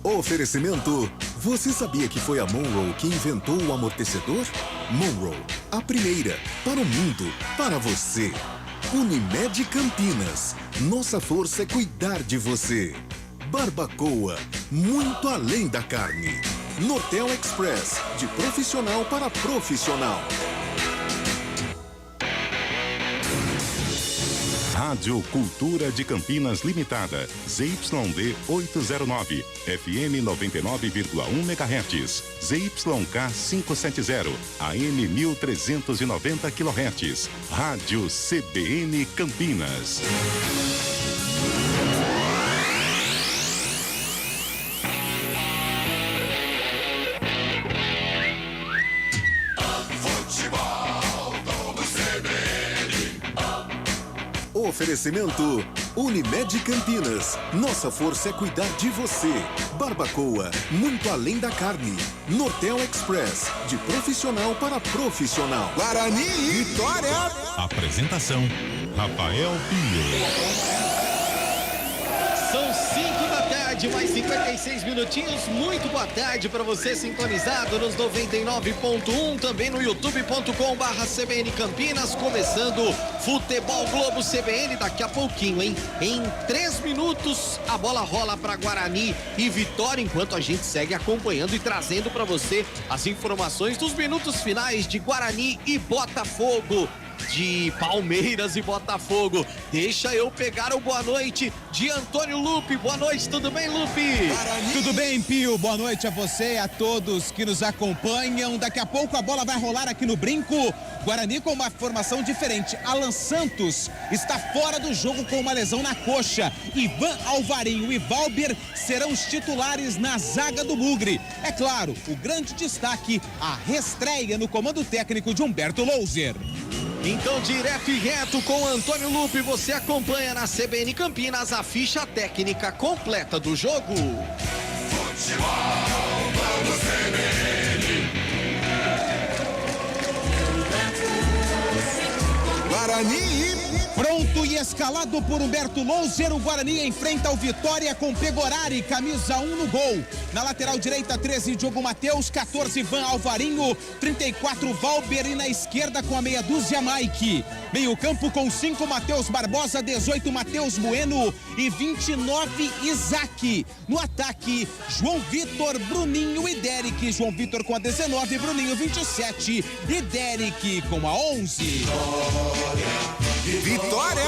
Oferecimento. Você sabia que foi a Monroe que inventou o amortecedor? Monroe, a primeira, para o mundo, para você. Unimed Campinas, nossa força é cuidar de você. Barbacoa, muito além da carne. Nortel Express, de profissional para profissional. Rádio Cultura de Campinas Limitada, ZYD 809, FM 99,1 MHz, ZYK 570, AM 1390 kHz, Rádio CBN Campinas. Oferecimento Unimed Campinas. Nossa força é cuidar de você. Barbacoa, muito além da carne. Nortel Express, de profissional para profissional. Guarani e Vitória. Apresentação: Rafael Pinho. São 5 da tarde, mais 56 minutinhos. Muito boa tarde para você sintonizado nos 99.1, também no youtube.com/CBN Campinas, começando Futebol Globo CBN daqui a pouquinho, hein? Em 3 minutos a bola rola para Guarani e Vitória, enquanto a gente segue acompanhando e trazendo para você as informações dos minutos finais de Guarani e Botafogo. De Palmeiras e Botafogo. Deixa eu pegar o boa noite de Antônio Lupe. Boa noite, tudo bem, Lupe? Tudo bem, Pio? Boa noite a você e a todos que nos acompanham. Daqui a pouco a bola vai rolar aqui no Brinco. Guarani com uma formação diferente. Alan Santos está fora do jogo com uma lesão na coxa. Ivan Alvarinho e Valber serão os titulares na zaga do Bugre. É claro, o grande destaque, a reestreia no comando técnico de Humberto Louser. Então, direto e reto com Antônio Lupe, você acompanha na CBN Campinas a ficha técnica completa do jogo. Futebol Globo CBN. Guarani. Pronto e escalado por Humberto Louser, o Guarani enfrenta o Vitória com Pegorari, camisa 1 no gol. Na lateral direita, 13, Diogo Matheus, 14, Ivan Alvarinho, 34, Valber e na esquerda com a meia dúzia, Mike. Meio campo com 5, Matheus Barbosa, 18, Matheus Bueno e 29, Isaac. No ataque, João Vitor, Bruninho e Derek. João Vitor com a 19, Bruninho 27 e Derek com a 11. Vitória!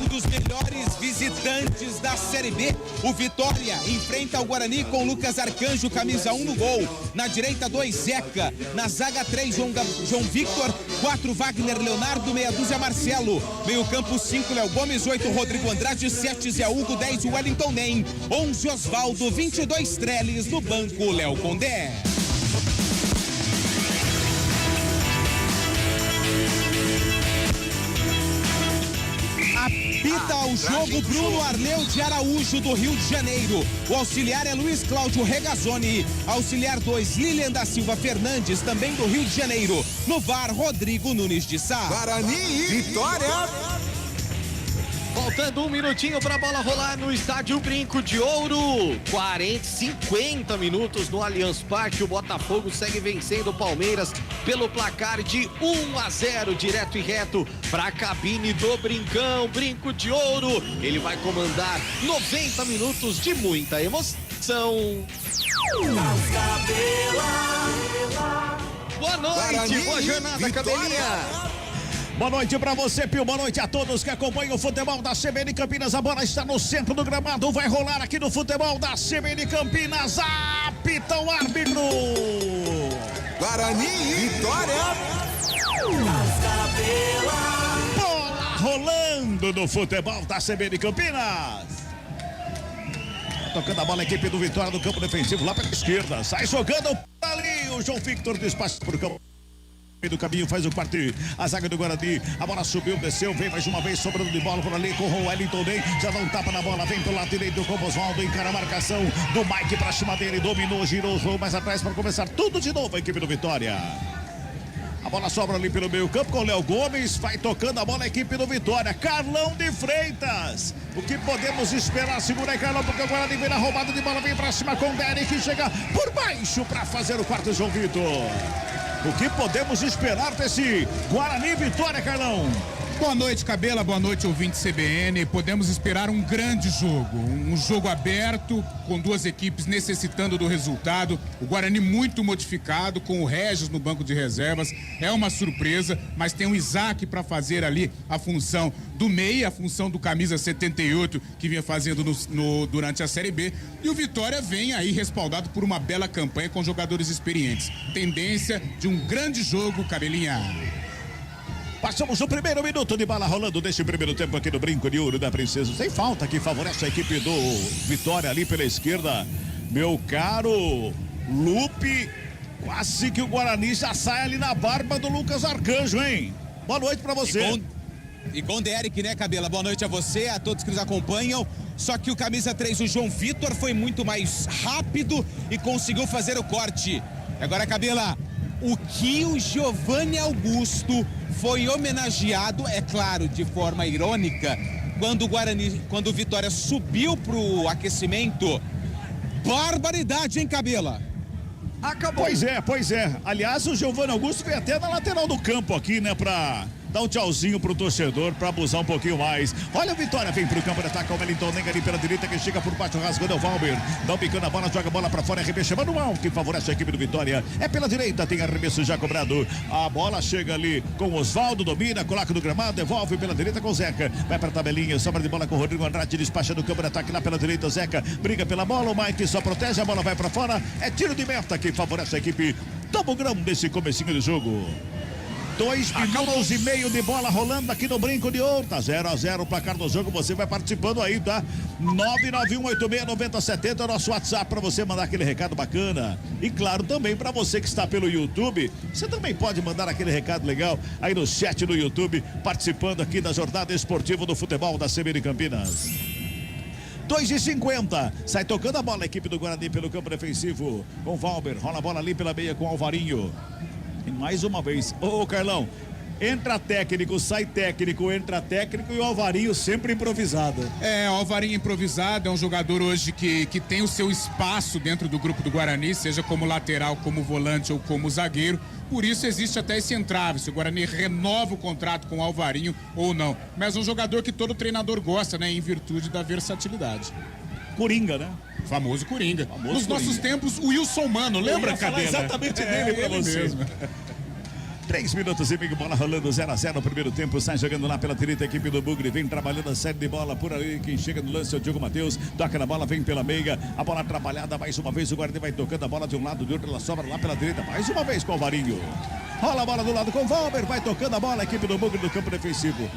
Um dos melhores visitantes da Série B, o Vitória enfrenta o Guarani com Lucas Arcanjo, camisa 1 no gol. Na direita, 2, Zeca. Na zaga, 3, João Victor. 4, Wagner Leonardo. Meia dúzia, Marcelo. Meio campo, 5, Léo Gomes. 8, Rodrigo Andrade. 7, Zé Hugo. 10, Wellington Nem. 11, Osvaldo. 22, Trellis. No banco, Léo Condé. Apita o jogo Bruno Arleu de Araújo, do Rio de Janeiro. O auxiliar é Luiz Cláudio Regazzoni. Auxiliar 2, Lilian da Silva Fernandes, também do Rio de Janeiro. No VAR, Rodrigo Nunes de Sá. Guarani e Vitória. Faltando um minutinho para a bola rolar no estádio Brinco de Ouro. 50 minutos no Allianz Parque. O Botafogo segue vencendo o Palmeiras pelo placar de 1-0, direto e reto para a cabine do Brincão. Brinco de Ouro. Ele vai comandar 90 minutos de muita emoção. Boa noite, Guarani, boa jornada, Vitória. Cabelinha. Boa noite pra você, Pio. Boa noite a todos que acompanham o futebol da CBN Campinas. A bola está no centro do gramado. Vai rolar aqui no futebol da CBN Campinas. Apita o árbitro. Guarani e Vitória. Bola rolando no futebol da CBN Campinas. Tocando a bola a equipe do Vitória no campo defensivo lá pela esquerda. Sai jogando ali o João Victor do espaço pro campo do caminho, faz o quarto, a zaga do Guarani, a bola subiu, desceu, vem mais uma vez sobrando de bola por ali com o Wellington Ney, já dá um tapa na bola, vem pro lado direito com o Osvaldo, encara a marcação do Mike pra cima dele, dominou, girou, mais atrás para começar tudo de novo a equipe do Vitória. A bola sobra ali pelo meio campo com o Léo Gomes. Vai tocando a bola a equipe do Vitória. Carlão de Freitas. O que podemos esperar? Segura aí, Carlão, porque o Guarani vem na roubada de bola. Vem pra cima com o Derek, que chega por baixo pra fazer o quarto, João Vitor. O que podemos esperar desse Guarani Vitória, Carlão? Boa noite, Cabela, boa noite, ouvinte CBN. Podemos esperar um grande jogo, um jogo aberto, com duas equipes necessitando do resultado. O Guarani muito modificado, com o Regis no banco de reservas. É uma surpresa, mas tem o Isaac para fazer ali a função do meia, a função do camisa 78, que vinha fazendo durante a Série B. E o Vitória vem aí respaldado por uma bela campanha com jogadores experientes. Tendência de um grande jogo, Cabelinha. Passamos o primeiro minuto de bola rolando desse primeiro tempo aqui no Brinco de Ouro da Princesa. Sem falta, que favorece a equipe do Vitória ali pela esquerda. Meu caro Lupe, quase que o Guarani já sai ali na barba do Lucas Arcanjo, hein? Boa noite pra você. E com o Derek, né, Cabela? Boa noite a você, a todos que nos acompanham. Só que o camisa 3, o João Vitor, foi muito mais rápido e conseguiu fazer o corte. Agora, Cabela, o que o Giovanni Augusto foi homenageado, é claro, de forma irônica, quando o Vitória subiu pro aquecimento. Barbaridade, hein, Cabela? Acabou. Pois é. Aliás, o Giovanni Augusto veio até na lateral do campo aqui, né, pra dar um tchauzinho pro torcedor, pra abusar um pouquinho mais. Olha a Vitória, vem pro campo de ataque, o Wellington Nenga ali pela direita, que chega por baixo, rasgando o Valber. Dá um picando a bola, joga a bola pra fora, arremesso manual, que favorece a equipe do Vitória. É pela direita, tem arremesso já cobrado. A bola chega ali com o Osvaldo, domina, coloca no gramado, devolve pela direita com o Zeca. Vai pra tabelinha, sobra de bola com o Rodrigo Andrade, despacha no campo de ataque lá pela direita, o Zeca briga pela bola, o Mike só protege, a bola vai pra fora. É tiro de meta que favorece a equipe do Bugrão desse comecinho de jogo. 2 minutos e meio de bola rolando aqui no Brinco de Ouro. Tá 0-0 o placar do jogo. Você vai participando aí, tá? 991869070 é o nosso WhatsApp para você mandar aquele recado bacana. E claro, também para você que está pelo YouTube, você também pode mandar aquele recado legal aí no chat do YouTube, participando aqui da jornada esportiva do futebol da CBN Campinas. 2:50, sai tocando a bola a equipe do Guarani pelo campo defensivo com o Valber, rola a bola ali pela meia com o Alvarinho. E mais uma vez, ô Carlão, entra técnico, sai técnico, entra técnico e o Alvarinho sempre improvisado. O Alvarinho improvisado é um jogador hoje que tem o seu espaço dentro do grupo do Guarani, seja como lateral, como volante ou como zagueiro. Por isso existe até esse entrave, se o Guarani renova o contrato com o Alvarinho ou não. Mas um jogador que todo treinador gosta, né, em virtude da versatilidade. Coringa, né? Famoso Coringa. Nos nossos tempos, o Wilson Mano, lembra, Cabela? Exatamente dele pra você. Mesmo. 3 minutos e meio, bola rolando 0-0 no primeiro tempo, sai jogando lá pela direita a equipe do Bugre, vem trabalhando a série de bola por ali, quem chega no lance é o Diogo Matheus, toca na bola, vem pela meia, a bola atrapalhada mais uma vez, o Guarani vai tocando a bola de um lado, de outro, ela sobra lá pela direita, mais uma vez com o Alvarinho, rola a bola do lado com o Valber, vai tocando a bola, a equipe do Bugre do campo defensivo.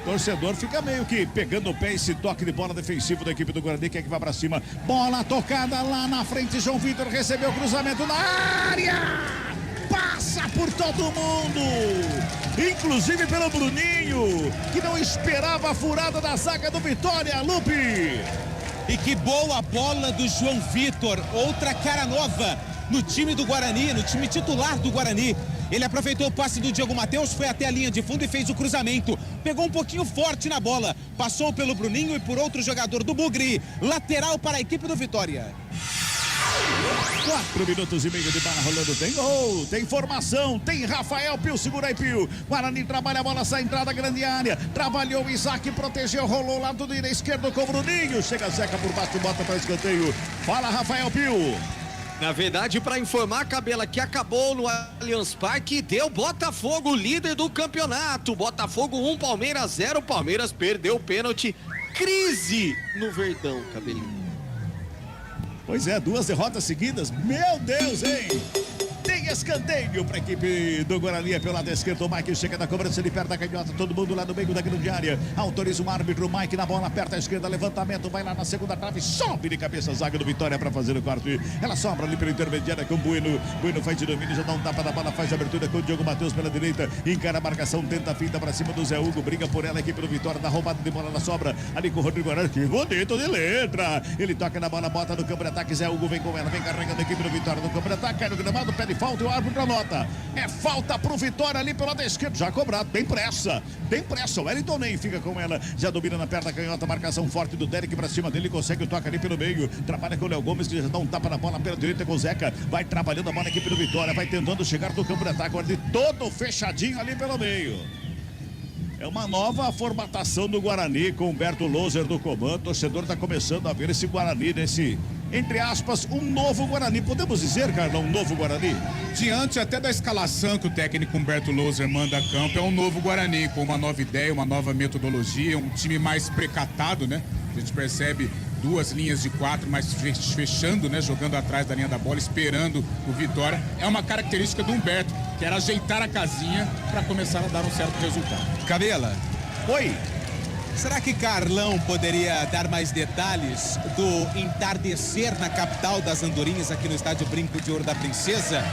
Torcedor fica meio que pegando o pé, esse toque de bola defensivo da equipe do Guarani, que é que vai pra cima. Bola tocada lá na frente, João Vitor recebeu o cruzamento na área. Passa por todo mundo, inclusive pelo Bruninho, que não esperava a furada da zaga do Vitória, Lupe. E que boa bola do João Vitor, outra cara nova no time do Guarani, no time titular do Guarani. Ele aproveitou o passe do Diogo Matheus, foi até a linha de fundo e fez o cruzamento. Pegou um pouquinho forte na bola, passou pelo Bruninho e por outro jogador do Bugre. Lateral para a equipe do Vitória. 4 minutos e meio de bola rolando, tem gol, tem formação, tem Rafael Pio, segura aí Pio. Guarani trabalha a bola, sai entrada, grande área. Trabalhou o Isaac, protegeu, rolou lá do direito esquerdo com o Bruninho. Chega Zeca por baixo, bota para escanteio. Fala Rafael Pio. Na verdade, para informar, Cabela, que acabou no Allianz Parque, deu Botafogo líder do campeonato. Botafogo 1, Palmeiras 0. Palmeiras perdeu o pênalti. Crise no Verdão, Cabelinho. Pois é, 2 derrotas seguidas. Meu Deus, hein? Tem escanteio para a equipe do Guarani pelo lado esquerdo. O Mike chega da cobrança de perto da canhota. Todo mundo lá no meio da grande área. Autoriza o árbitro. O Mike na bola, aperta a esquerda. Levantamento, vai lá na segunda trave. Sobe de cabeça a zaga do Vitória para fazer o quarto. Ela sobra ali pela intermediária com o Bueno. Bueno faz de domínio, já dá um tapa da bola, faz a abertura com o Diogo Matheus pela direita. Encara a marcação, tenta a finta para cima do Zé Hugo. Briga por ela a equipe do Vitória. Dá roubada de bola na sobra. Ali com o Rodrigo Arana. Que bonito de letra. Ele toca na bola, bota no campo de ataque. Zé Hugo vem com ela, vem carregando a equipe do Vitória no campo de ataque. Cai no gramado, pé de falta. falta e o árbitro anota. É falta pro Vitória ali pelo lado esquerdo. Já cobrado, tem pressa. O Wellington nem fica com ela. Já domina na perna canhota, marcação forte do Derek pra cima dele. Consegue o toque ali pelo meio. Trabalha com o Léo Gomes, que já dá um tapa na bola pela direita com o Zeca. Vai trabalhando a bola aqui pelo Vitória. Vai tentando chegar no campo de ataque. Agora de todo fechadinho ali pelo meio. É uma nova formatação do Guarani com Humberto Loser do comando. O torcedor está começando a ver esse Guarani, nesse, entre aspas, um novo Guarani. Podemos dizer, Carlão, um novo Guarani? Diante até da escalação que o técnico Humberto Loser manda a campo, é um novo Guarani, com uma nova ideia, uma nova metodologia, um time mais precatado, né? A gente percebe 2 linhas de 4, mas fechando, né? Jogando atrás da linha da bola, esperando o Vitória. É uma característica do Humberto, que era ajeitar a casinha para começar a dar um certo resultado. Cabela, Oi. será que Carlão poderia dar mais detalhes do entardecer na capital das Andorinhas, aqui no estádio Brinco de Ouro da Princesa?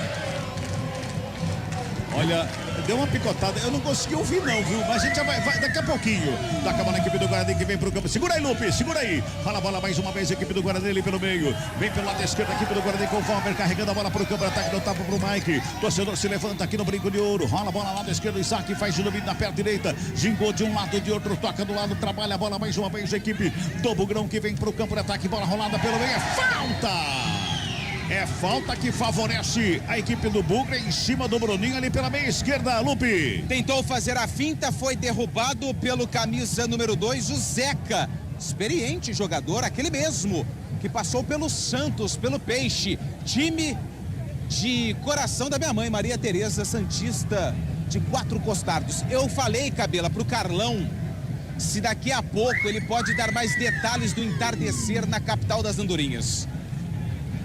Olha, deu uma picotada, eu não consegui ouvir não, viu? Mas a gente já vai daqui a pouquinho. Toca a bola na equipe do Guarani que vem pro campo. Segura aí, Lupe, segura aí. Fala a bola mais uma vez, a equipe do Guarani ali pelo meio. Vem pelo lado esquerdo, a equipe do Guarani com o Valmer carregando a bola pro campo de ataque, deu tapa pro Mike. Torcedor se levanta aqui no Brinco de Ouro. Rola a bola lado esquerdo, Isaac faz de domínio na perna direita. Gingou de um lado, de outro, toca do lado, trabalha a bola mais uma vez, a equipe do Bugrão que vem pro campo de ataque. Bola rolada pelo meio, é falta! É falta que favorece a equipe do Bugre em cima do Bruninho ali pela meia esquerda, Lupe. Tentou fazer a finta, foi derrubado pelo camisa número 2, o Zeca. Experiente jogador, aquele mesmo, que passou pelo Santos, pelo Peixe. Time de coração da minha mãe, Maria Tereza Santista, de 4 Costardos. Eu falei, Cabela, pro Carlão, se daqui a pouco ele pode dar mais detalhes do entardecer na capital das Andorinhas.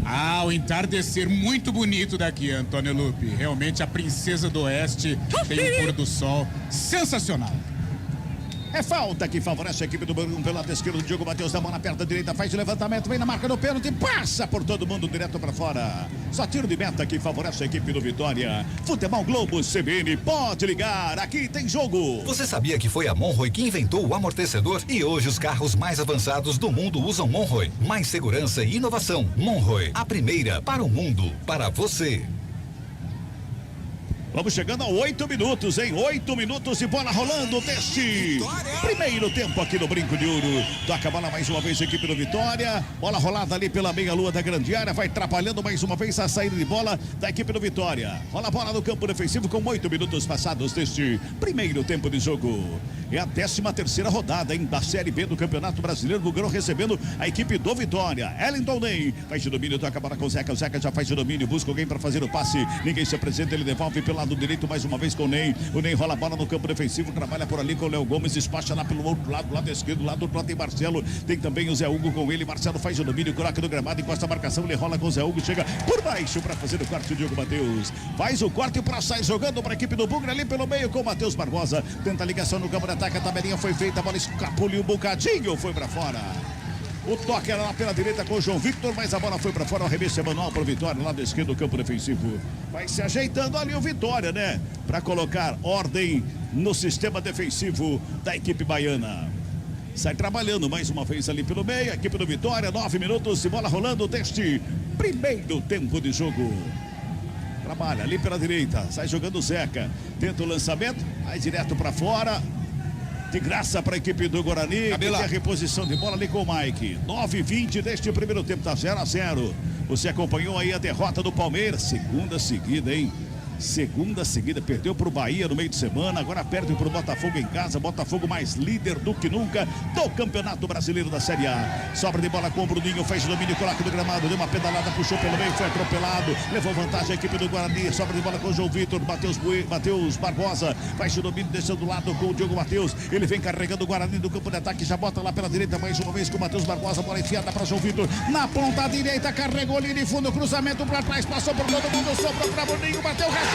Ah, o entardecer muito bonito daqui, Antônio Lupe. Realmente a princesa do oeste tem um pôr do sol sensacional. É falta que favorece a equipe do Bugrão pelo lado esquerdo. O Diogo Matheus dá a mão na perna direita, faz o levantamento, vem na marca do pênalti, passa por todo mundo direto para fora. Só tiro de meta que favorece a equipe do Vitória. Futebol Globo CBN, pode ligar, aqui tem jogo. Você sabia que foi a Monroe que inventou o amortecedor? E hoje os carros mais avançados do mundo usam Monroe. Mais segurança e inovação. Monroe, a primeira para o mundo, para você. Vamos chegando a 8 minutos, hein? 8 minutos de bola rolando deste primeiro tempo aqui no Brinco de Ouro. Toca a bola mais uma vez a equipe do Vitória. Bola rolada ali pela meia-lua da grande área. Vai atrapalhando mais uma vez a saída de bola da equipe do Vitória. Rola a bola no campo defensivo com 8 minutos passados deste primeiro tempo de jogo. É a 13ª rodada, hein? Da Série B do Campeonato Brasileiro. Bugrão recebendo a equipe do Vitória. Ellington Ney faz de domínio, toca a bola com o Zeca. O Zeca já faz de domínio, busca alguém para fazer o passe. Ninguém se apresenta, ele devolve pela lado direito mais uma vez com o Ney. O Ney rola a bola no campo defensivo, trabalha por ali com o Léo Gomes, despacha lá pelo outro lado, lado esquerdo, lado do outro lado tem Marcelo, tem também o Zé Hugo com ele. Marcelo faz o domínio, coloca no gramado, encosta a marcação, ele rola com o Zé Hugo, chega por baixo para fazer o corte. O Diogo Matheus faz o corte para sair jogando para a equipe do Bugre ali pelo meio com o Matheus Barbosa. Tenta a ligação no campo de ataque, a tabelinha foi feita, a bola escapuliu um bocadinho, foi para fora. O toque era lá pela direita com o João Victor, mas a bola foi para fora. O arremesso é manual para o Vitória, lado esquerdo do campo defensivo. Vai se ajeitando ali o Vitória, né? Para colocar ordem no sistema defensivo da equipe baiana. Sai trabalhando mais uma vez ali pelo meio. A equipe do Vitória, 9 minutos de bola rolando deste primeiro tempo de jogo. Trabalha ali pela direita, sai jogando o Zeca. Tenta o lançamento, vai direto para fora. De graça para a equipe do Guarani. Que tem a reposição de bola ali com o Mike. 9:20 deste primeiro tempo, tá 0-0. Você acompanhou aí a derrota do Palmeiras. Segunda seguida, hein? Segunda seguida, perdeu para o Bahia no meio de semana, agora perde para o Botafogo em casa. Botafogo mais líder do que nunca do Campeonato Brasileiro da Série A. Sobra de bola com o Bruninho, fez domínio, coloca no gramado, deu uma pedalada, puxou pelo meio, foi atropelado, levou vantagem a equipe do Guarani. Sobra de bola com o João Vitor, Matheus Barbosa, faz o domínio, deixando do lado com o Diogo Matheus. Ele vem carregando o Guarani do campo de ataque, já bota lá pela direita mais uma vez com o Matheus Barbosa, bola enfiada para João Vitor, na ponta direita, carregou ali de fundo, cruzamento para trás, passou por todo mundo, sobrou para Bruninho, bateu o rasteiro.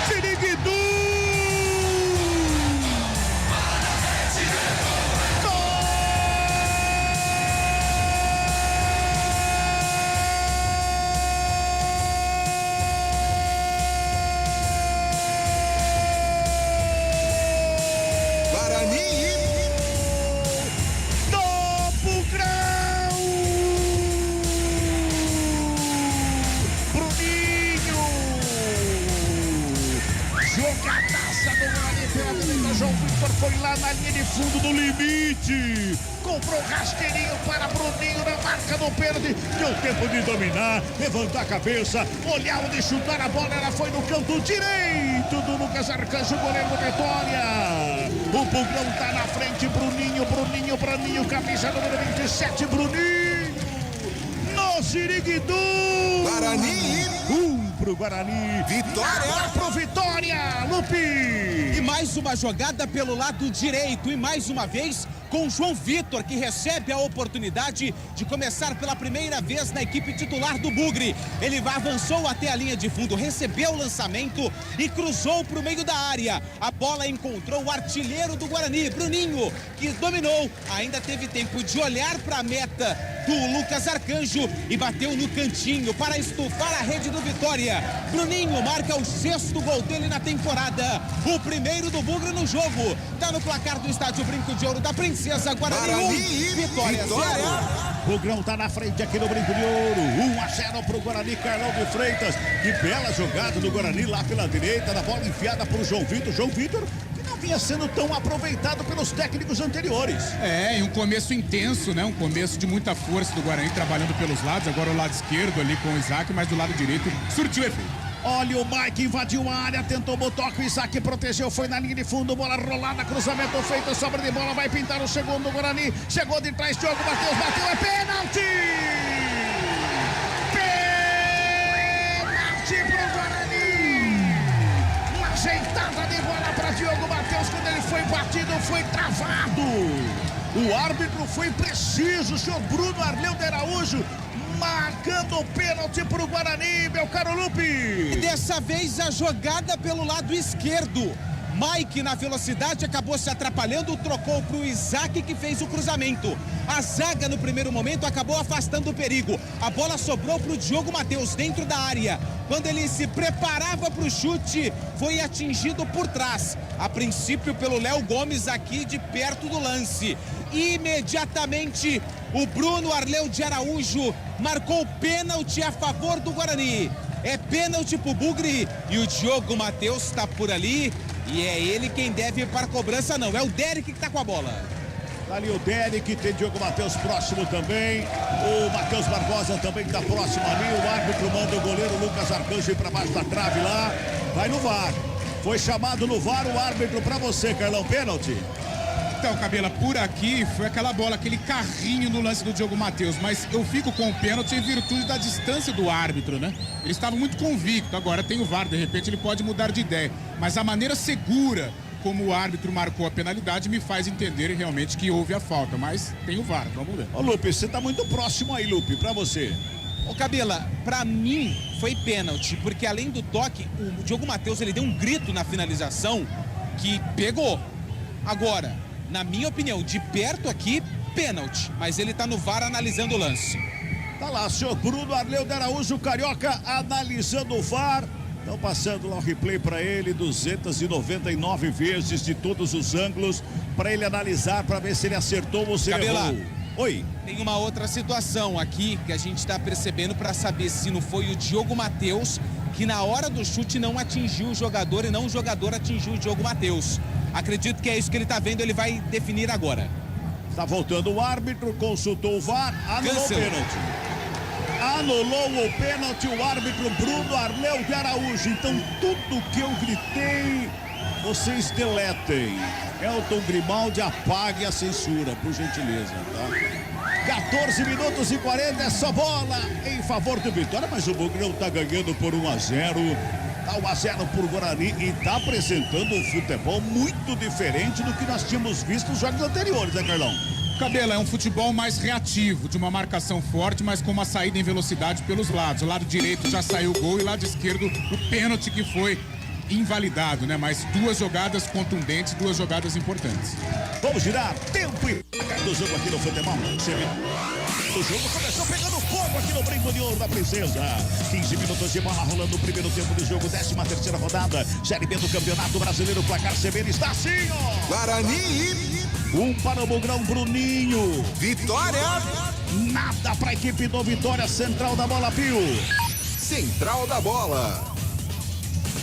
Siriguidu! Bruninho Vitor foi lá na linha de fundo do limite. Comprou rasteirinho para Bruninho na marca do pênalti. Deu tempo de dominar, levantar a cabeça, olhar onde chutar a bola. Ela foi no canto direito do Lucas Arcanjo, goleiro do Vitória. O Bugrão tá na frente. Bruninho, camisa número 27, Bruninho. No Siriguidu. Guarani. Pro Guarani. Vitória. Pro Vitória, Lupe. E mais uma jogada pelo lado direito. E mais uma vez com João Vitor, que recebe a oportunidade de começar pela primeira vez na equipe titular do Bugre. Ele avançou até a linha de fundo, recebeu o lançamento e cruzou para o meio da área. A bola encontrou o artilheiro do Guarani, Bruninho, que dominou. Ainda teve tempo de olhar para a meta do Lucas Arcanjo e bateu no cantinho para estufar a rede do Vitória. Bruninho marca o 6º gol dele na temporada. O primeiro do Bugre no jogo. Tá no placar do estádio Brinco de Ouro da Princesa. Guarani 1, Vitória 0. O Grão tá na frente aqui no Brinco de Ouro. 1-0 pro Guarani, Carlão de Freitas. Que bela jogada do Guarani lá pela direita, da bola enfiada pro João Vitor. João Vitor, que não vinha sendo tão aproveitado pelos técnicos anteriores. E um começo intenso, né? Um começo de muita força do Guarani trabalhando pelos lados. Agora o lado esquerdo ali com o Isaac, mas do lado direito surtiu efeito. Olha o Mike, invadiu a área, tentou botar o Isaac, protegeu, foi na linha de fundo, bola rolada, cruzamento feito, sobra de bola, vai pintar o segundo Guarani, chegou de trás, Diogo Matheus, bateu, é pênalti! Pênalti pro Guarani! Uma ajeitada de bola para Diogo Matheus, quando ele foi batido, foi travado! O árbitro foi preciso, o senhor Bruno Arleu de Araújo, marcando o pênalti para o Guarani, meu caro Lupe. E dessa vez a jogada pelo lado esquerdo. Mike, na velocidade, acabou se atrapalhando, trocou para o Isaac, que fez o cruzamento. A zaga, no primeiro momento, acabou afastando o perigo. A bola sobrou para o Diogo Matheus, dentro da área. Quando ele se preparava para o chute, foi atingido por trás. A princípio, pelo Léo Gomes, aqui de perto do lance. Imediatamente, o Bruno Arleu de Araújo marcou pênalti a favor do Guarani. É pênalti pro Bugre e o Diogo Matheus está por ali. E é ele quem deve ir para a cobrança, não. É o Derek que está com a bola. Tá ali o Derek, tem Diogo Matheus próximo também. O Matheus Barbosa também está próximo ali. O árbitro manda o goleiro Lucas Arcanjo ir para baixo da trave lá. Vai no VAR. Foi chamado no VAR o árbitro para você, Carlão. Pênalti. Então, Cabela, por aqui foi aquela bola, aquele carrinho no lance do Diogo Matheus, mas eu fico com o pênalti em virtude da distância do árbitro, né? Ele estava muito convicto, agora tem o VAR, de repente ele pode mudar de ideia, mas a maneira segura como o árbitro marcou a penalidade me faz entender realmente que houve a falta, mas tem o VAR, vamos ver. Ô Lupe, você tá muito próximo aí, Lupe, pra você. Ô Cabela, pra mim foi pênalti, porque além do toque, o Diogo Matheus, ele deu um grito na finalização que pegou. Agora, na minha opinião, de perto aqui, pênalti. Mas ele tá no VAR analisando o lance. Tá lá, senhor Bruno Arleu de Araújo, Carioca, analisando o VAR. Estão passando lá o replay para ele, 299 vezes de todos os ângulos, para ele analisar, para ver se ele acertou ou se ele errou. Oi. Tem uma outra situação aqui que a gente está percebendo para saber se não foi o Diogo Matheus que na hora do chute não atingiu o jogador e não o jogador atingiu o Diogo Matheus. Acredito que é isso que ele está vendo, ele vai definir agora. Está voltando o árbitro, consultou o VAR, anulou o pênalti. Anulou o pênalti o árbitro Bruno Arleu de Araújo. Então tudo que eu gritei, vocês deletem. Elton Grimaldi, apague a censura, por gentileza, tá? 14 minutos e 40, essa bola em favor do Vitória, mas o Bugrão está ganhando por 1-0. Tá 1-0 por Guarani e tá apresentando um futebol muito diferente do que nós tínhamos visto nos jogos anteriores, né, Carlão? Cabela, é um futebol mais reativo, de uma marcação forte, mas com uma saída em velocidade pelos lados. O lado direito já saiu o gol e o lado esquerdo o pênalti que foi invalidado, né? Mas duas jogadas contundentes, duas jogadas importantes. Vamos girar tempo e do jogo aqui no futebol. O jogo começou pegando fogo aqui no Brinco de Ouro da Princesa. 15 minutos de bola rolando no primeiro tempo do jogo, 13ª rodada. Série B do Campeonato Brasileiro, placar CBN está assim, ó. Guarani. Para o Bugrão, Bruninho. Vitória. Nada para a equipe do Vitória, central da bola, Pio. Central da bola.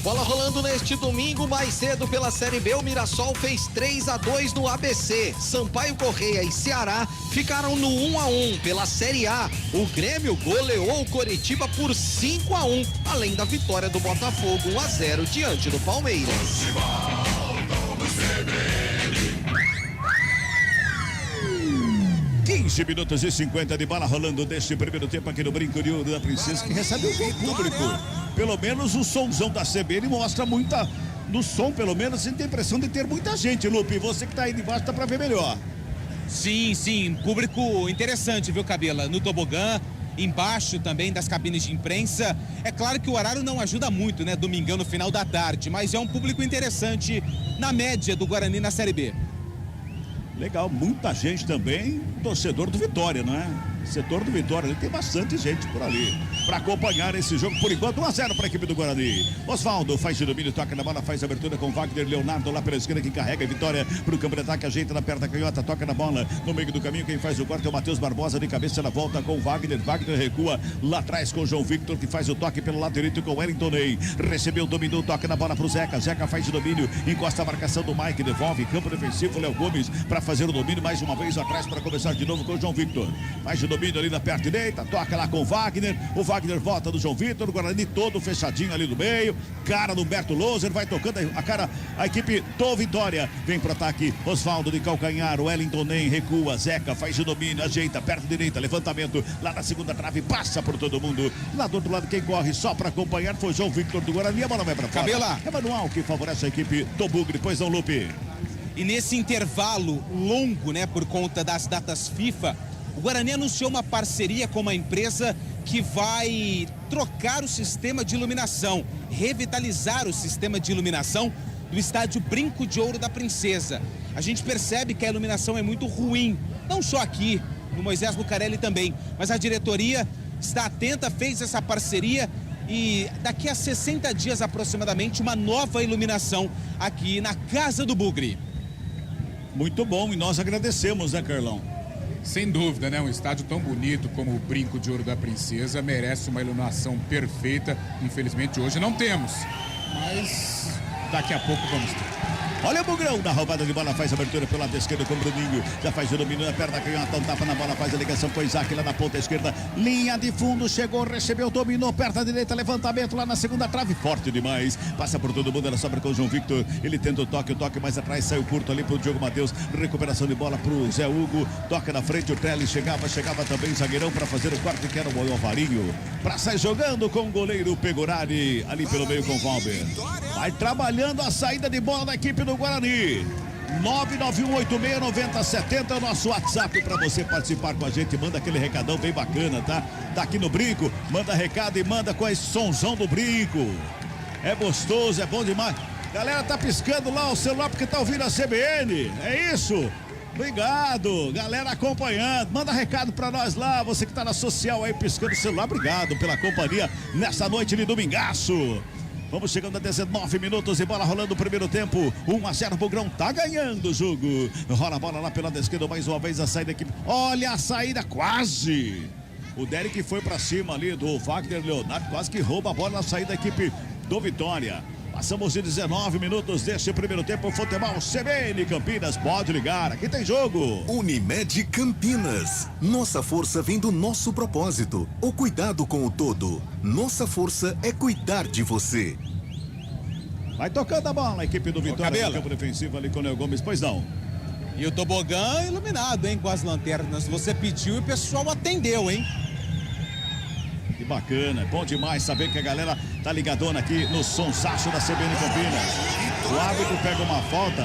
Bola rolando neste domingo, mais cedo pela Série B, o Mirassol fez 3-2 no ABC. Sampaio Correia e Ceará ficaram no 1-1. Pela Série A, o Grêmio goleou o Coritiba por 5-1, além da vitória do Botafogo 1-0 diante do Palmeiras. 15 minutos e 50 de bola rolando deste primeiro tempo aqui no Brinco de Ouro da Princesa, que recebe um bom público. Pelo menos o somzão da CBN mostra muita... No som, pelo menos, a gente tem a impressão de ter muita gente, Lupe. Você que tá aí de baixo, dá pra ver melhor. Sim, público interessante, viu, Cabela? No tobogã, embaixo também das cabines de imprensa. É claro que o horário não ajuda muito, né? Domingão no final da tarde, mas é um público interessante na média do Guarani na Série B. Legal, muita gente também, torcedor do Vitória, não é? Setor do Vitória, tem bastante gente por ali para acompanhar esse jogo. Por enquanto, 1-0 para a equipe do Guarani. Osvaldo faz de domínio, toca na bola, faz a abertura com Wagner Leonardo lá pela esquerda, que carrega a Vitória para o campo de ataque, ajeita na perna canhota, toca na bola no meio do caminho. Quem faz o corte é o Matheus Barbosa, de cabeça na volta com Wagner. Wagner recua lá atrás com o João Victor, que faz o toque pelo lado direito com o Wellington Ney. Recebeu, dominou, toca na bola para o Zeca. Zeca faz de domínio, encosta a marcação do Mike, devolve campo defensivo. Léo Gomes para fazer o domínio mais uma vez atrás para começar de novo com o João Victor. Faz o domínio ali na perna direita, toca lá com o Wagner. O Wagner volta do João Vitor, o Guarani todo fechadinho ali no meio. Cara do Humberto Loser, vai tocando a equipe do Vitória. Vem pro ataque, Osvaldo de calcanhar, o Wellington Ney recua, Zeca faz o domínio, ajeita, perna direita, levantamento lá na segunda trave, passa por todo mundo. Lá do outro lado, quem corre só para acompanhar foi o João Victor do Guarani. A bola vai pra fora. Cabela. É manual que favorece a equipe do Bugre, pois não, Lupe? E nesse intervalo longo, né, por conta das datas FIFA, o Guarani anunciou uma parceria com uma empresa que vai trocar o sistema de iluminação, revitalizar o sistema de iluminação do estádio Brinco de Ouro da Princesa. A gente percebe que a iluminação é muito ruim, não só aqui, no Moisés Lucarelli também, mas a diretoria está atenta, fez essa parceria e daqui a 60 dias aproximadamente uma nova iluminação aqui na Casa do Bugre. Muito bom, e nós agradecemos, né, Carlão? Sem dúvida, né? Um estádio tão bonito como o Brinco de Ouro da Princesa merece uma iluminação perfeita. Infelizmente hoje não temos, mas daqui a pouco vamos ter. Olha o Bugrão da roubada de bola, faz a abertura pelo lado esquerdo com o Bruninho, já faz o domínio na perna canhota, um tapa na bola, faz a ligação com o Isaac lá na ponta esquerda, linha de fundo, chegou, recebeu, dominou, perna direita, levantamento lá na segunda trave, forte demais, passa por todo mundo, ela sobra com o João Victor, ele tenta o toque mais atrás, saiu curto ali pro Diogo Matheus, recuperação de bola pro Zé Hugo, toca na frente, o Trelli chegava também o zagueirão para fazer o corte, que era o Alvarinho, para sair jogando com o goleiro Pegorari, ali pelo meio com o Valber. Vai trabalhando a saída de bola da equipe do Guarani. 991869070 é o nosso WhatsApp para você participar com a gente. Manda aquele recadão bem bacana, tá? Tá aqui no Brinco, manda recado e manda com esse sonzão do Brinco. É gostoso, é bom demais. Galera tá piscando lá o celular porque tá ouvindo a CBN. É isso? Obrigado, galera acompanhando. Manda recado pra nós lá, você que tá na social aí piscando o celular. Obrigado pela companhia nessa noite de domingaço. Vamos chegando a 19 minutos e bola rolando o primeiro tempo. 1-0, Bugrão tá ganhando o jogo. Rola a bola lá pela esquerda mais uma vez, a saída aqui. Olha a saída, quase. O Derek foi pra cima ali do Wagner Leonardo, quase que rouba a bola na saída da equipe do Vitória. Passamos de 19 minutos deste primeiro tempo. Futebol CBN Campinas, pode ligar, aqui tem jogo. Unimed Campinas. Nossa força vem do nosso propósito. O cuidado com o todo. Nossa força é cuidar de você. Vai tocando a bola, a equipe do Vitória no campo defensivo ali com o Léo Gomes, pois não. E o tobogã iluminado, hein, com as lanternas. Você pediu e o pessoal atendeu, hein? Que bacana, é bom demais saber que a galera tá ligadona aqui no sonsaço da CBN Campinas. O árbitro pega uma falta,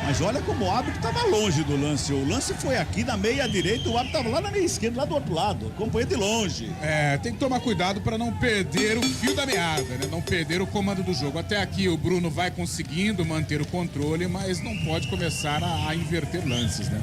mas olha como o árbitro tava longe do lance. O lance foi aqui na meia direita, o árbitro tava lá na meia esquerda, lá do outro lado, acompanhou de longe. É, tem que tomar cuidado para não perder o fio da meada, né? Não perder o comando do jogo. Até aqui o Bruno vai conseguindo manter o controle, mas não pode começar a inverter lances, né?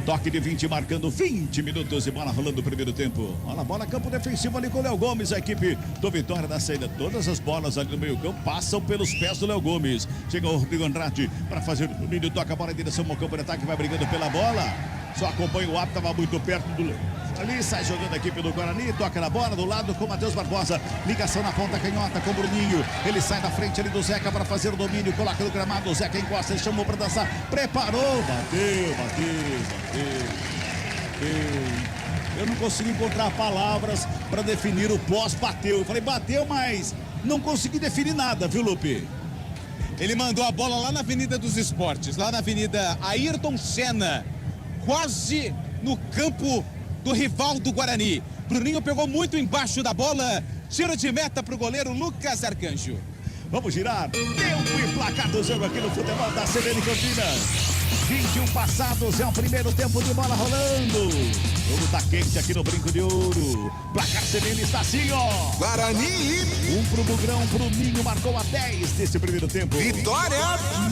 Toque de 20, marcando 20 minutos e bola rolando o primeiro tempo. Olha a bola, campo defensivo ali com o Léo Gomes, a equipe do Vitória da saída. Todas as bolas ali no meio campo passam pelos pés do Léo Gomes. Chega o Rodrigo Andrade para fazer o domínio, toca a bola em direção ao campo de ataque, vai brigando pela bola. Só acompanha o árbitro, estava muito perto do... Ali sai jogando a equipe do Guarani, toca na bola do lado com o Matheus Barbosa. Ligação na ponta canhota com o Bruninho. Ele sai da frente ali do Zeca para fazer o domínio. Coloca no gramado, o Zeca encosta, ele chamou para dançar. Preparou, bateu. Eu não consegui encontrar palavras para definir o pós-bateu. Eu falei, bateu, mas não consegui definir nada, viu, Lupe? Ele mandou a bola lá na Avenida dos Esportes, lá na Avenida Ayrton Senna, quase no campo do rival do Guarani. Bruninho pegou muito embaixo da bola. Tiro de meta para o goleiro Lucas Arcanjo. Vamos girar. Tempo e placar do jogo aqui no futebol da CBN Campinas. 21 passados, é o primeiro tempo de bola rolando. O jogo tá quente aqui no Brinco de Ouro. Placar CBN está assim, ó. Guarani. Pro Bugrão, Bruninho marcou a 10 nesse primeiro tempo. Vitória.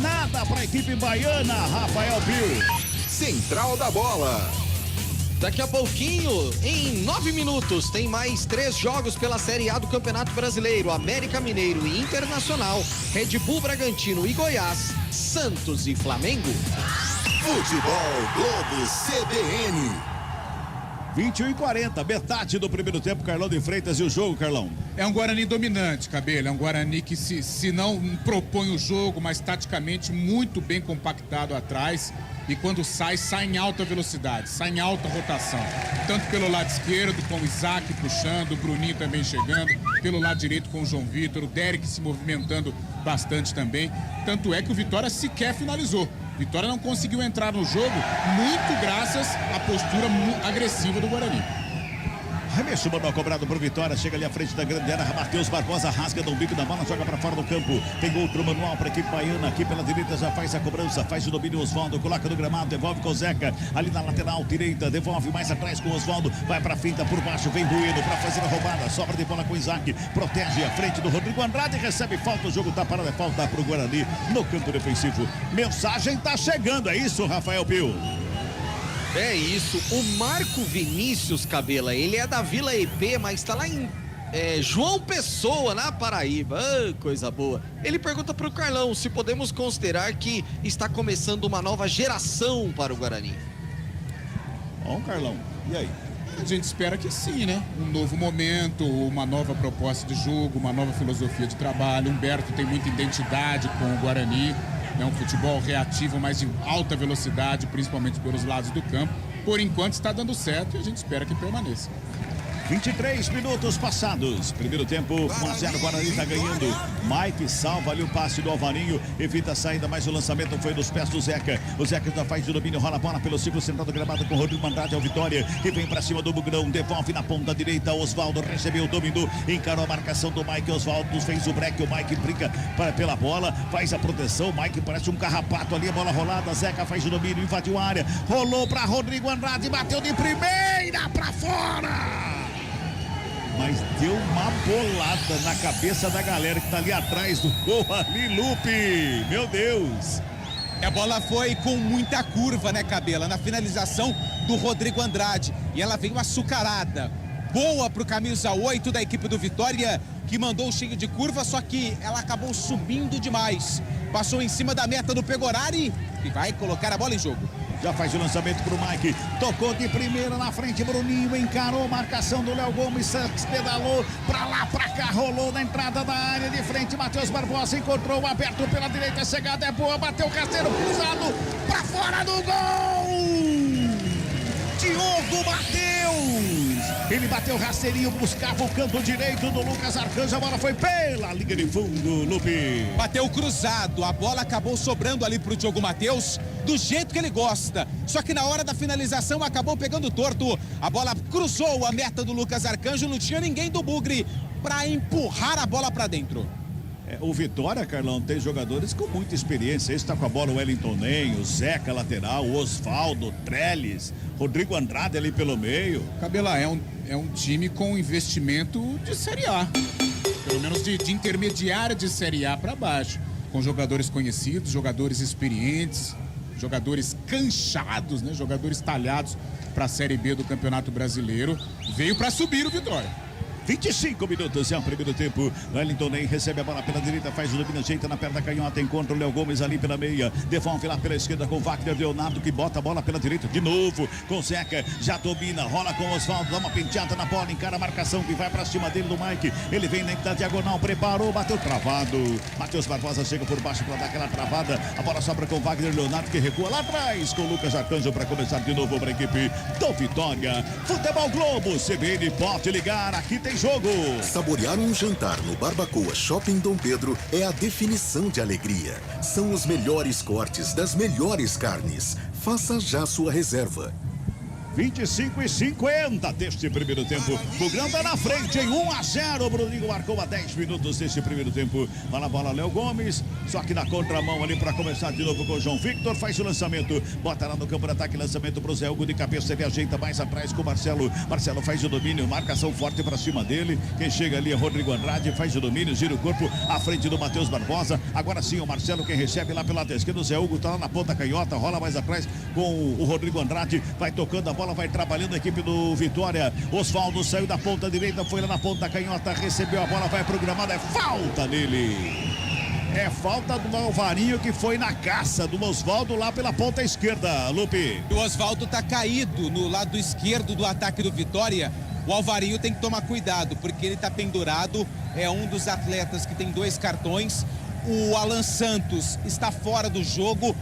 Nada para a equipe baiana, Rafael Pio. Central da Bola. Daqui a pouquinho, em 9 minutos, tem mais 3 jogos pela Série A do Campeonato Brasileiro. América Mineiro e Internacional, Red Bull Bragantino e Goiás, Santos e Flamengo. Futebol Globo CBN. 21:40, metade do primeiro tempo, Carlão de Freitas, e o jogo, Carlão? É um Guarani dominante, Cabelo. É um Guarani que se não propõe o jogo, mas taticamente muito bem compactado atrás. E quando sai em alta velocidade, sai em alta rotação. Tanto pelo lado esquerdo, com o Isaac puxando, o Bruninho também chegando. Pelo lado direito com o João Vitor, o Derek se movimentando bastante também. Tanto é que o Vitória sequer finalizou. Vitória não conseguiu entrar no jogo, muito graças à postura agressiva do Guarani. Arremesso manual cobrado por Vitória, chega ali à frente da grande área, Matheus Barbosa rasga do bico da bola, joga para fora do campo. Tem outro manual para a equipe baiana, aqui pela direita já faz a cobrança, faz o domínio Osvaldo, coloca no gramado, devolve com o Zeca, ali na lateral direita, devolve mais atrás com o Osvaldo, vai para a finta por baixo, vem Bueno para fazer a roubada, sobra de bola com o Isaac, protege a frente do Rodrigo Andrade, recebe falta, o jogo tá parado, é falta para o Guarani no campo defensivo. Mensagem tá chegando, é isso, Rafael Pio? É isso, o Marco Vinícius Cabela, ele é da Vila EP, mas tá lá em João Pessoa, na Paraíba. Coisa boa. Ele pergunta pro Carlão se podemos considerar que está começando uma nova geração para o Guarani. Bom, Carlão, e aí? A gente espera que sim, né? Um novo momento, uma nova proposta de jogo, uma nova filosofia de trabalho. Humberto tem muita identidade com o Guarani. É um futebol reativo, mas de alta velocidade, principalmente pelos lados do campo. Por enquanto está dando certo e a gente espera que permaneça. 23 minutos passados. Primeiro tempo, 1-0, Guarani está ganhando. Mike salva ali o passe do Alvarinho, evita a saída, mas o lançamento foi dos pés do Zeca. O Zeca já faz o domínio, rola a bola pelo círculo central do gramado com o Rodrigo Andrade, é o Vitória, que vem para cima do Bugrão, devolve na ponta direita. Osvaldo recebeu o domínio, encarou a marcação do Mike. Osvaldo fez o break, o Mike brinca pela bola, faz a proteção. Mike parece um carrapato ali, a bola rolada. Zeca faz o domínio, invadiu a área, rolou para Rodrigo Andrade, bateu de primeira para fora. Mas deu uma bolada na cabeça da galera que tá ali atrás do gol ali, Lupe. Meu Deus. A bola foi com muita curva, né, Cabela? Na finalização do Rodrigo Andrade. E ela veio açucarada. Boa pro camisa 8 da equipe do Vitória, que mandou cheio de curva, só que ela acabou subindo demais. Passou em cima da meta do Pegorari e vai colocar a bola em jogo. Já faz o lançamento pro Mike, tocou de primeira na frente, Bruninho encarou a marcação do Léo Gomes, pedalou pra lá, pra cá, rolou na entrada da área de frente, Matheus Barbosa encontrou aberto pela direita, a chegada é boa, bateu o rasteiro cruzado, pra fora do gol! Diogo Matheus! Ele bateu o rasteirinho, buscava o canto direito do Lucas Arcanjo, a bola foi pela linha de fundo, Lupe. Bateu cruzado, a bola acabou sobrando ali pro Diogo Matheus, do jeito que ele gosta. Só que na hora da finalização acabou pegando torto. A bola cruzou a meta do Lucas Arcanjo, não tinha ninguém do Bugre para empurrar a bola para dentro. O Vitória, Carlão, tem jogadores com muita experiência. Esse tá com a bola, o Wellington Nem, o Zeca lateral, o Osvaldo, Trellis, Rodrigo Andrade ali pelo meio. Cabela, é um time com investimento de Série A. Pelo menos de intermediária de Série A para baixo. Com jogadores conhecidos, jogadores experientes, jogadores canchados, né? Jogadores talhados para a Série B do Campeonato Brasileiro. Veio para subir o Vitória. 25 minutos, é o primeiro tempo. Wellington nem recebe a bola pela direita, faz o domínio, ajeita na perna canhota, encontra o Léo Gomes ali pela meia, devolve lá pela esquerda com o Wagner Leonardo, que bota a bola pela direita de novo, com Zeca, já domina, rola com o Osvaldo, dá uma penteada na bola, encara a marcação que vai pra cima dele do Mike, ele vem dentro da diagonal, preparou, bateu travado, Matheus Barbosa chega por baixo para dar aquela travada, a bola sobra com o Wagner Leonardo, que recua lá atrás, com o Lucas Arcanjo para começar de novo para a equipe do Vitória. Futebol Globo, CBN, pode ligar, aqui tem jogo. Saborear um jantar no Barbacoa Shopping Dom Pedro é a definição de alegria. São os melhores cortes das melhores carnes. Faça já sua reserva. 25:50 deste primeiro tempo. O Grão tá na frente em 1-0. O Bruninho marcou a 10 minutos deste primeiro tempo. Lá na bola, Léo Gomes. Só que na contramão ali para começar de novo com o João Victor. Faz o lançamento. Bota lá no campo de ataque. Lançamento pro Zé Hugo de cabeça. Ele ajeita mais atrás com o Marcelo. Marcelo faz o domínio. Marcação forte para cima dele. Quem chega ali é Rodrigo Andrade. Faz o domínio. Gira o corpo à frente do Matheus Barbosa. Agora sim o Marcelo quem recebe lá pela esquerda. O Zé Hugo tá lá na ponta canhota. Rola mais atrás com o Rodrigo Andrade. Vai tocando a bola. Vai trabalhando a equipe do Vitória. Osvaldo saiu da ponta direita, foi lá na ponta canhota, recebeu a bola, vai programada, é falta nele. É falta do Alvarinho que foi na caça do Osvaldo lá pela ponta esquerda, Lupe. O Osvaldo tá caído no lado esquerdo do ataque do Vitória. O Alvarinho tem que tomar cuidado, porque ele tá pendurado, é um dos atletas que tem 2 cartões. O Alan Santos está fora do jogo.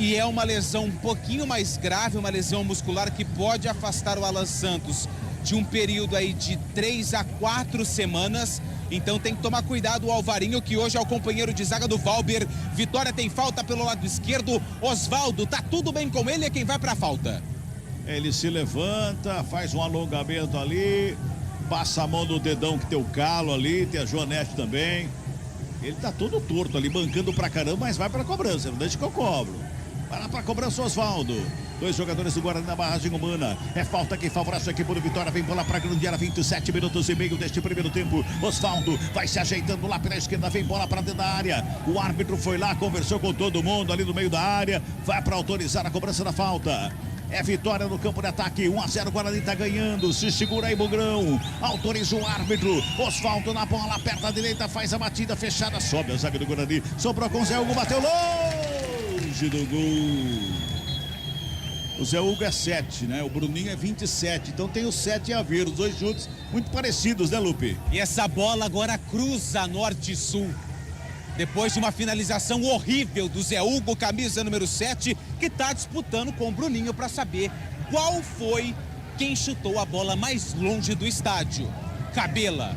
E é uma lesão um pouquinho mais grave, uma lesão muscular que pode afastar o Alan Santos de um período aí de 3 a 4 semanas. Então tem que tomar cuidado o Alvarinho, que hoje é o companheiro de zaga do Valber. Vitória tem falta pelo lado esquerdo. Osvaldo, tá tudo bem com ele, é quem vai pra falta. Ele se levanta, faz um alongamento ali, passa a mão no dedão que tem o calo ali, tem a Joanete também. Ele tá todo torto ali, bancando pra caramba, mas vai pra cobrança, não deixa que eu cobro. Vai lá para a cobrança, Osvaldo. 2 jogadores do Guarani na barragem humana. É falta que favorece a equipe do Vitória. Vem bola para a grande área, 27 minutos e meio deste primeiro tempo. Osvaldo vai se ajeitando lá pela esquerda. Vem bola para dentro da área. O árbitro foi lá, conversou com todo mundo ali no meio da área. Vai para autorizar a cobrança da falta. É Vitória no campo de ataque, 1-0, Guarani tá ganhando, se segura aí, Bugrão, autoriza o árbitro, Osvaldo na bola, aperta a direita, faz a batida fechada, sobe a zaga do Guarani, sobrou com o Zé Hugo, bateu longe do gol. O Zé Hugo é 7, né? O Bruninho é 27, então tem os 7 a ver, os 2 chutes muito parecidos, né, Lupe? E essa bola agora cruza norte e sul. Depois de uma finalização horrível do Zé Hugo, camisa número 7, que está disputando com o Bruninho para saber qual foi quem chutou a bola mais longe do estádio. Cabela.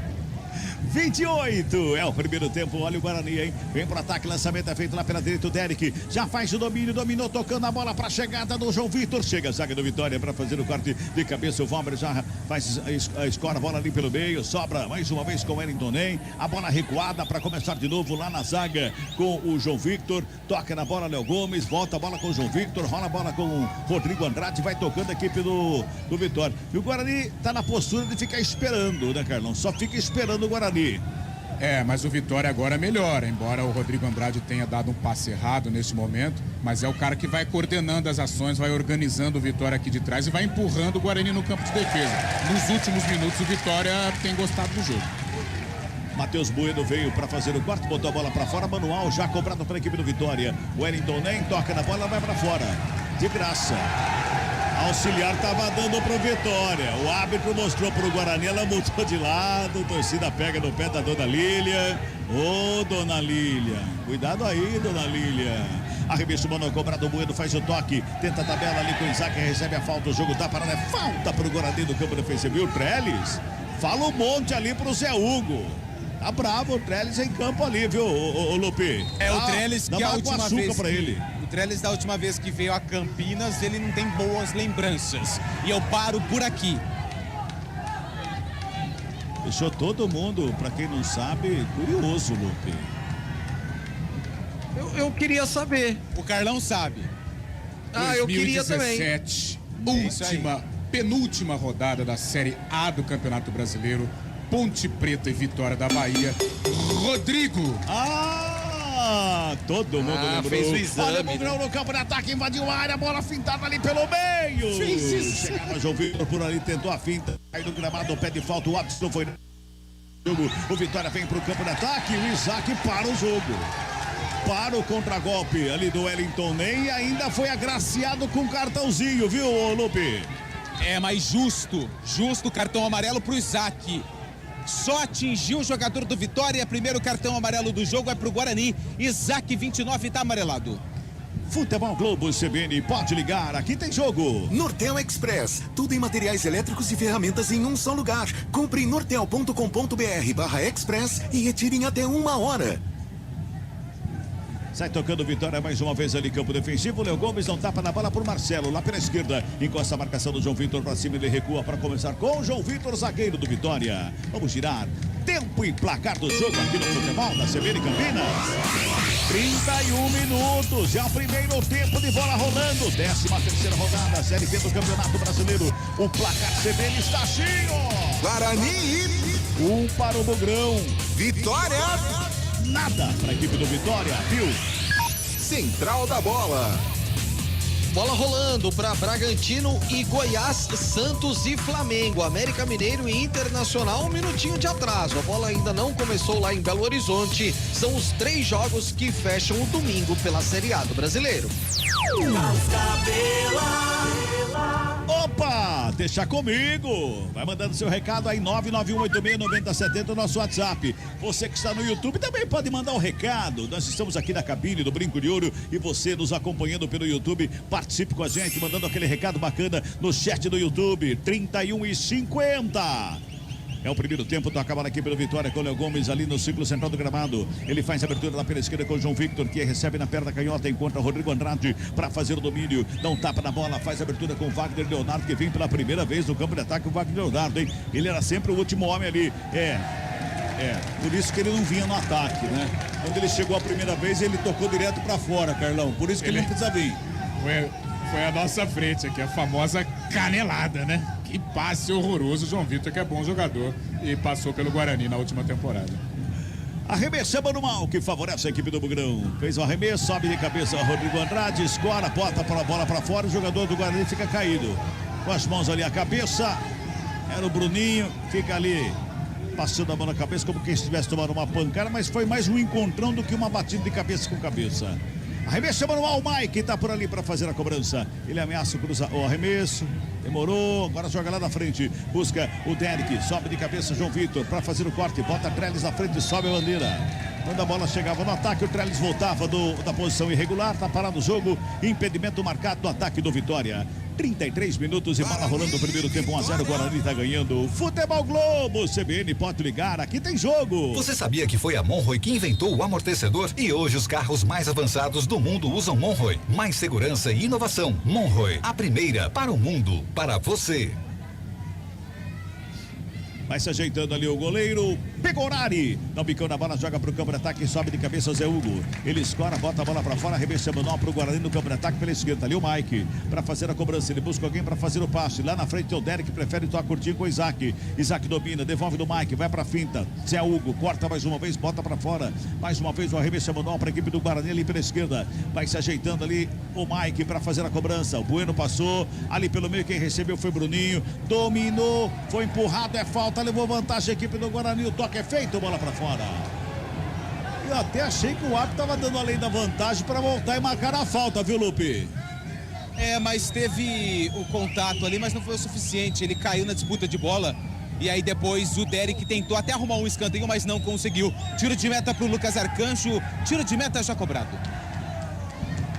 28, é o primeiro tempo, olha o Guarani, hein? Vem pro ataque, lançamento é feito lá pela direita, o Derek já faz o domínio, dominou, tocando a bola pra chegada do João Vitor, chega a zaga do Vitória pra fazer o corte de cabeça, o Valber já faz escora a bola ali pelo meio, sobra mais uma vez com o Wellington Nem, a bola recuada pra começar de novo lá na zaga com o João Victor, toca na bola Léo Gomes, volta a bola com o João Victor, rola a bola com o Rodrigo Andrade, vai tocando a equipe do Vitória, e o Guarani tá na postura de ficar esperando, né, Carlão? Só fica esperando o Guarani. É, mas o Vitória agora melhora, embora o Rodrigo Andrade tenha dado um passe errado nesse momento, mas é o cara que vai coordenando as ações, vai organizando o Vitória aqui de trás e vai empurrando o Guarani no campo de defesa. Nos últimos minutos o Vitória tem gostado do jogo. Matheus Bueno veio para fazer o quarto, botou a bola para fora, manual já cobrado pela equipe do Vitória. O Wellington Nem toca na bola, vai para fora, de graça. Auxiliar estava dando pro Vitória. O árbitro mostrou pro Guarani, ela mudou de lado. Torcida pega no pé da Dona Lília. Ô, Dona Lília. Cuidado aí, Dona Lília. Arremesso mano cobrado, o Bueno faz o toque. Tenta a tabela ali com o Isaac, recebe a falta. O jogo tá parado, é falta pro Guarani do campo defensivo. E o Trellis fala um monte ali pro Zé Hugo. Tá bravo o Trellis em campo ali, viu, o Lupe? É o Trellis que a última vez pra ele. O Trellis da última vez que veio a Campinas, ele não tem boas lembranças. E eu paro por aqui. Deixou todo mundo, pra quem não sabe, curioso, Lupe. Eu queria saber. O Carlão sabe. Ah, eu queria também. 2017, penúltima rodada da Série A do Campeonato Brasileiro. Ponte Preta e Vitória da Bahia. Rodrigo. Todo mundo lembrou. Fez o exame. Olha o Bugrão no campo de ataque, invadiu a área, bola fintada ali pelo meio. Chegava João Vitor por ali, tentou a finta. Aí no gramado, pé de falta, o Watson foi O Vitória vem pro campo de ataque. O Isaac para o jogo. Para o contragolpe ali do Wellington Ney. E ainda foi agraciado com cartãozinho, viu, Lupe? É, mas justo cartão amarelo pro Isaac. Só atingiu o jogador do Vitória. Primeiro cartão amarelo do jogo é pro Guarani. Isaac, 29, tá amarelado. Futebol Globo CBN, pode ligar, aqui tem jogo. Nortel Express, tudo em materiais elétricos e ferramentas em um só lugar. Compre em nortel.com.br/express e retire em até 1 hora. Sai tocando Vitória mais uma vez ali, campo defensivo. Léo Gomes não tapa na bola por Marcelo, lá pela esquerda. Encosta a marcação do João Vitor pra cima, ele recua para começar com o João Vitor, zagueiro do Vitória. Vamos girar. Tempo e placar do jogo aqui no futebol da CBN Campinas. 31 minutos, já o primeiro tempo de bola rolando. 13ª rodada, Série B do Campeonato Brasileiro. O placar CBN está assim, ó. Guarani. 1 para o Bugrão. Vitória. Nada para a equipe do Vitória, viu? Central da bola. Bola rolando para Bragantino e Goiás, Santos e Flamengo, América Mineiro e Internacional, 1 minutinho de atraso. A bola ainda não começou lá em Belo Horizonte. São os 3 jogos que fecham o domingo pela Série A do Brasileiro. Opa, deixa comigo. Vai mandando seu recado aí, 991869070, nosso WhatsApp. Você que está no YouTube também pode mandar um recado. Nós estamos aqui na cabine do Brinco de Ouro e você nos acompanhando pelo YouTube, participe com a gente, mandando aquele recado bacana no chat do YouTube, 31:50. É o primeiro tempo, tá acabando aqui pelo Vitória com o Léo Gomes ali no círculo central do gramado. Ele faz a abertura lá pela esquerda com o João Victor, que recebe na perna canhota, encontra o Rodrigo Andrade para fazer o domínio. Dá um tapa na bola, faz a abertura com o Wagner Leonardo, que vem pela primeira vez no campo de ataque. O Wagner Leonardo, hein? Ele era sempre o último homem ali. Por isso que ele não vinha no ataque, né? Quando ele chegou a primeira vez, ele tocou direto para fora, Carlão. Por isso que ele não precisa vir. Foi a nossa frente aqui, a famosa canelada, né? Que passe horroroso, João Vitor, que é bom jogador e passou pelo Guarani na última temporada. Arremesso manual que favorece a equipe do Bugrão. Fez o arremesso, sobe de cabeça o Rodrigo Andrade, escora, bota a bola para fora, o jogador do Guarani fica caído. Com as mãos ali a cabeça, era o Bruninho, fica ali passando a mão na cabeça como quem estivesse tomando uma pancada, mas foi mais um encontrão do que uma batida de cabeça com cabeça. Arremesso manual, o Mike tá por ali para fazer a cobrança. Ele ameaça o arremesso, demorou, agora joga lá na frente. Busca o Derek, sobe de cabeça João Vitor para fazer o corte. Bota Trellis na frente, sobe a bandeira. Quando a bola chegava no ataque, o Trellis voltava da posição irregular. Tá parado o jogo, impedimento marcado do ataque do Vitória. 33 minutos e bola rolando o primeiro tempo, 1-0, o Guarani tá ganhando. Futebol Globo, CBN, pode ligar, aqui tem jogo. Você sabia que foi a Monroe que inventou o amortecedor? E hoje os carros mais avançados do mundo usam Monroe. Mais segurança e inovação. Monroe, a primeira para o mundo, para você. Vai se ajeitando ali o goleiro Pegorari. Dá um bicão na bola, joga pro campo de ataque, sobe de cabeça o Zé Hugo. Ele escora, bota a bola pra fora, arremessa manual pro Guarani no campo de ataque pela esquerda. Ali o Mike pra fazer a cobrança. Ele busca alguém pra fazer o passe. Lá na frente é o Derek, prefere tocar curtinho com o Isaac. Isaac domina, devolve do Mike, vai pra finta. Zé Hugo corta mais uma vez, bota pra fora. Mais uma vez o arremesso manual pra equipe do Guarani ali pela esquerda. Vai se ajeitando ali o Mike pra fazer a cobrança. O Bueno passou, ali pelo meio quem recebeu foi Bruninho. Dominou, foi empurrado, é falta. Levou vantagem a equipe do Guarani, o toque é feito, bola pra fora. Eu até achei que o árbitro tava dando além da vantagem para voltar e marcar a falta, viu, Lupe? Mas teve o contato ali, mas não foi o suficiente. Ele caiu na disputa de bola. E aí depois o Derek tentou até arrumar um escanteio, mas não conseguiu. Tiro de meta pro Lucas Arcanjo, tiro de meta já cobrado.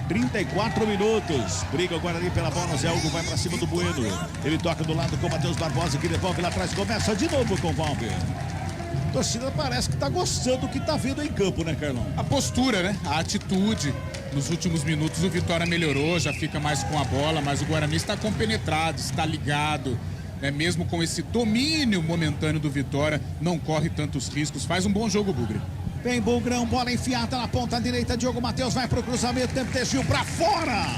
34 minutos, briga o Guarani pela bola, Zé Hugo vai pra cima do Bueno, ele toca do lado com o Matheus Barbosa, que devolve lá atrás, começa de novo com o Valber. A torcida parece que tá gostando do que tá vendo em campo, né, Carlão? A postura, né? A atitude. Nos últimos minutos o Vitória melhorou, já fica mais com a bola, mas o Guarani está compenetrado, está ligado, né? Mesmo com esse domínio momentâneo do Vitória, não corre tantos riscos, faz um bom jogo, Bugre. Vem Bugrão, bola enfiada na ponta direita, Diogo Matheus vai pro cruzamento, tempo desvio pra fora.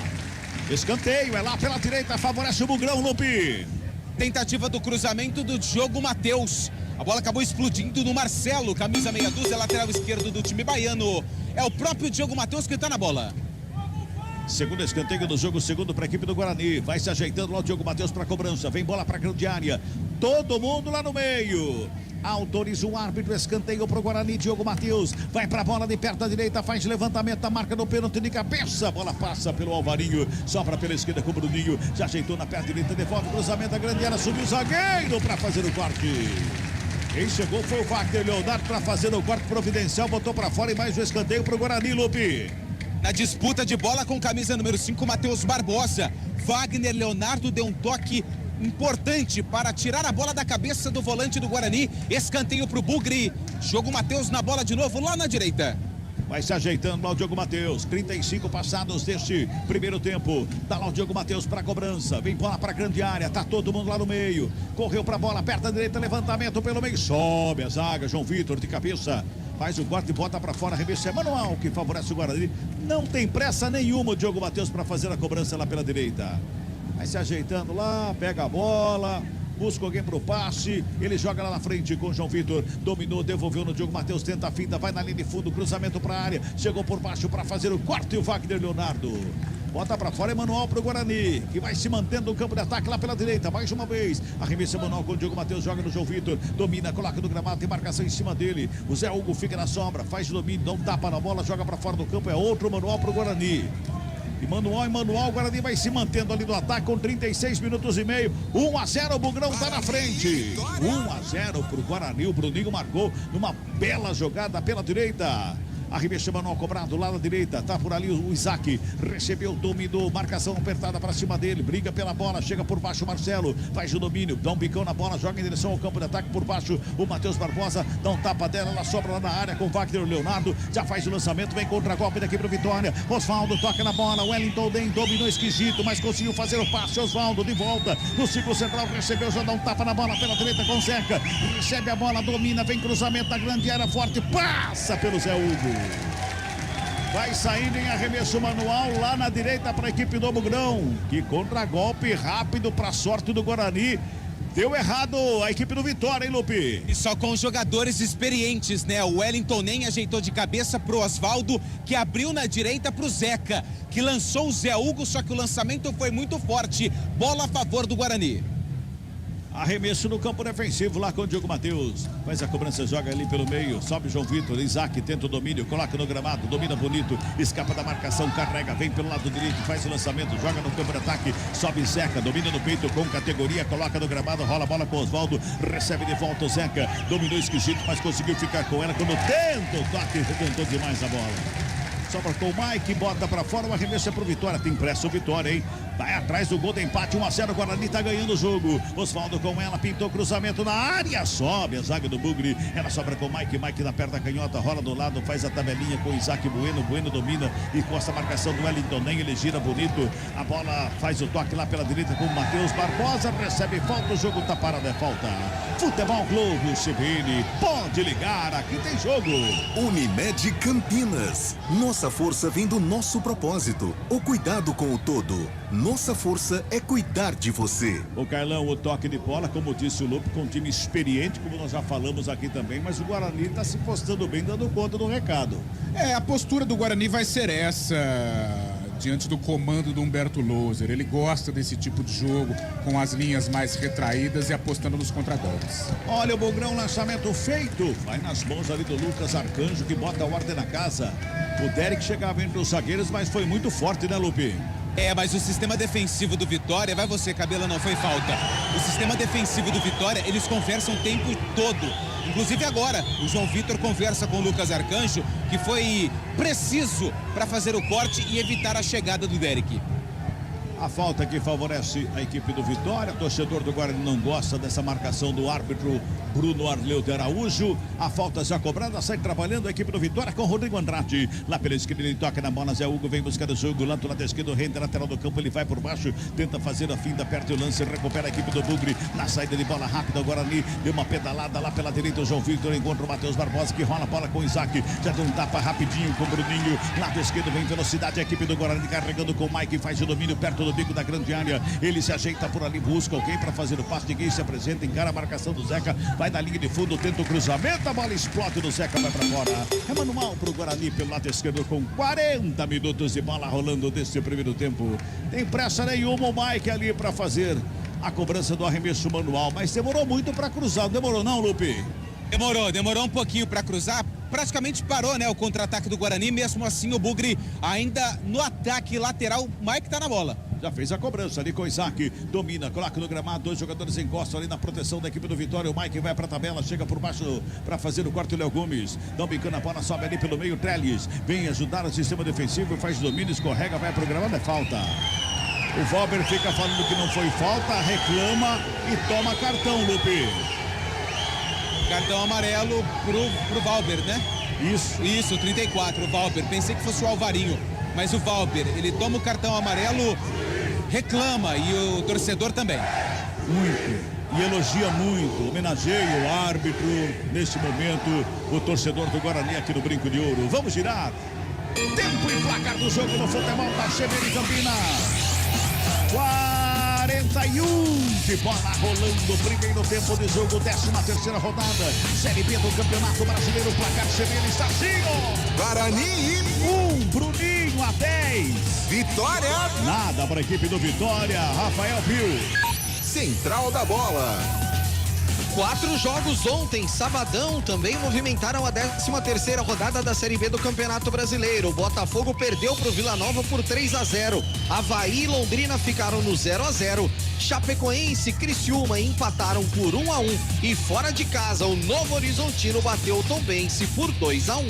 Escanteio, é lá pela direita, favorece o Bugrão, Lupe. Tentativa do cruzamento do Diogo Matheus. A bola acabou explodindo no Marcelo, camisa meia dúzia, lateral esquerdo do time baiano. É o próprio Diogo Matheus que tá na bola. Segundo escanteio do jogo, segundo para a equipe do Guarani. Vai se ajeitando lá o Diogo Matheus para a cobrança. Vem bola para a grande área. Todo mundo lá no meio. Autoriza o árbitro, escanteio pro Guarani, Diogo Matheus. Vai pra bola de perto da direita, faz levantamento da marca do pênalti de cabeça. Bola passa pelo Alvarinho, sobra pela esquerda com o Bruninho. Já ajeitou na perna direita, devolve o cruzamento da grande área, subiu o zagueiro pra fazer o corte. Quem chegou foi o Wagner Leonardo para fazer o corte providencial, botou pra fora e mais um escanteio pro Guarani, Lupe. Na disputa de bola com camisa número 5, Matheus Barbosa. Wagner Leonardo deu um toque importante para tirar a bola da cabeça do volante do Guarani. Escanteio pro Bugre. Jogo Matheus na bola de novo lá na direita. Vai se ajeitando lá o Diogo Matheus. 35 passados deste primeiro tempo. Tá lá o Diogo Matheus para cobrança. Vem bola para grande área. Tá todo mundo lá no meio. Correu para a bola, perto da direita, levantamento pelo meio. Sobe a zaga. João Vitor de cabeça. Faz o corte e bota para fora. Arremesso é manual que favorece o Guarani. Não tem pressa nenhuma o Diogo Matheus para fazer a cobrança lá pela direita. Vai se ajeitando lá, pega a bola, busca alguém pro passe, ele joga lá na frente com o João Vitor, dominou, devolveu no Diogo Matheus, tenta a finta, vai na linha de fundo, cruzamento pra área, chegou por baixo para fazer o corte e o Wagner Leonardo. Bota pra fora, é manual pro Guarani, que vai se mantendo no campo de ataque lá pela direita, mais uma vez. Arremesso manual com o Diogo Matheus, joga no João Vitor, domina, coloca no gramado, tem marcação em cima dele. O Zé Hugo fica na sombra, faz o domínio, dá um tapa na bola, joga pra fora do campo, é outro manual pro Guarani. E manual, o Guarani vai se mantendo ali no ataque com 36 minutos e meio. 1-0, o Bugrão tá na frente. 1-0 pro Guarani, o Bruninho marcou numa bela jogada pela direita. Arremesso manual cobrado lá na direita, tá por ali o Isaac, recebeu, dominou, marcação apertada para cima dele, briga pela bola, chega por baixo o Marcelo, faz o domínio, dá um bicão na bola, joga em direção ao campo de ataque por baixo, o Matheus Barbosa, dá um tapa dela, ela sobra lá na área com o Wagner Leonardo, já faz o lançamento, vem contra-golpe daqui pro Vitória, Osvaldo toca na bola, Wellington Den dominou esquisito, mas conseguiu fazer o passe, Osvaldo de volta, no círculo central, recebeu, já dá um tapa na bola pela direita com Zeca, recebe a bola, domina, vem cruzamento da grande área forte, passa pelo Zé Hugo. Vai saindo em arremesso manual lá na direita para a equipe do Bugrão. Que contra-golpe rápido para a sorte do Guarani. Deu errado a equipe do Vitória, hein, Lupe? E só com jogadores experientes, né? O Wellington nem ajeitou de cabeça pro Osvaldo, que abriu na direita pro Zeca, que lançou o Zé Hugo, só que o lançamento foi muito forte. Bola a favor do Guarani. Arremesso no campo defensivo lá com o Diogo Matheus. Faz a cobrança, joga ali pelo meio. Sobe João Vitor, Isaac tenta o domínio, coloca no gramado, domina bonito, escapa da marcação, carrega, vem pelo lado direito, faz o lançamento, joga no campo de ataque, sobe Zeca, domina no peito com categoria, coloca no gramado, rola a bola com Osvaldo, recebe de volta o Zeca, dominou esquisito, mas conseguiu ficar com ela quando tenta o toque, retentou demais a bola. Sobra com o Mike, bota pra fora, o arremesso é pro Vitória, tem pressa o Vitória, hein? Vai atrás do gol do empate, 1-0, o Guarani tá ganhando o jogo. Osvaldo com ela, pintou cruzamento na área, sobe a zaga do Bugre, ela sobra com o Mike, Mike na perna canhota, rola do lado, faz a tabelinha com o Isaac Bueno, Bueno domina e costa a marcação do Wellington, nem ele gira bonito, a bola faz o toque lá pela direita com o Matheus Barbosa, recebe falta, o jogo tá parado, é falta. Futebol Globo, CBN, pode ligar, aqui tem jogo. Unimed Campinas. Nossa força vem do nosso propósito, o cuidado com o todo. Nossa força é cuidar de você. O Carlão, o toque de bola, como disse o Lupe, com um time experiente, como nós já falamos aqui também, mas o Guarani está se postando bem, dando conta do recado. A postura do Guarani vai ser essa, diante do comando do Humberto Louser. Ele gosta desse tipo de jogo, com as linhas mais retraídas e apostando nos contragolpes. Olha o Bugrão, lançamento feito. Vai nas mãos ali do Lucas Arcanjo, que bota a ordem na casa. O Derek chegava entre os zagueiros, mas foi muito forte, né, Lupe? Mas o sistema defensivo do Vitória, vai você, Cabela, não foi falta. O sistema defensivo do Vitória, eles conversam o tempo todo. Inclusive agora, o João Vitor conversa com o Lucas Arcanjo, que foi preciso para fazer o corte e evitar a chegada do Derek. A falta que favorece a equipe do Vitória. O torcedor do Guarani não gosta dessa marcação do árbitro Bruno Arleu de Araújo. A falta já cobrada, sai trabalhando a equipe do Vitória com Rodrigo Andrade. Lá pela esquerda ele toca na bola, Zé Hugo vem buscar o jogo. Lá do lado esquerdo, rende lateral do campo, ele vai por baixo, tenta fazer a finta, perde o lance, recupera a equipe do Bugre. Na saída de bola rápida, o Guarani deu uma pedalada lá pela direita. O João Vitor encontra o Matheus Barbosa, que rola a bola com o Isaac. Já deu um tapa rapidinho com o Bruninho. Lado esquerdo vem velocidade, a equipe do Guarani carregando com o Mike, faz o domínio perto do bico da grande área. Ele se ajeita por ali, busca alguém para fazer o passe. Ninguém se apresenta, encara a marcação do Zeca. Vai na linha de fundo, tenta o cruzamento, a bola explode do Zeca, vai para fora. É manual pro Guarani pelo lado esquerdo com 40 minutos de bola rolando desse primeiro tempo. Tem pressa nenhuma o Mike ali para fazer a cobrança do arremesso manual, mas demorou muito para cruzar, não demorou não, Lupe? Demorou um pouquinho para cruzar, praticamente parou, né, o contra-ataque do Guarani, mesmo assim o Bugre ainda no ataque lateral, o Mike tá na bola. Já fez a cobrança ali com o Isaac, domina, coloca no gramado, 2 jogadores encostam ali na proteção da equipe do Vitória, o Mike vai pra tabela, chega por baixo para fazer o corte, o Léo Gomes, dá um bicando a bola, sobe ali pelo meio, Trellis, vem ajudar o sistema defensivo, faz domínio, escorrega, vai pro gramado, é falta. O Valber fica falando que não foi falta, reclama e toma cartão, Lupe. Cartão amarelo pro Valber, né? Isso, 34, o Valber. Pensei que fosse o Alvarinho, mas o Valber, ele toma o cartão amarelo, reclama e o torcedor também. Muito. E elogia muito, homenageia o árbitro. Neste momento, o torcedor do Guarani aqui no Brinco de Ouro. Vamos girar. Tempo e placar do jogo no futebol da CBN Campinas. 41 de bola rolando, primeiro tempo de jogo, 13ª rodada, Série B do Campeonato Brasileiro, placar CBN está assim, ó. Guarani 1, Bruninho a 10. Vitória. Nada para a equipe do Vitória, Rafael Pio. Central da Bola. 4 jogos ontem, sabadão, também movimentaram a 13ª rodada da Série B do Campeonato Brasileiro. O Botafogo perdeu para o Vila Nova por 3-0. Avaí e Londrina ficaram no 0-0. Chapecoense e Criciúma empataram por 1-1. E fora de casa, o Novo Horizontino bateu o Tombense por 2-1.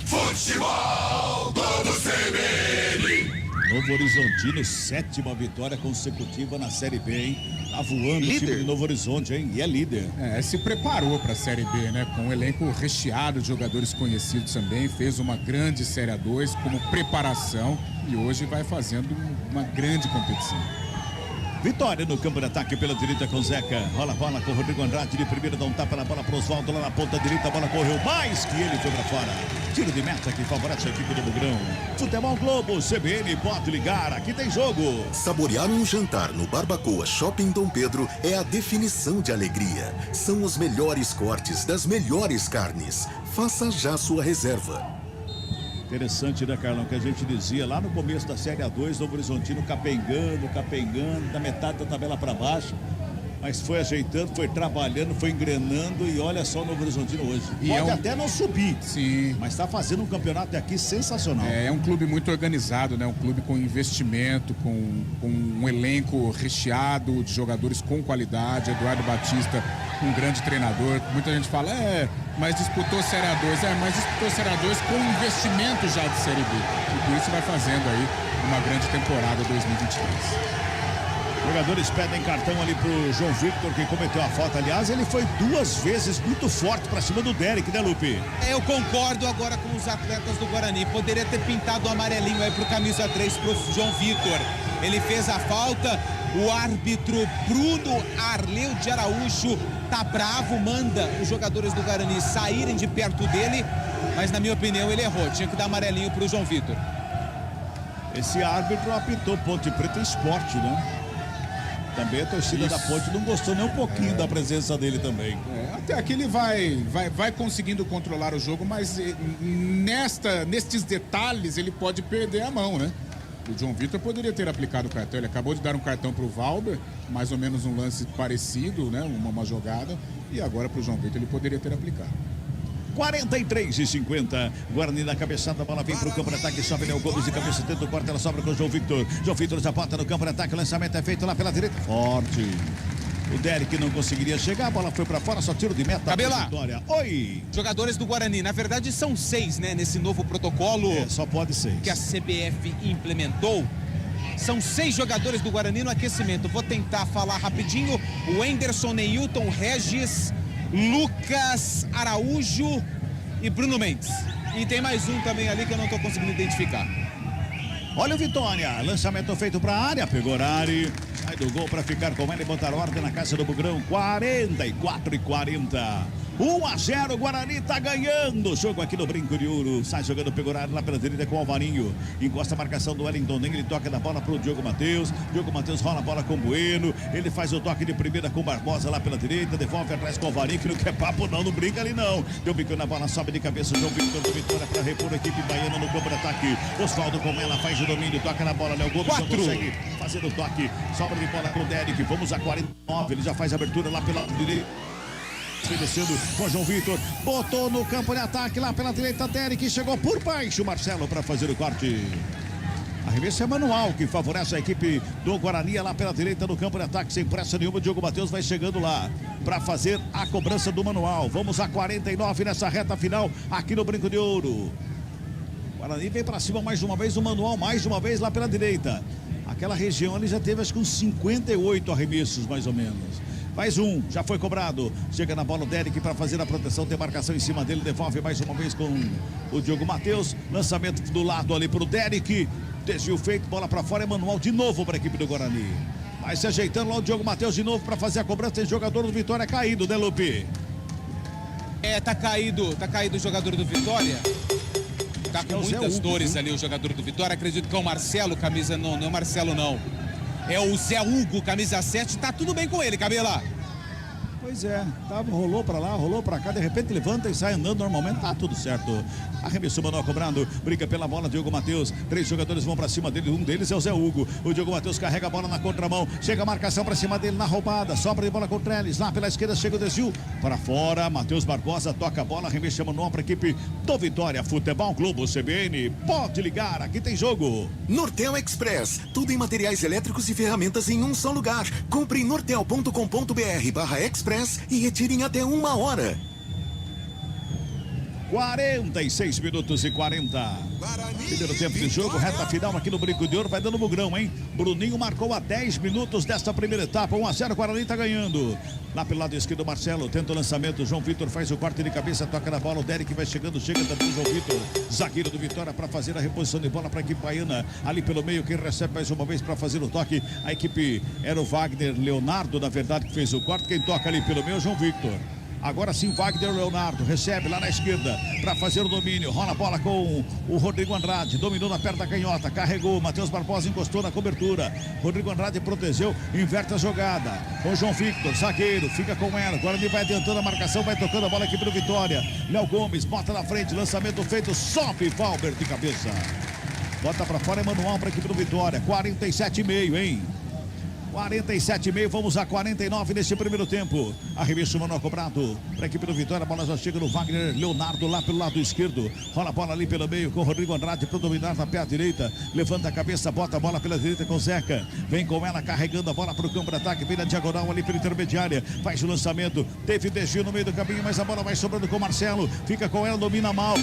Futebol do CBN. Novo Horizontino, 7ª vitória consecutiva na Série B, hein? Tá voando Líder. o time de Novo Horizonte, hein? E é líder. Se preparou para a Série B, né? Com um elenco recheado de jogadores conhecidos também. Fez uma grande Série A2 como preparação e hoje vai fazendo uma grande competição. Vitória no campo de ataque pela direita com Zeca. Rola a bola com o Rodrigo Andrade de primeira, dá um tapa na bola para Oswaldo lá na ponta direita. A bola correu mais que ele, foi para fora. Tiro de meta que favorece a equipe do Bugrão. Futebol Globo, CBN, pode ligar, aqui tem jogo. Saborear um jantar no Barbacoa Shopping Dom Pedro é a definição de alegria. São os melhores cortes das melhores carnes. Faça já sua reserva. Interessante, né, Carlão, que a gente dizia lá no começo da Série A2, Novo Horizontino capengando, da metade da tabela para baixo, mas foi ajeitando, foi trabalhando, foi engrenando e olha só o Novo Horizontino hoje. Pode até não subir, sim, mas está fazendo um campeonato aqui sensacional. É um clube muito organizado, né? Um clube com investimento, com um elenco recheado de jogadores com qualidade. Eduardo Batista, um grande treinador. Muita gente fala, mas disputou Série A2. Mas disputou Série A2 com investimento já de Série B. E por isso vai fazendo aí uma grande temporada 2023. Jogadores pedem cartão ali pro João Victor, que cometeu a falta. Aliás, ele foi 2 vezes muito forte pra cima do Derek, né, Lupe? Eu concordo agora com os atletas do Guarani. Poderia ter pintado o amarelinho aí pro camisa 3, pro João Victor. Ele fez a falta. O árbitro Bruno Arleu de Araújo tá bravo, manda os jogadores do Guarani saírem de perto dele. Mas, na minha opinião, ele errou. Tinha que dar amarelinho pro João Victor. Esse árbitro apitou Ponte Preta Esporte, né? Também a torcida da Ponte não gostou nem um pouquinho da presença dele também. Até aqui ele vai conseguindo controlar o jogo, mas nestes detalhes ele pode perder a mão, né? O João Vitor poderia ter aplicado o cartão, ele acabou de dar um cartão para o Valber, mais ou menos um lance parecido, né? Uma jogada, e agora para o João Vitor ele poderia ter aplicado. 43-50. Guarani na cabeçada, a bola vem pro campo de ataque, sobe Léo Gomes de cabeça, tenta o corte, ela sobra com o João Victor. João Victor já bota no campo de ataque, o lançamento é feito lá pela direita. Forte. O Derek não conseguiria chegar, a bola foi pra fora, só tiro de meta. Cabela. Vitória. Oi. Jogadores do Guarani, na verdade são 6, né? Nesse novo protocolo. Só pode 6. Que a CBF implementou. São 6 jogadores do Guarani no aquecimento. Vou tentar falar rapidinho. O Anderson, Neilton, Regis, Lucas Araújo e Bruno Mendes. E tem mais um também ali que eu não tô conseguindo identificar. Olha o Vitória, lançamento feito para a área, pegou Ari, sai do gol para ficar com ele e botar ordem na casa do Bugrão, 44-40. 1-0, Guarani tá ganhando o jogo aqui no Brinco de Ouro. Sai jogando, pegou Ari lá pela direita com o Alvarinho. Encosta a marcação do Wellington, ele toca da bola pro Diogo Matheus. Diogo Matheus rola a bola com o Bueno. Ele faz o toque de primeira com o Barbosa lá pela direita. Devolve atrás com o Alvarinho, que não quer papo não brinca ali não. Deu bico na bola, sobe de cabeça o João Victor do Vitória para repor a equipe baiana no campo de ataque. Oswaldo com ela, faz o domínio, toca na bola. Léo Gomes não consegue fazer o toque. Sobra de bola com o Derek. Vamos a 49, ele já faz a abertura lá pela direita. oferecendo com João Vitor. Botou no campo de ataque lá pela direita. Derek chegou por baixo. Marcelo para fazer o corte. Arremesso é manual, que favorece a equipe do Guarani lá pela direita no campo de ataque, sem pressa nenhuma. O Diogo Matheus vai chegando lá para fazer a cobrança do manual. Vamos a 49 nessa reta final aqui no Brinco de Ouro. O Guarani vem para cima mais uma vez, o manual mais uma vez lá pela direita. Aquela região ali já teve acho que uns 58 arremessos mais ou menos. Mais um, já foi cobrado. Chega na bola o Derek para fazer a proteção. Tem marcação em cima dele. Devolve mais uma vez com o Diogo Matheus. Lançamento do lado ali para o Derek. Desvio feito, bola para fora. É manual de novo para a equipe do Guarani. Vai se ajeitando lá o Diogo Matheus de novo para fazer a cobrança. Tem jogador do Vitória caído, né, Lupe? Tá caído o jogador do Vitória. Tá com muitas dores ali o jogador do Vitória. Acredito que é o Marcelo, camisa não é o Marcelo não. É o Zé Hugo, camisa 7, tá tudo bem com ele, Camila. Pois é, rolou pra lá, rolou pra cá, de repente levanta e sai andando normalmente, tá tudo certo. Arremessou, Manuel cobrando, briga pela bola, Diogo Matheus, 3 jogadores vão pra cima dele, um deles é o Zé Hugo. O Diogo Matheus carrega a bola na contramão, chega a marcação pra cima dele na roubada, sobra de bola contra eles, lá pela esquerda chega o desvio, para fora, Matheus Barbosa toca a bola, arremessa manual pra equipe do Vitória Futebol Clube CBN. Pode ligar, aqui tem jogo. Nortel Express, tudo em materiais elétricos e ferramentas em um só lugar. Compre em nortel.com.br/express e retire em até 1 hora. 46 minutos e 40. Primeiro tempo de jogo, reta final aqui no Brinco de Ouro, vai dando bugrão, hein? Bruninho marcou a 10 minutos desta primeira etapa, 1-0, Guarani tá ganhando. Lá pelo lado esquerdo, Marcelo tenta o lançamento, João Vitor faz o corte de cabeça, toca na bola, o Derek vai chegando, chega também o João Vitor, zagueiro do Vitória para fazer a reposição de bola para a equipe baiana. Ali pelo meio, quem recebe mais uma vez para fazer o toque, a equipe era o Wagner Leonardo, na verdade, que fez o corte, quem toca ali pelo meio é o João Victor. Agora sim, Wagner Leonardo recebe lá na esquerda para fazer o domínio. Rola a bola com o Rodrigo Andrade. Dominou na perna da canhota. Carregou. Matheus Barbosa encostou na cobertura. Rodrigo Andrade protegeu. Inverte a jogada. Com o João Victor, zagueiro. Fica com ela. Agora ele vai adiantando a marcação. Vai tocando a bola aqui pro Vitória. Léo Gomes bota na frente. Lançamento feito. Sobe Valber de cabeça. Bota para fora. É manual para a equipe do Vitória. 47,5, hein? 47,5, vamos a 49 nesse primeiro tempo. Arremesso manual cobrado para a equipe do Vitória. A bola já chega no Wagner Leonardo lá pelo lado esquerdo. Rola a bola ali pelo meio com o Rodrigo Andrade para dominar na perna direita. Levanta a cabeça, bota a bola pela direita com o Zeca. Vem com ela carregando a bola para o campo de ataque. Vem na diagonal ali pela intermediária. Faz o lançamento. Teve desvio no meio do caminho, mas a bola vai sobrando com o Marcelo. Fica com ela, domina mal.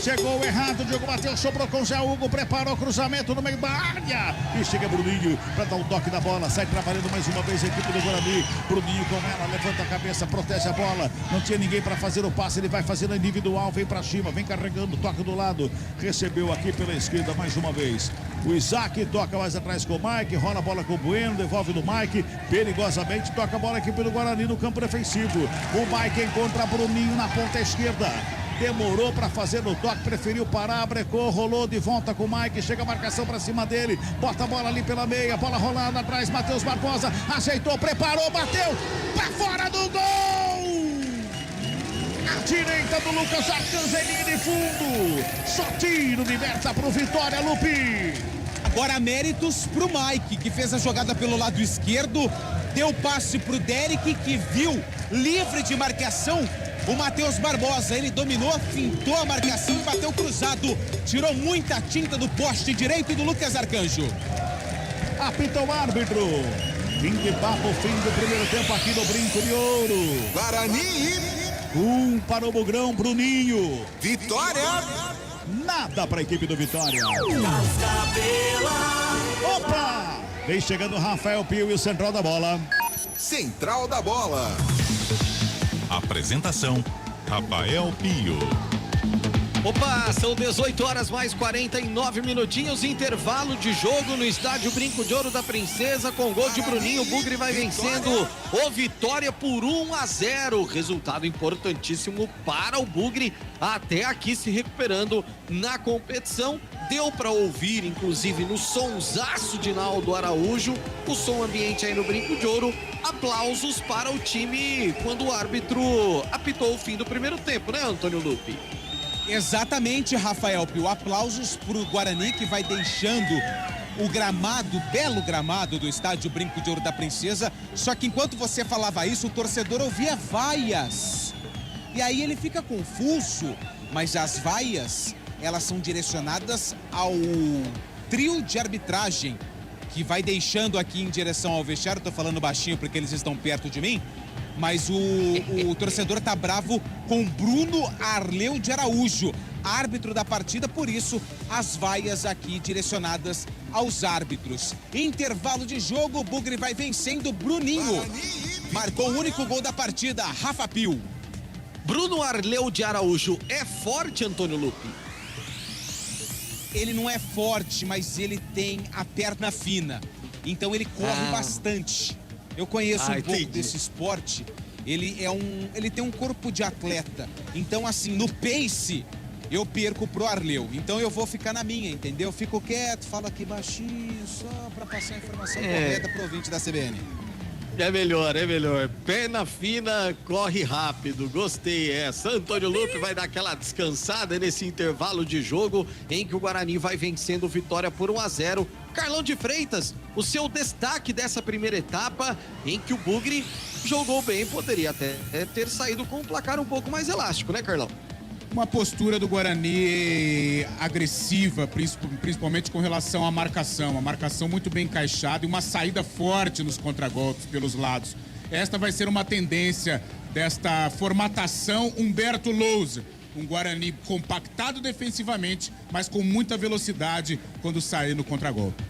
Chegou errado. Diogo Matheus sobrou com o Zé Hugo. Preparou o cruzamento no meio da área. E chega Bruninho para dar um toque na bola. Sai trabalhando mais uma vez a equipe do Guarani. Bruninho com ela, levanta a cabeça, protege a bola. Não tinha ninguém para fazer o passe, ele vai fazendo individual, vem para cima, vem carregando, toca do lado. Recebeu aqui pela esquerda mais uma vez. O Isaac toca mais atrás com o Mike, rola a bola com o Bueno, devolve no Mike, perigosamente toca a bola aqui pelo Guarani no campo defensivo. O Mike encontra Bruninho na ponta esquerda. Demorou para fazer no toque, preferiu parar, brecou, rolou de volta com o Mike, chega a marcação para cima dele, bota a bola ali pela meia, bola rolando atrás, Matheus Barbosa, ajeitou, preparou, bateu, para fora do gol! A direita do Lucas Arcangelini, fundo, só tiro de meta pro Vitória, Lupi! Agora méritos pro Mike, que fez a jogada pelo lado esquerdo, deu passe pro Derek, que viu, livre de marcação, o Matheus Barbosa. Ele dominou, fintou a marcação e bateu cruzado. Tirou muita tinta do poste direito do Lucas Arcanjo. Apita o árbitro. Fim de papo, fim do primeiro tempo aqui no Brinco de Ouro. Guarani. Para o Bugrão, Bruninho. Vitória. Nada para a equipe do Vitória. Opa! Vem chegando o Rafael Pio e o central da bola. Central da bola. Apresentação: Rafael Pio. Opa, são 18 horas mais 49 minutinhos, intervalo de jogo no estádio Brinco de Ouro da Princesa, com gol de Bruninho. O Bugre vai vencendo o Vitória por 1-0, resultado importantíssimo para o Bugre, até aqui se recuperando na competição. Deu para ouvir, inclusive, no sonsaço de Naldo Araújo, o som ambiente aí no Brinco de Ouro. Aplausos para o time quando o árbitro apitou o fim do primeiro tempo, né, Antônio Lupe? Exatamente, Rafael Pio. Aplausos para o Guarani, que vai deixando o gramado, belo gramado do estádio Brinco de Ouro da Princesa. Só que enquanto você falava isso, o torcedor ouvia vaias E aí ele fica confuso, mas as vaias, elas são direcionadas ao trio de arbitragem, que vai deixando aqui em direção ao vestiário. Tô falando baixinho porque eles estão perto de mim, mas o torcedor tá bravo com Bruno Arleu de Araújo, árbitro da partida, por isso as vaias aqui direcionadas aos árbitros. Intervalo de jogo, o Bugre vai vencendo Bruninho. Marcou o único gol da partida, Rafa Pio. Bruno Arleu de Araújo é forte, Antônio Lupe? Ele não é forte, mas ele tem a perna fina. Então ele corre bastante. Eu conheço um pouco desse esporte. Ele tem um corpo de atleta. Então, assim, no pace, eu perco pro Arleu. Então eu vou ficar na minha, entendeu? Fico quieto, falo aqui baixinho, só pra passar a informação correta pro ouvinte da CBN. É melhor. Perna fina, corre rápido. Gostei essa. Antônio Lupe vai dar aquela descansada nesse intervalo de jogo em que o Guarani vai vencendo o Vitória por 1-0. Carlão de Freitas, o seu destaque dessa primeira etapa em que o Bugre jogou bem, poderia até ter saído com um placar um pouco mais elástico, né, Carlão? Uma postura do Guarani agressiva, principalmente com relação à marcação. Uma marcação muito bem encaixada e uma saída forte nos contragolpes pelos lados. Esta vai ser uma tendência desta formatação Humberto Lousa. Um Guarani compactado defensivamente, mas com muita velocidade quando sair no contragolpe.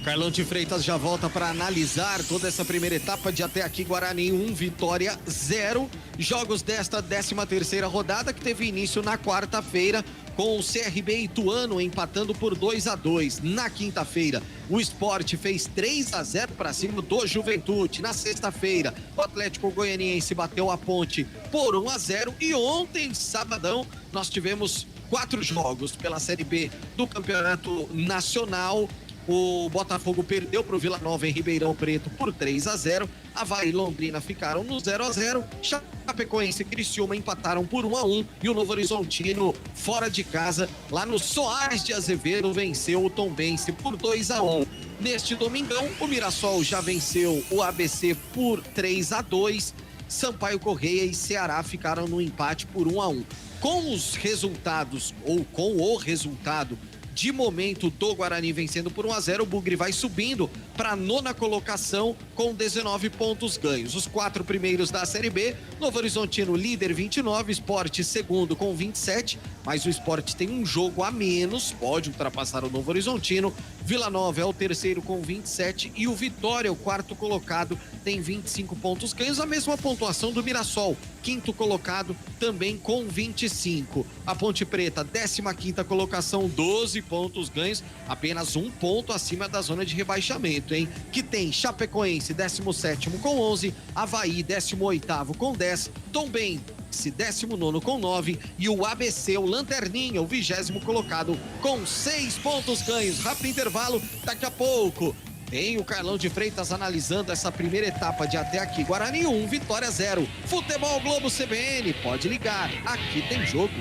Carlão de Freitas já volta para analisar toda essa primeira etapa de até aqui. Guarani 1, Vitória 0. Jogos desta 13ª rodada que teve início na quarta-feira com o CRB Ituano empatando por 2-2. Na quinta-feira, o Sport fez 3-0 para cima do Juventude. Na sexta-feira, o Atlético Goianiense bateu a Ponte por 1-0 e ontem, sabadão, nós tivemos 4 jogos pela Série B do Campeonato Nacional. O Botafogo perdeu para o Vila Nova em Ribeirão Preto por 3-0. Avaí e Londrina ficaram no 0-0. Chapecoense e Criciúma empataram por 1-1. E o Novo Horizontino, fora de casa, lá no Soares de Azevedo, venceu o Tombense por 2-1. Neste domingão, o Mirassol já venceu o ABC por 3-2. Sampaio Correia e Ceará ficaram no empate por 1-1. Com os resultados, ou com o resultado de momento do Guarani vencendo por 1-0, o Bugre vai subindo para a 9ª colocação com 19 pontos ganhos. Os 4 primeiros da Série B, Novo Horizontino líder 29, Sport segundo com 27, mas o Sport tem um jogo a menos, pode ultrapassar o Novo Horizontino. Vila Nova é o terceiro com 27 e o Vitória, o 4º colocado, tem 25 pontos ganhos, a mesma pontuação do Mirassol, 5º colocado, também com 25. A Ponte Preta, 15ª colocação, 12 pontos ganhos, apenas 1 ponto acima da zona de rebaixamento, hein? Que tem Chapecoense, 17º com 11, Avaí, 18º com 10, Tombense, 19º com 9 e o ABC, o Lanterninha, o 20º colocado com 6 pontos ganhos. Rápido intervalo, daqui a pouco tem o Carlão de Freitas analisando essa primeira etapa de até aqui. Guarani 1, Vitória 0. Futebol Globo CBN, pode ligar, aqui tem jogo.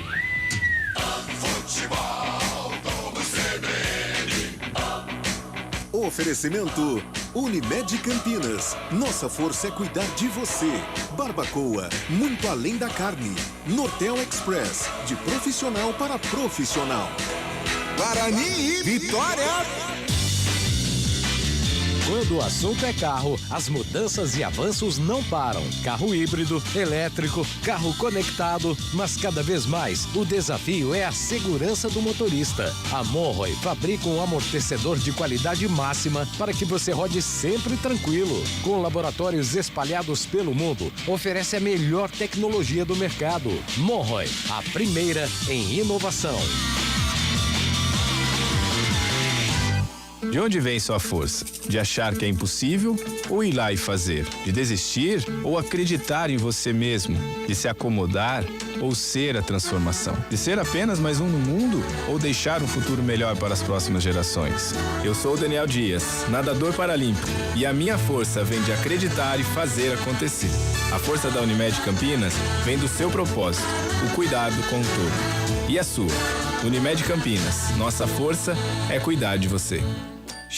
Futebol Globo CBN. Oferecimento Unimed Campinas. Nossa força é cuidar de você. Barbacoa, muito além da carne. Nortel Express, de profissional para profissional. Guarani e Vitória. Quando o assunto é carro, as mudanças e avanços não param. Carro híbrido, elétrico, carro conectado, mas cada vez mais o desafio é a segurança do motorista. A Monroe fabrica um amortecedor de qualidade máxima para que você rode sempre tranquilo. Com laboratórios espalhados pelo mundo, oferece a melhor tecnologia do mercado. Monroe, a primeira em inovação. De onde vem sua força? De achar que é impossível ou ir lá e fazer? De desistir ou acreditar em você mesmo? De se acomodar ou ser a transformação? De ser apenas mais um no mundo ou deixar um futuro melhor para as próximas gerações? Eu sou o Daniel Dias, nadador paralímpico, e a minha força vem de acreditar e fazer acontecer. A força da Unimed Campinas vem do seu propósito, o cuidado com o todo. E a sua? Unimed Campinas, nossa força é cuidar de você.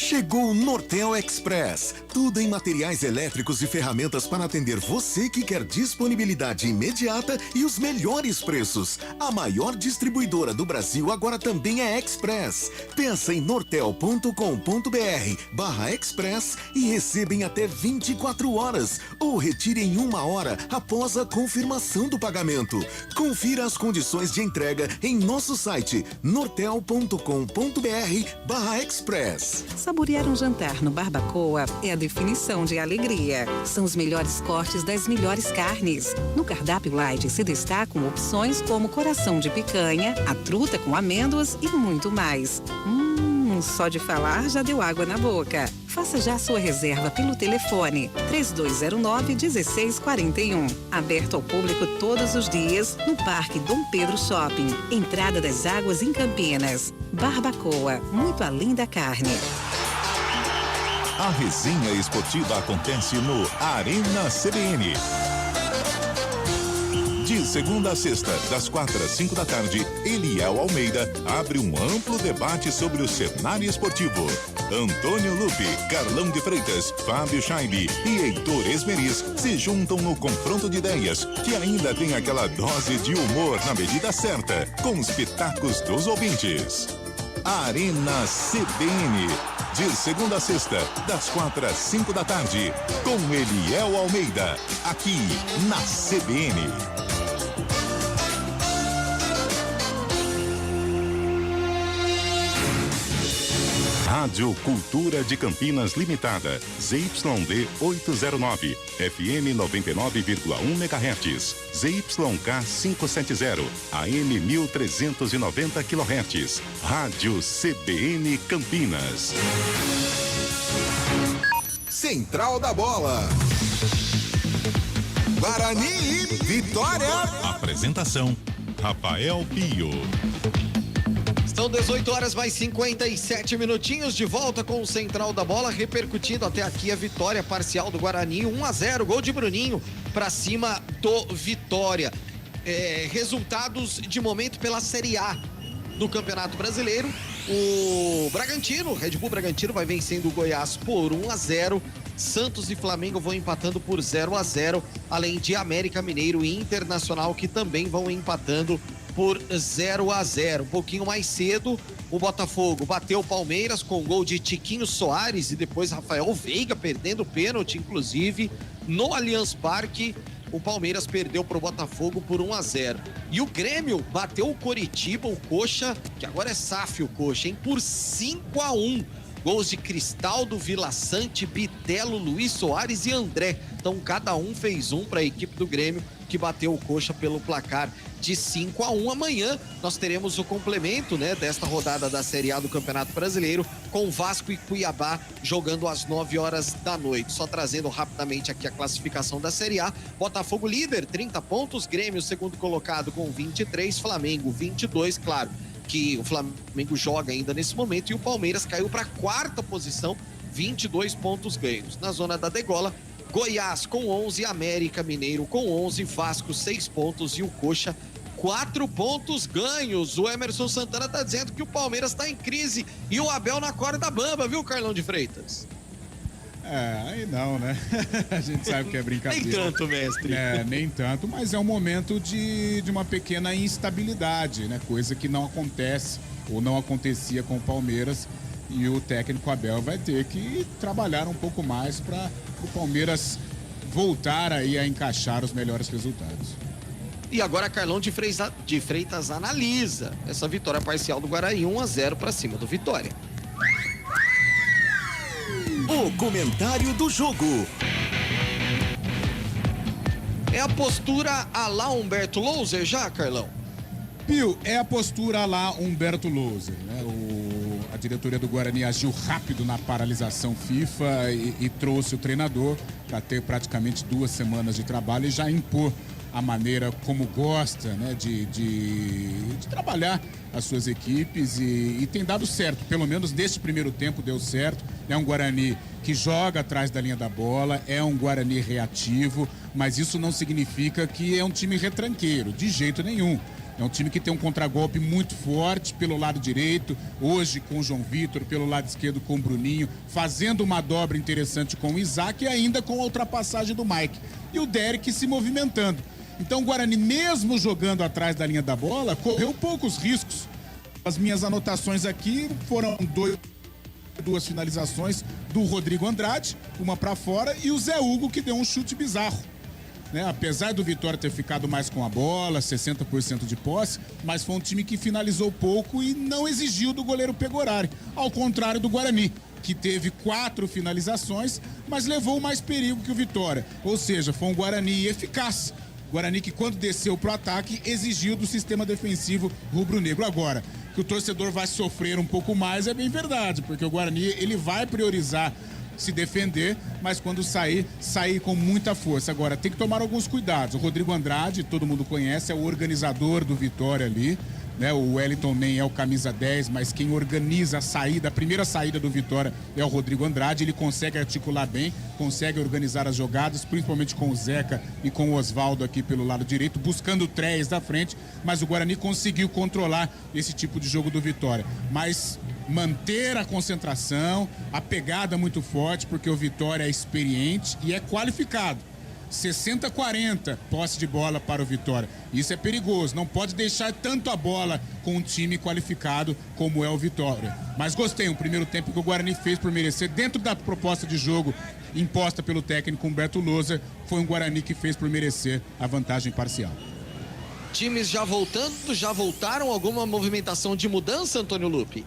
Chegou o Nortel Express. Tudo em materiais elétricos e ferramentas para atender você que quer disponibilidade imediata e os melhores preços. A maior distribuidora do Brasil agora também é Express. Pensa em nortel.com.br/express e receba em até 24 horas ou retire em 1 hora após a confirmação do pagamento. Confira as condições de entrega em nosso site nortel.com.br/express. Saborear um jantar no Barbacoa é a definição de alegria. São os melhores cortes das melhores carnes. No cardápio light se destacam opções como coração de picanha, a truta com amêndoas e muito mais. Só de falar já deu água na boca. Faça já a sua reserva pelo telefone 3209-1641. Aberto ao público todos os dias no Parque Dom Pedro Shopping. Entrada das Águas em Campinas. Barbacoa, muito além da carne. A resenha esportiva acontece no Arena CBN. De segunda a sexta, das 4 às 5 da tarde, Eliel Almeida abre um amplo debate sobre o cenário esportivo. Antônio Lupe, Carlão de Freitas, Fábio Scheibe e Heitor Esmeriz se juntam no confronto de ideias, que ainda tem aquela dose de humor na medida certa, com os pitacos dos ouvintes. Arena CBN, de segunda a sexta, das 4 às 5 da tarde, com Eliel Almeida, aqui na CBN. Rádio Cultura de Campinas Limitada, ZYD 809, FM 99,1 MHz, ZYK 570, AM 1390 kHz, Rádio CBN Campinas. Central da Bola. Guarani e Vitória. Apresentação: Rafael Pio. São 18 horas mais 57 minutinhos, de volta com o Central da Bola, repercutindo até aqui a vitória parcial do Guarani, 1-0, gol de Bruninho para cima do Vitória. Resultados de momento pela Série A do Campeonato Brasileiro. O Bragantino, o Red Bull Bragantino vai vencendo o Goiás por 1-0. Santos e Flamengo vão empatando por 0-0, além de América Mineiro e Internacional, que também vão empatando por 0-0. Um pouquinho mais cedo, o Botafogo bateu o Palmeiras com gol de Tiquinho Soares e depois Rafael Veiga perdendo o pênalti, inclusive no Allianz Parque. O Palmeiras perdeu para o Botafogo por 1-0. E o Grêmio bateu o Coritiba, o Coxa, que agora é SAF o Coxa, hein, por 5-1. Gols de Cristaldo, Vila Sante, Bitelo, Luiz Soares e André. Então cada um fez um para a equipe do Grêmio, que bateu o Coxa pelo placar de 5-1. Amanhã nós teremos o complemento, né, desta rodada da Série A do Campeonato Brasileiro, com Vasco e Cuiabá jogando às 9 horas da noite. Só trazendo rapidamente aqui a classificação da Série A: Botafogo líder, 30 pontos, Grêmio segundo colocado com 23, Flamengo 22, claro que o Flamengo joga ainda nesse momento, e o Palmeiras caiu para a 4ª posição, 22 pontos ganhos. Na zona da degola, Goiás com 11, América Mineiro com 11, Vasco 6 pontos e o Coxa 4 pontos ganhos. O Emerson Santana tá dizendo que o Palmeiras tá em crise e o Abel na corda bamba, viu, Carlão de Freitas? Aí não, né? A gente sabe que é brincadeira. Nem tanto, mestre. Nem tanto, mas é um momento de uma pequena instabilidade, né? Coisa que não acontece ou não acontecia com o Palmeiras, e o técnico Abel vai ter que trabalhar um pouco mais para o Palmeiras voltar aí a encaixar os melhores resultados. E agora Carlão de Freitas analisa essa vitória parcial do Guarani, 1-0 para cima do Vitória. O comentário do jogo. É a postura à la Humberto Louser já, Carlão? Pio, é a postura lá Humberto Louser, né? A diretoria do Guarani agiu rápido na paralisação FIFA e trouxe o treinador para ter praticamente 2 semanas de trabalho e já impor a maneira como gosta, né, de trabalhar as suas equipes, e tem dado certo. Pelo menos neste primeiro tempo deu certo. É um Guarani que joga atrás da linha da bola, é um Guarani reativo, mas isso não significa que é um time retranqueiro, de jeito nenhum. É um time que tem um contragolpe muito forte pelo lado direito, hoje com o João Vitor, pelo lado esquerdo com o Bruninho, fazendo uma dobra interessante com o Isaac e ainda com a ultrapassagem do Mike. E o Derek se movimentando. Então o Guarani, mesmo jogando atrás da linha da bola, correu poucos riscos. As minhas anotações aqui foram duas finalizações do Rodrigo Andrade, uma para fora, e o Zé Hugo que deu um chute bizarro. Né? Apesar do Vitória ter ficado mais com a bola, 60% de posse, mas foi um time que finalizou pouco e não exigiu do goleiro Pegorari, ao contrário do Guarani, que teve 4 finalizações, mas levou mais perigo que o Vitória. Ou seja, foi um Guarani eficaz. Guarani que, quando desceu pro ataque, exigiu do sistema defensivo rubro-negro. Agora, que o torcedor vai sofrer um pouco mais é bem verdade, porque o Guarani ele vai priorizar se defender, mas quando sair com muita força. Agora, tem que tomar alguns cuidados. O Rodrigo Andrade, todo mundo conhece, é o organizador do Vitória ali, né? O Wellington nem é o camisa 10, mas quem organiza a saída, a primeira saída do Vitória é o Rodrigo Andrade. Ele consegue articular bem, consegue organizar as jogadas, principalmente com o Zeca e com o Oswaldo aqui pelo lado direito, buscando o três da frente, mas o Guarani conseguiu controlar esse tipo de jogo do Vitória. Mas manter a concentração, a pegada muito forte, porque o Vitória é experiente e é qualificado. 60-40 posse de bola para o Vitória. Isso é perigoso, não pode deixar tanto a bola com um time qualificado como é o Vitória. Mas gostei, um primeiro tempo que o Guarani fez por merecer, dentro da proposta de jogo imposta pelo técnico Humberto Louser, foi um Guarani que fez por merecer a vantagem parcial. Times já voltando, já voltaram? Alguma movimentação de mudança, Antônio Lupi?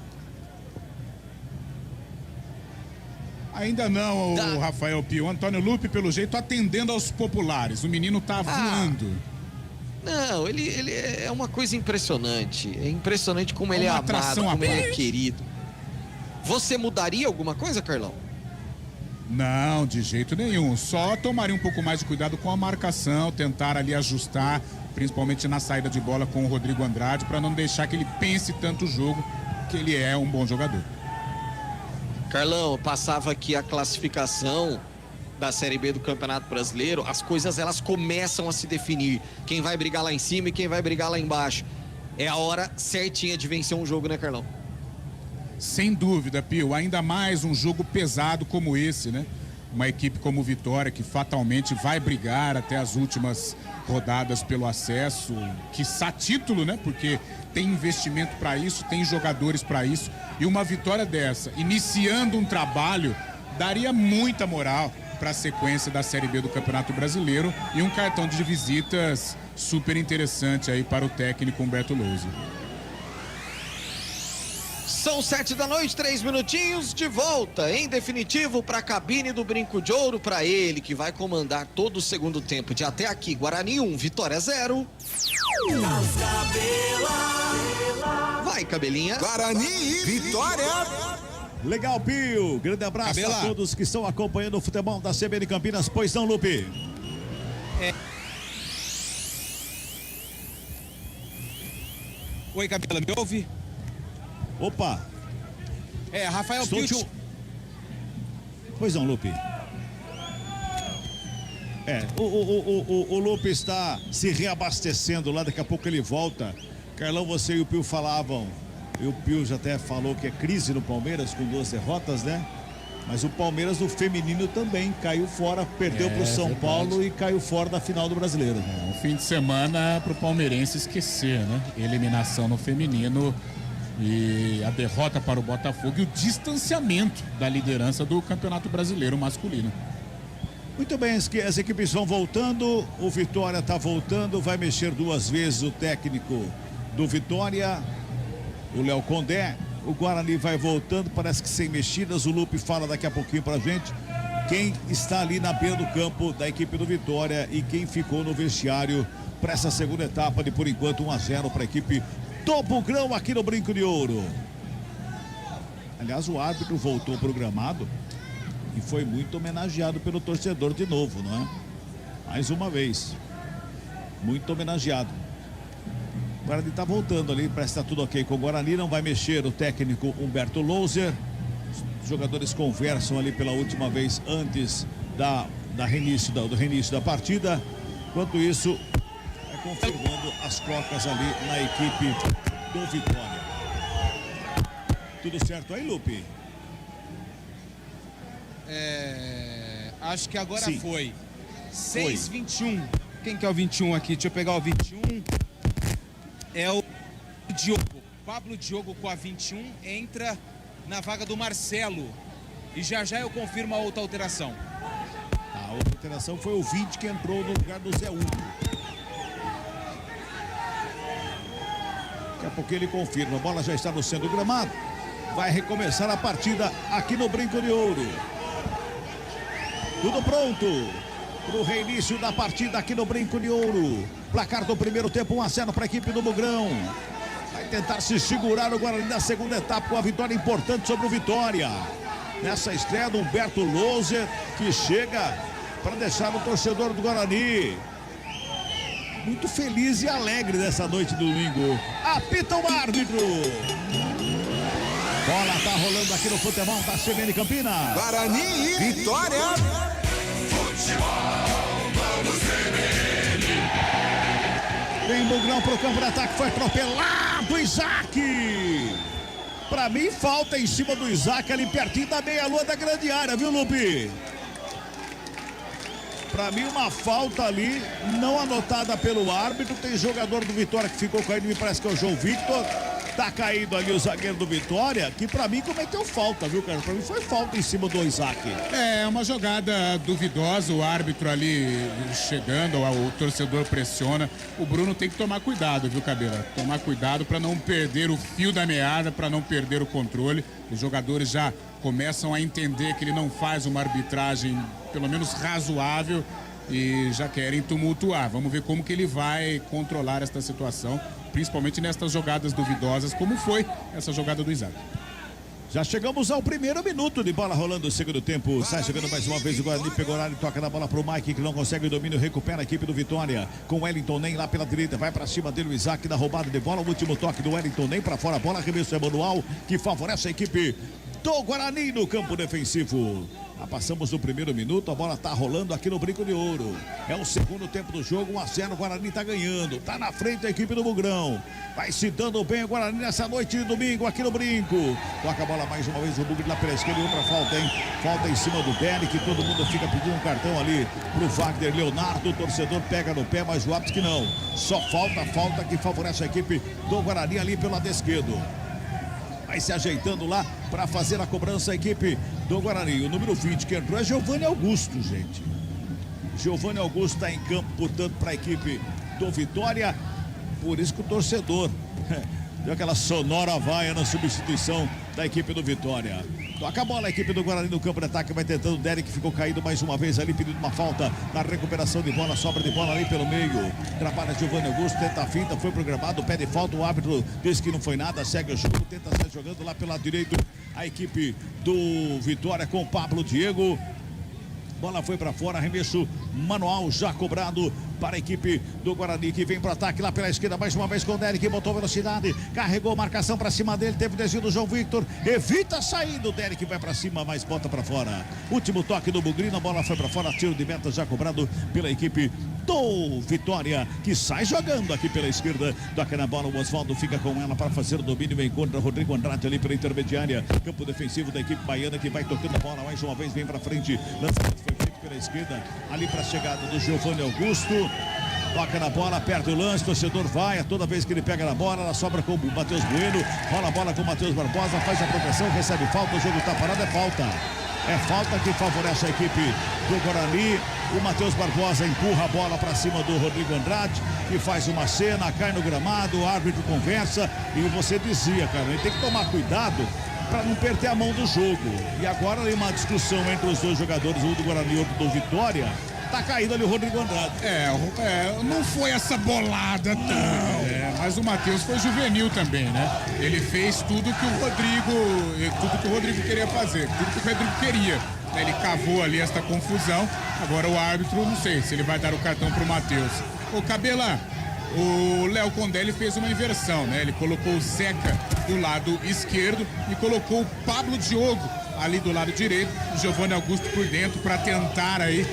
Ainda não, o Rafael Pio. Antônio Lupi, pelo jeito, atendendo aos populares. O menino tá voando. Não, ele é uma coisa impressionante. É impressionante como ele é amado, como ele é querido. Você mudaria alguma coisa, Carlão? Não, de jeito nenhum. Só tomaria um pouco mais de cuidado com a marcação, tentar ali ajustar, principalmente na saída de bola com o Rodrigo Andrade, para não deixar que ele pense tanto o jogo, que ele é um bom jogador. Carlão, passava aqui a classificação da Série B do Campeonato Brasileiro, as coisas elas começam a se definir. Quem vai brigar lá em cima e quem vai brigar lá embaixo. É a hora certinha de vencer um jogo, né, Carlão? Sem dúvida, Pio. Ainda mais um jogo pesado como esse, né? Uma equipe como o Vitória, que fatalmente vai brigar até as últimas rodadas pelo acesso, quiçá título, né? Porque tem investimento para isso, tem jogadores para isso. E uma vitória dessa, iniciando um trabalho, daria muita moral para a sequência da Série B do Campeonato Brasileiro e um cartão de visitas super interessante aí para o técnico Humberto Louser. São 7h, 3 minutinhos, de volta, em definitivo, para a cabine do Brinco de Ouro, para ele, que vai comandar todo o segundo tempo de até aqui. Guarani 1, Vitória 0. Vai, Cabelinha. Guarani e Vitória. Legal, Pio. Grande abraço a todos que estão acompanhando o futebol da CBN Campinas. Pois não, Lupe? Oi, Cabela, me ouve? Opa! Rafael Pio. Pois não, Lupe. O Lupe está se reabastecendo lá, daqui a pouco ele volta. Carlão, você e o Pio falavam, e o Pio já até falou que é crise no Palmeiras com 2 derrotas, né? Mas o Palmeiras no feminino também caiu fora, perdeu para o São Paulo e caiu fora da final do Brasileiro. Um fim de semana para o palmeirense esquecer, né? Eliminação no feminino e a derrota para o Botafogo e o distanciamento da liderança do Campeonato Brasileiro masculino. Muito bem, as equipes vão voltando, o Vitória está voltando, vai mexer 2 vezes o técnico do Vitória, o Léo Condé. O Guarani vai voltando, parece que sem mexidas. O Lupe fala daqui a pouquinho pra gente quem está ali na beira do campo da equipe do Vitória e quem ficou no vestiário para essa segunda etapa de, por enquanto, 1-0 para a equipe do Bugrão aqui no Brinco de Ouro. Aliás, o árbitro voltou programado e foi muito homenageado pelo torcedor de novo, não é? Mais uma vez. Muito homenageado. O Guarani está voltando ali, parece que está tudo ok com o Guarani, não vai mexer o técnico Humberto Louser. Os jogadores conversam ali pela última vez antes do reinício da partida. Enquanto isso, confirmando as trocas ali na equipe do Vitória. Tudo certo aí, Lupe? Acho que agora Sim. foi. 6-21. Quem que é o 21 aqui? Deixa eu pegar o 21. É o Diogo. Pablo Diogo com a 21 entra na vaga do Marcelo. E já já eu confirmo a outra alteração. A outra alteração foi o 20 que entrou no lugar do Zé Hugo. Daqui a pouco ele confirma. A bola já está no centro do gramado. Vai recomeçar a partida aqui no Brinco de Ouro. Tudo pronto para o reinício da partida aqui no Brinco de Ouro. Placar do primeiro tempo, 1-0 para a equipe do Mugrão. Vai tentar se segurar o Guarani na segunda etapa com a vitória importante sobre o Vitória. Nessa estreia do Humberto Loser, que chega para deixar o torcedor do Guarani muito feliz e alegre nessa noite de domingo. Apita o árbitro. Bola tá rolando aqui no futebol da CBN Campinas. Guarani e Vitória. Vem Mugrão pro campo de ataque, foi atropelado, Isaac. Pra mim, falta em cima do Isaac ali pertinho da meia-lua da grande área, viu, Lupe? Pra mim, uma falta ali, não anotada pelo árbitro. Tem jogador do Vitória que ficou caído, me parece que é o João Victor. Tá caído ali o zagueiro do Vitória, que pra mim cometeu falta, viu, cara? Pra mim foi falta em cima do Isaac. É uma jogada duvidosa, o árbitro ali chegando, o torcedor pressiona. O Bruno tem que tomar cuidado, viu, Cabela? Tomar cuidado para não perder o fio da meada, para não perder o controle. Os jogadores já começam a entender que ele não faz uma arbitragem, pelo menos razoável, e já querem tumultuar. Vamos ver como que ele vai controlar esta situação, principalmente nestas jogadas duvidosas, como foi essa jogada do Isaac. Já chegamos ao primeiro minuto de bola rolando o segundo tempo. Sai chegando mais uma vez o Guarani, pegou horário, toca na bola pro Mike, que não consegue o domínio, recupera a equipe do Vitória. Com o Wellington Nem lá pela direita, vai pra cima dele o Isaac da roubada de bola. O último toque do Wellington Nem pra fora, a bola, arremesso é manual, que favorece a equipe do Guarani no campo defensivo. Já passamos do primeiro minuto, a bola tá rolando aqui no Brinco de Ouro. É o segundo tempo do jogo, 1-0, o Guarani tá ganhando. Tá na frente a equipe do Mugrão. Vai se dando bem o Guarani nessa noite de domingo aqui no Brinco. Toca a bola mais uma vez, o Bugre lá pela esquerda e outra falta, hein? Falta em cima do Derek, todo mundo fica pedindo um cartão ali pro Wagner Leonardo. O torcedor pega no pé, mas o árbitro que não. Só falta que favorece a equipe do Guarani ali pelo lado esquerdo. Vai se ajeitando lá para fazer a cobrança a equipe do Guarani. O número 20 que entrou é Giovanni Augusto, gente. Giovanni Augusto está em campo, portanto, para a equipe do Vitória. Por isso que o torcedor deu aquela sonora vaia na substituição da equipe do Vitória. Toca a bola a equipe do Guarani no campo de ataque, vai tentando o Derek, ficou caído mais uma vez ali, pedindo uma falta na recuperação de bola, sobra de bola ali pelo meio. Trabalha Giovanni Augusto, tenta a finta, foi programado, pede falta, o árbitro diz que não foi nada, segue o jogo, tenta sair jogando lá pelo lado direito a equipe do Vitória com o Pablo Diego. Bola foi para fora, arremesso manual já cobrado para a equipe do Guarani, que vem para o ataque lá pela esquerda, mais uma vez com o Derek, botou velocidade, carregou marcação para cima dele, teve o desvio do João Victor, evita a saída, o Derek vai para cima, mas bota para fora. Último toque do Bugrino, a bola foi para fora, tiro de meta já cobrado pela equipe do Vitória, que sai jogando aqui pela esquerda, toca na bola, o Oswaldo fica com ela para fazer o domínio, vem contra Rodrigo Andrade ali pela intermediária, campo defensivo da equipe baiana, que vai tocando a bola, mais uma vez vem para frente, lançamento foi feito pela esquerda, ali para a chegada do Giovanni Augusto. Toca na bola, perde o lance, torcedor vai, toda vez que ele pega na bola, ela sobra com o Matheus Bueno, rola a bola com o Matheus Barbosa, faz a proteção, recebe falta, o jogo tá parado, é falta. É falta que favorece a equipe do Guarani. O Matheus Barbosa empurra a bola para cima do Rodrigo Andrade, que faz uma cena, cai no gramado, o árbitro conversa e você dizia, cara, ele tem que tomar cuidado para não perder a mão do jogo. E agora tem uma discussão entre os dois jogadores, um do Guarani e outro do Vitória. Tá caído ali o Rodrigo Andrade. Não foi essa bolada, não. Mas o Matheus foi juvenil também, né? Ele fez tudo que o Rodrigo queria fazer, tudo que o Rodrigo queria. Ele cavou ali esta confusão. Agora o árbitro, não sei se ele vai dar o cartão pro Matheus. Ô, Cabela, O Léo Condelli fez uma inversão, né? Ele colocou o Zeca do lado esquerdo e colocou o Pablo Diogo ali do lado direito, o Giovanni Augusto por dentro para tentar aí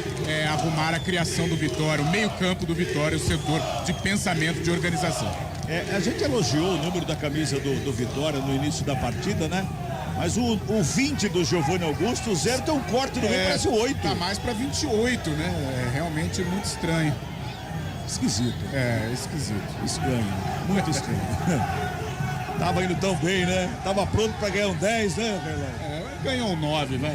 arrumar a criação do Vitória, o meio-campo do Vitória, o setor de pensamento de organização. A gente elogiou o número da camisa do Vitória no início da partida, né? Mas o 20 do Giovanni Augusto, o 0 tem um corte no meio, parece o 8. Tá mais para 28, né? É realmente muito estranho. Esquisito. Esquisito. Estranho, muito estranho. Tava indo tão bem, né? Tava pronto pra ganhar um 10, né, Fernando? Ganhou um 9, velho.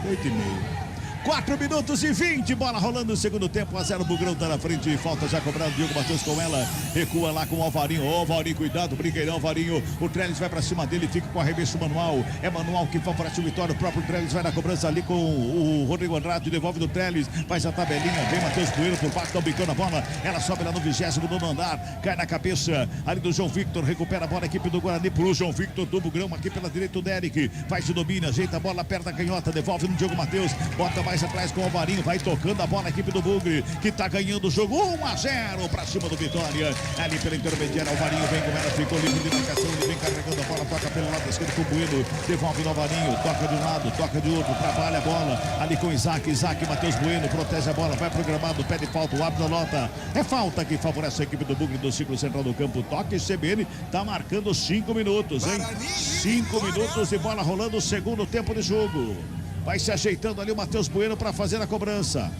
8,5. 4 minutos e 20, bola rolando no segundo tempo, 1-0, Bugrão tá na frente, falta já cobrado, Diogo Matheus com ela, recua lá com o Alvarinho, Alvarinho, cuidado, brinqueirão, Alvarinho, o Trellis vai pra cima dele, fica com arremesso manual, é manual que favorece o Vitória, o próprio Trellis vai na cobrança ali com o Rodrigo Andrade, devolve do Trellis, faz a tabelinha, vem Matheus Bueno por baixo, dá um bicão na bola, ela sobe lá no 29º andar, cai na cabeça ali do João Victor, recupera a bola, a equipe do Guarani pro João Victor do Bugrão, aqui pela direita o Derek, faz o domínio, ajeita a bola, aperta a canhota, devolve no Diogo Matheus, bota mais atrás com o Alvarinho, vai tocando a bola a equipe do Bugre, que tá ganhando o jogo 1-0 pra cima do Vitória. Ali pela intermediária, Alvarinho vem com ela, ficou livre de marcação, ele vem carregando a bola, toca pelo lado esquerdo com o Bueno, devolve no Alvarinho, toca de um lado, toca de outro, trabalha a bola, ali com Isaac, Matheus Bueno, protege a bola, vai programado, pede falta, o árbitro nota. É falta que favorece a equipe do Bugre do círculo central do campo. Toque CBN, tá marcando 5 minutos, hein? 5 minutos de bola rolando o segundo tempo de jogo. Vai se ajeitando ali o Matheus Bueno para fazer a cobrança.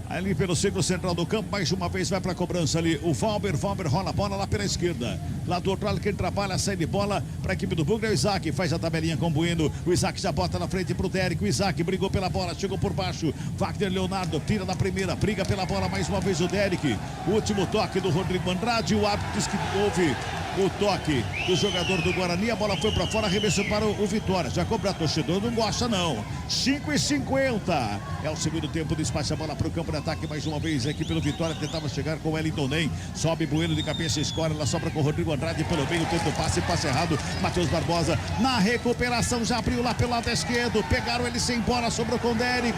Ali pelo círculo central do campo, mais uma vez vai para a cobrança ali. O Valber rola a bola lá pela esquerda. Lá do outro lado, quem trabalha, sai de bola para a equipe do Bugre é o Isaac. Faz a tabelinha com o Bueno. O Isaac já bota na frente pro Derek. O Isaac brigou pela bola, chegou por baixo. Wagner Leonardo tira na primeira, briga pela bola mais uma vez o Derek. O último toque do Rodrigo Andrade. O árbitro diz que houve o toque do jogador do Guarani. A bola foi para fora, arremesso para o Vitória. Já cobra torcedor, não gosta não. 5:50. É o segundo tempo, despacha a bola para o campo de ataque mais uma vez. A equipe do Vitória tentava chegar com o Wellington Nem. Sobe Bueno de cabeça, escora, ela sobra com o Rodrigo Andrade pelo meio, tenta o passe errado. Matheus Barbosa na recuperação, já abriu lá pelo lado esquerdo. Pegaram ele sem bola, sobrou com o Derek.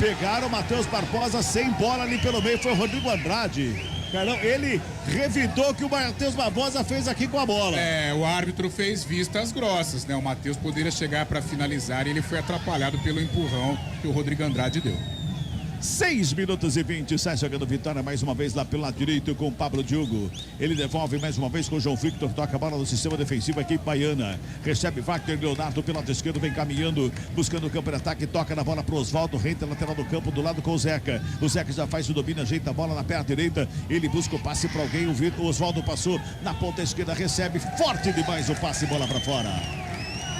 Pegaram o Matheus Barbosa sem bola ali pelo meio, foi o Rodrigo Andrade. Carlão, ele revidou o que o Matheus Barbosa fez aqui com a bola. O árbitro fez vistas grossas, né? O Matheus poderia chegar para finalizar e ele foi atrapalhado pelo empurrão que o Rodrigo Andrade deu. 6 minutos e 20, sai jogando Vitória mais uma vez lá pelo lado direito com o Pablo Diogo. Ele devolve mais uma vez com o João Victor, toca a bola no sistema defensivo aqui em Baiana. Recebe Wagner Leonardo pelo lado esquerdo, vem caminhando, buscando o campo de ataque, toca na bola para o Oswaldo, renta lateral do campo do lado com o Zeca. O Zeca já faz o domínio, ajeita a bola na perna direita, ele busca o passe para alguém, o Oswaldo passou na ponta esquerda, recebe forte demais o passe, bola para fora.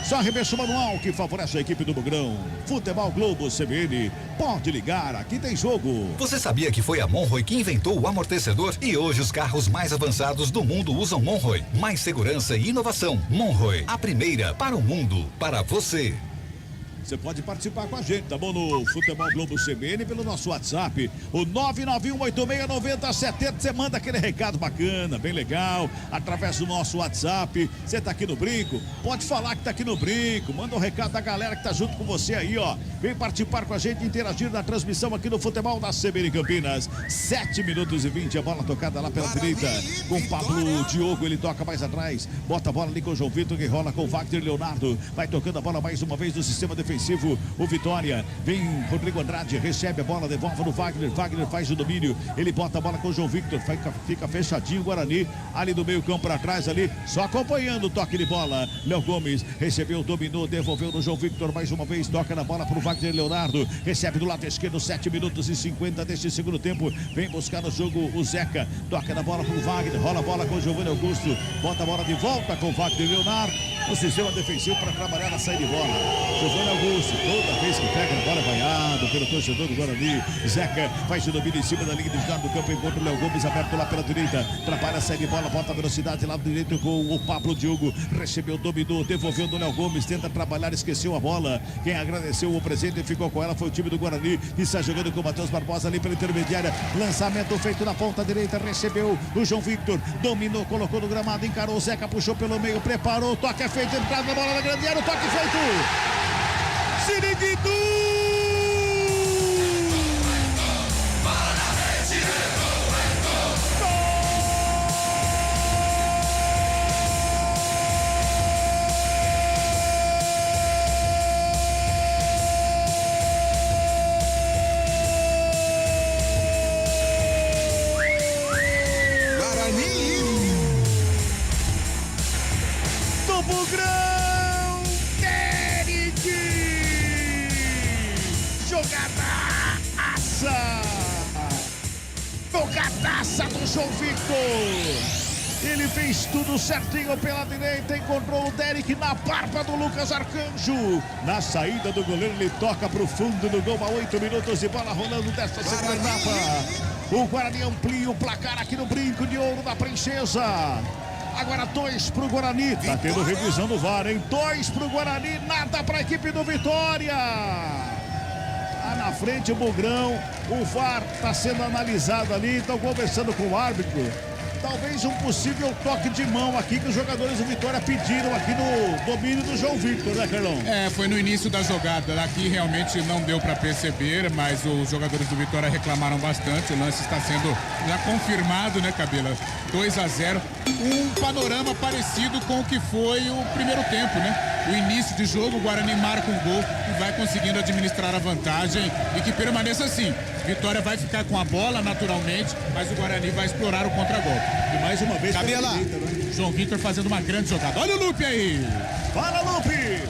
Só arremesso manual que favorece a equipe do Bugrão. Futebol Globo CBN. Pode ligar, aqui tem jogo. Você sabia que foi a Monroe que inventou o amortecedor? E hoje os carros mais avançados do mundo usam Monroe. Mais segurança e inovação. Monroe, a primeira para o mundo, para você. Você pode participar com a gente, tá bom? No Futebol Globo CBN pelo nosso WhatsApp, o 991869070. Você manda aquele recado bacana, bem legal, através do nosso WhatsApp. Você tá aqui no Brinco? Pode falar que tá aqui no Brinco. Manda um recado da galera que tá junto com você aí, ó. Vem participar com a gente, interagir na transmissão aqui no Futebol da CBN Campinas. 7 minutos e 20, a bola tocada lá pela direita com o Pablo Diogo, ele toca mais atrás, bota a bola ali com o João Vitor, que rola com o Wagner Leonardo, vai tocando a bola mais uma vez no sistema defensivo. O Vitória, vem Rodrigo Andrade, recebe a bola, devolve no Wagner, Wagner faz o domínio, ele bota a bola com o João Victor, fica fechadinho o Guarani, ali do meio campo para trás ali, só acompanhando o toque de bola. Léo Gomes recebeu, dominou, devolveu no João Victor mais uma vez, toca na bola para o Wagner Leonardo, recebe do lado esquerdo, 7 minutos e 50 deste segundo tempo, vem buscar no jogo o Zeca, toca na bola para o Wagner, rola a bola com o Giovanni Augusto, bota a bola de volta com o Wagner Leonardo, no sistema defensivo para trabalhar na saída de bola. Giovanni Augusto, toda vez que pega a bola, vaiado pelo torcedor do Guarani. Zeca faz o domínio em cima da linha de jogada do campo, encontra o Léo Gomes aberto lá pela direita, trabalha, segue bola, bota a velocidade lá do direito com o Pablo Diogo, recebeu, dominou, devolveu do Léo Gomes, tenta trabalhar, esqueceu a bola. Quem agradeceu o presente e ficou com ela foi o time do Guarani, que está jogando com o Matheus Barbosa ali pela intermediária, lançamento feito na ponta direita, recebeu o João Victor, dominou, colocou no gramado, encarou o Zeca, puxou pelo meio, preparou, toque é feito, entrada na bola na grande área, o toque feito. Siriguidu! jogaça do João Victor. Ele fez tudo certinho pela direita, encontrou o Derek na barba do Lucas Arcanjo. Na saída do goleiro, ele toca para o fundo do gol a 8 minutos de bola rolando desta segunda etapa. O Guarani amplia o placar aqui no Brinco de Ouro da Princesa. Agora 2 para o Guarani. Tá tendo revisão do VAR, hein? 2 para o Guarani, nada para a equipe do Vitória. Na frente o Bugrão, o VAR está sendo analisado ali, estão conversando com o árbitro. Talvez um possível toque de mão aqui que os jogadores do Vitória pediram aqui no domínio do João Victor, né, Carlão? Foi no início da jogada. Aqui realmente não deu para perceber, mas os jogadores do Vitória reclamaram bastante. O lance está sendo já confirmado, né, Cabela? 2-0. Um panorama parecido com o que foi o primeiro tempo, né? O início de jogo, o Guarani marca um gol e vai conseguindo administrar a vantagem e que permaneça assim. Vitória vai ficar com a bola naturalmente, mas o Guarani vai explorar o contragolpe. E mais uma vez, Cabela, João Victor fazendo uma grande jogada. Olha o Lupe aí! Fala, Lupe!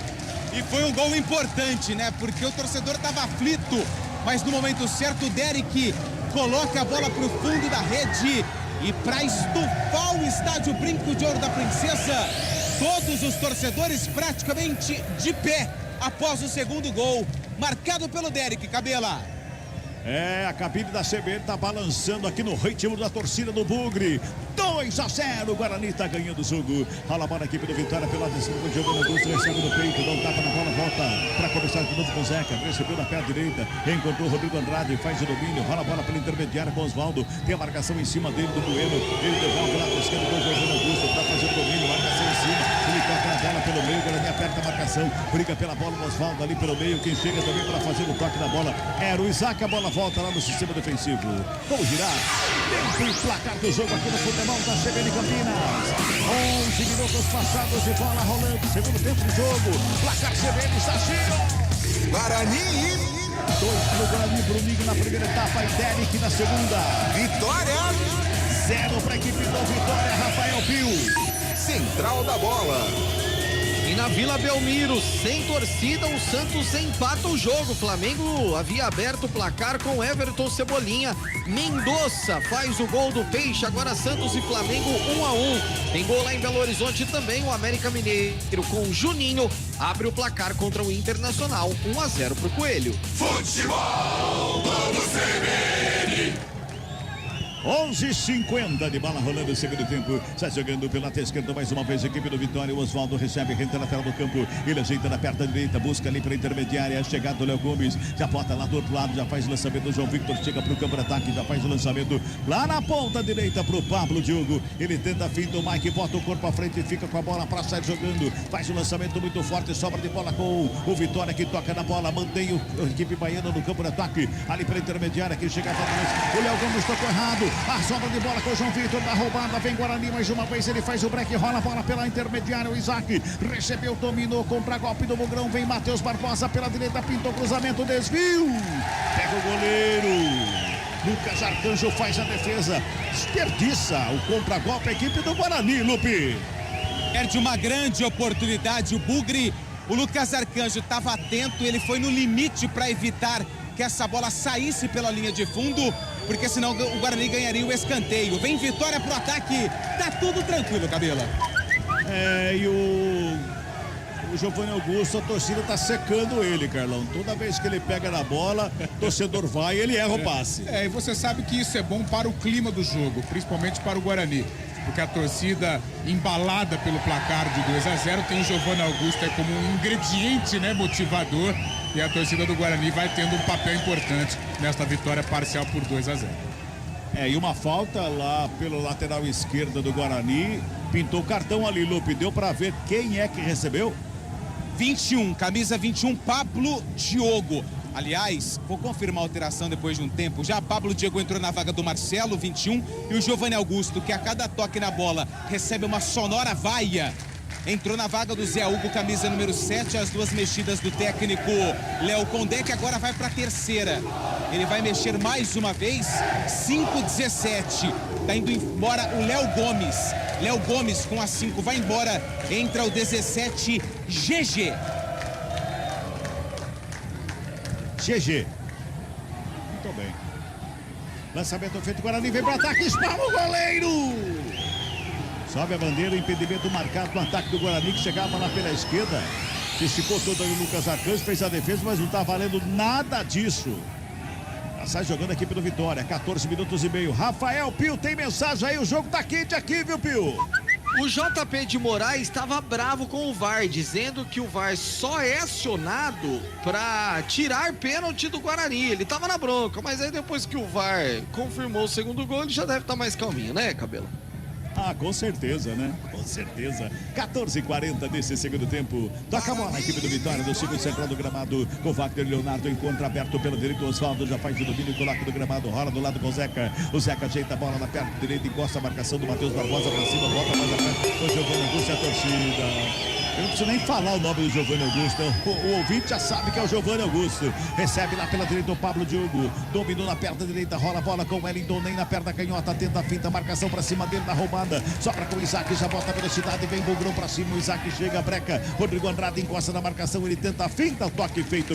E foi um gol importante, né? Porque o torcedor estava aflito, mas no momento certo o Derek coloca a bola para o fundo da rede e para estufar o estádio Brinco de Ouro da Princesa. Todos os torcedores praticamente de pé após o segundo gol, marcado pelo Derek, Cabela. A cabine da CBN tá balançando aqui no ritmo da torcida do Bugre. 2-0, o Guarani tá ganhando o jogo. Rola a bola, a equipe do Vitória pela descida, jogando Augusto, recebe no peito, dá um tapa na bola, volta para começar de novo com o Zeca, recebeu na perna direita, encontrou o Rodrigo Andrade, faz o domínio, rola a bola pela intermediária com o Osvaldo, tem a marcação em cima dele do Bueno, ele devolve lá para esquerda do Giovanni Augusto para fazer o domínio, marcação em cima, ele toca a bola pelo meio, o Guarani aperta a marcação, briga pela bola, o Osvaldo ali pelo meio, quem chega também para fazer o toque na bola era o Isaac, a bola volta lá no sistema defensivo. Vamos girar dentro do placar do jogo aqui no futebol da CBN Campinas. 11 minutos passados de bola rolando, segundo tempo de jogo. Placar CBN está cheio. Guarani. 2 para o Guarani, Bruninho na primeira etapa e Derek na segunda. Vitória. 0 para a equipe do Vitória, Rafael Pio. Central da bola. E na Vila Belmiro, sem torcida, o Santos empata o jogo. Flamengo havia aberto o placar com Everton Cebolinha. Mendoza faz o gol do Peixe. Agora Santos e Flamengo 1-1. Tem gol lá em Belo Horizonte também. O América Mineiro com Juninho abre o placar contra o Internacional. 1-0 pro Coelho. Futebol, vamos CBN. 11:50 de bola rolando o segundo tempo. Sai jogando pela lateral esquerda mais uma vez a equipe do Vitória. O Osvaldo recebe, renta na lateral do campo. Ele ajeita na perna direita, busca ali para a intermediária. A chegada do Léo Gomes. Já bota lá do outro lado, já faz o lançamento. O João Victor chega para o campo de ataque, já faz o lançamento lá na ponta direita para o Pablo Diogo. Ele tenta a fim do Mike, bota o corpo à frente e fica com a bola para sair jogando. Faz o lançamento muito forte, sobra de bola com o Vitória que toca na bola. Mantém a equipe baiana no campo de ataque. Ali para a intermediária que chega para o Léo Gomes tocou errado. A sobra de bola com o João Victor da roubada, vem Guarani mais uma vez, ele faz o break, rola a bola pela intermediária, o Isaac recebeu, dominou, contra golpe do Bugrão, vem Matheus Barbosa pela direita, pintou cruzamento, desvio, pega o goleiro, Lucas Arcanjo faz a defesa, desperdiça o contra-golpe, a equipe do Guarani, Lupe. Perde uma grande oportunidade o Bugre, o Lucas Arcanjo estava atento, ele foi no limite para evitar que essa bola saísse pela linha de fundo, porque senão o Guarani ganharia o escanteio. Vem Vitória pro ataque, tá tudo tranquilo, Cabela. E o Giovanni Augusto, a torcida tá secando ele, Carlão. Toda vez que ele pega na bola, o torcedor vai e ele erra o passe. E você sabe que isso é bom para o clima do jogo, principalmente para o Guarani. Porque a torcida embalada pelo placar de 2-0 tem o Giovanni Augusto como um ingrediente, né, motivador, e a torcida do Guarani vai tendo um papel importante nesta vitória parcial por 2-0. E uma falta lá pelo lateral esquerdo do Guarani, pintou o cartão ali, Lupe, deu para ver quem é que recebeu? 21, camisa 21, Pablo Diogo. Aliás, vou confirmar a alteração depois de um tempo. Já Pablo Diogo entrou na vaga do Marcelo, 21, e o Giovanni Augusto, que a cada toque na bola recebe uma sonora vaia, entrou na vaga do Zé Hugo, camisa número 7, as duas mexidas do técnico Léo Condé, que agora vai para a terceira. Ele vai mexer mais uma vez, 5-17. Tá indo embora o Léo Gomes. Léo Gomes com a 5 vai embora, entra o 17, GG. GG. Muito bem. Lançamento feito, Guarani vem para ataque, espalma o goleiro. Sobe a bandeira, impedimento marcado no ataque do Guarani, que chegava lá pela esquerda. Se esticou todo aí o Lucas Arcanjo, fez a defesa, mas não tá valendo nada disso. Sai jogando aqui pelo Vitória, 14 minutos e meio. Rafael Pio, tem mensagem aí, o jogo tá quente aqui, viu, Pio? O JP de Moraes estava bravo com o VAR, dizendo que o VAR só é acionado para tirar pênalti do Guarani. Ele estava na bronca, mas aí depois que o VAR confirmou o segundo gol, ele já deve estar mais calminho, né, Cabelo? Ah, com certeza, né? Com certeza. 14h40 nesse segundo tempo. Toca a bola, a equipe do Vitória, do círculo central do gramado. Com Wagner Leonardo, encontra aberto pelo direito. Osvaldo já faz o domínio, coloca do gramado. Rola do lado com o Zeca. O Zeca ajeita a bola na perna direita, encosta a marcação do Matheus Barbosa pra cima, volta mais a perna. O Giovanni Augusto é a torcida. Eu não preciso nem falar o nome do Giovanni Augusto. O ouvinte já sabe que é o Giovanni Augusto. Recebe lá pela direita o Pablo Diogo. Dominou na perna direita, rola a bola com o Wellington, nem na perna canhota. Tenta a finta, marcação pra cima dele na roubada. Sobra com o Isaac, já bota a velocidade, vem Bugrão pra cima. O Isaac chega, breca. Rodrigo Andrade encosta na marcação, ele tenta a finta. O toque feito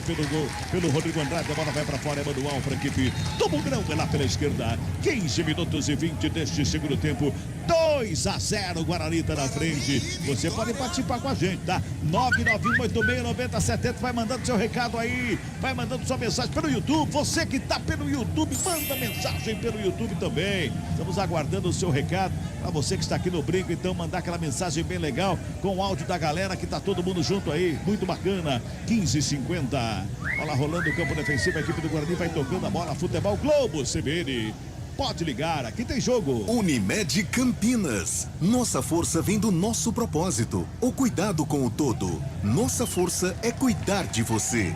pelo Rodrigo Andrade. A bola vai pra fora, é manual pra equipe do Bugrão, lá pela esquerda. 15 minutos e 20 deste segundo tempo. 2-0, Guarani tá na frente. Você pode participar com a gente, tá? 991869070. Vai mandando seu recado aí, vai mandando sua mensagem pelo YouTube. Você que tá pelo YouTube, manda mensagem pelo YouTube também. Estamos aguardando o seu recado. Para você que está aqui no Brinco, então mandar aquela mensagem bem legal com o áudio da galera que tá todo mundo junto aí. Muito bacana. 15h50. Bola rolando o campo defensivo. A equipe do Guarani vai tocando a bola. Futebol Globo CBN. Pode ligar, aqui tem jogo. Unimed Campinas. Nossa força vem do nosso propósito. O cuidado com o todo. Nossa força é cuidar de você.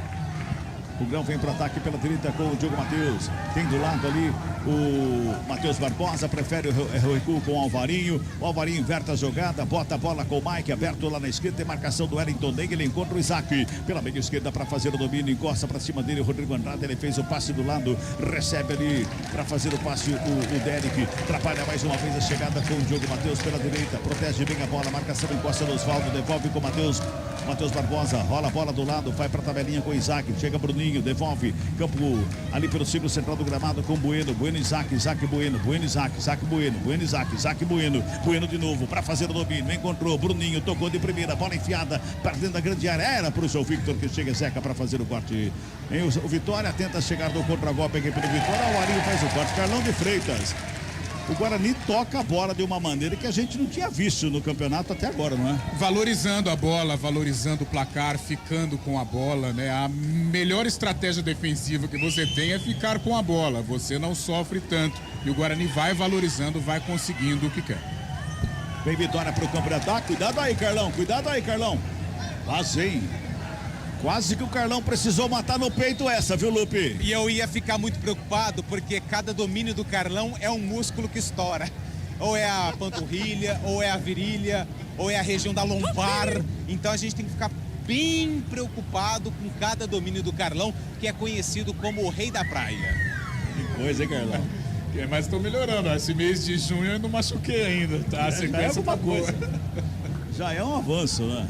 O Grão vem para ataque pela direita com o Diogo Matheus. Tem do lado ali o Matheus Barbosa. Prefere o recuo com o Alvarinho. O Alvarinho inverte a jogada. Bota a bola com o Mike. Aberto lá na esquerda. Tem marcação do Wellington Ney. Ele encontra o Isaac pela meia esquerda para fazer o domínio. Encosta para cima dele o Rodrigo Andrade. Ele fez o passe do lado. Recebe ali para fazer o passe o Derek. Atrapalha mais uma vez a chegada com o Diogo Matheus pela direita. Protege bem a bola. Marcação encosta no Osvaldo. Devolve com o Matheus Barbosa. Rola a bola do lado. Vai para a tabelinha com o Isaac. Chega Bruninho. Devolve campo ali pelo círculo central do gramado com Bueno, Isaac, Bueno, Isaac, Bueno, Isaac, Bueno de novo para fazer o domínio, encontrou Bruninho, tocou de primeira, bola enfiada para dentro da grande área, era para o João Victor que chega Zeca para fazer o corte. O Vitória tenta chegar no contra-golpe aqui pelo Vitória, o Arinho faz o corte, Carlão de Freitas. O Guarani toca a bola de uma maneira que a gente não tinha visto no campeonato até agora, não é? Valorizando a bola, valorizando o placar, ficando com a bola, né? A melhor estratégia defensiva que você tem é ficar com a bola. Você não sofre tanto. E o Guarani vai valorizando, vai conseguindo o que quer. Vem Vitória pro campo de ataque. Cuidado aí, Carlão. Vazei. Quase que o Carlão precisou matar no peito essa, viu, Lupe? E eu ia ficar muito preocupado, porque cada domínio do Carlão é um músculo que estoura. Ou é a panturrilha, ou é a virilha, ou é a região da lombar. Então a gente tem que ficar bem preocupado com cada domínio do Carlão, que é conhecido como o rei da praia. Que coisa, hein, Carlão? Mas estou melhorando. Esse mês de junho eu não machuquei ainda, tá? A sequência tá boa. Já é um avanço, né?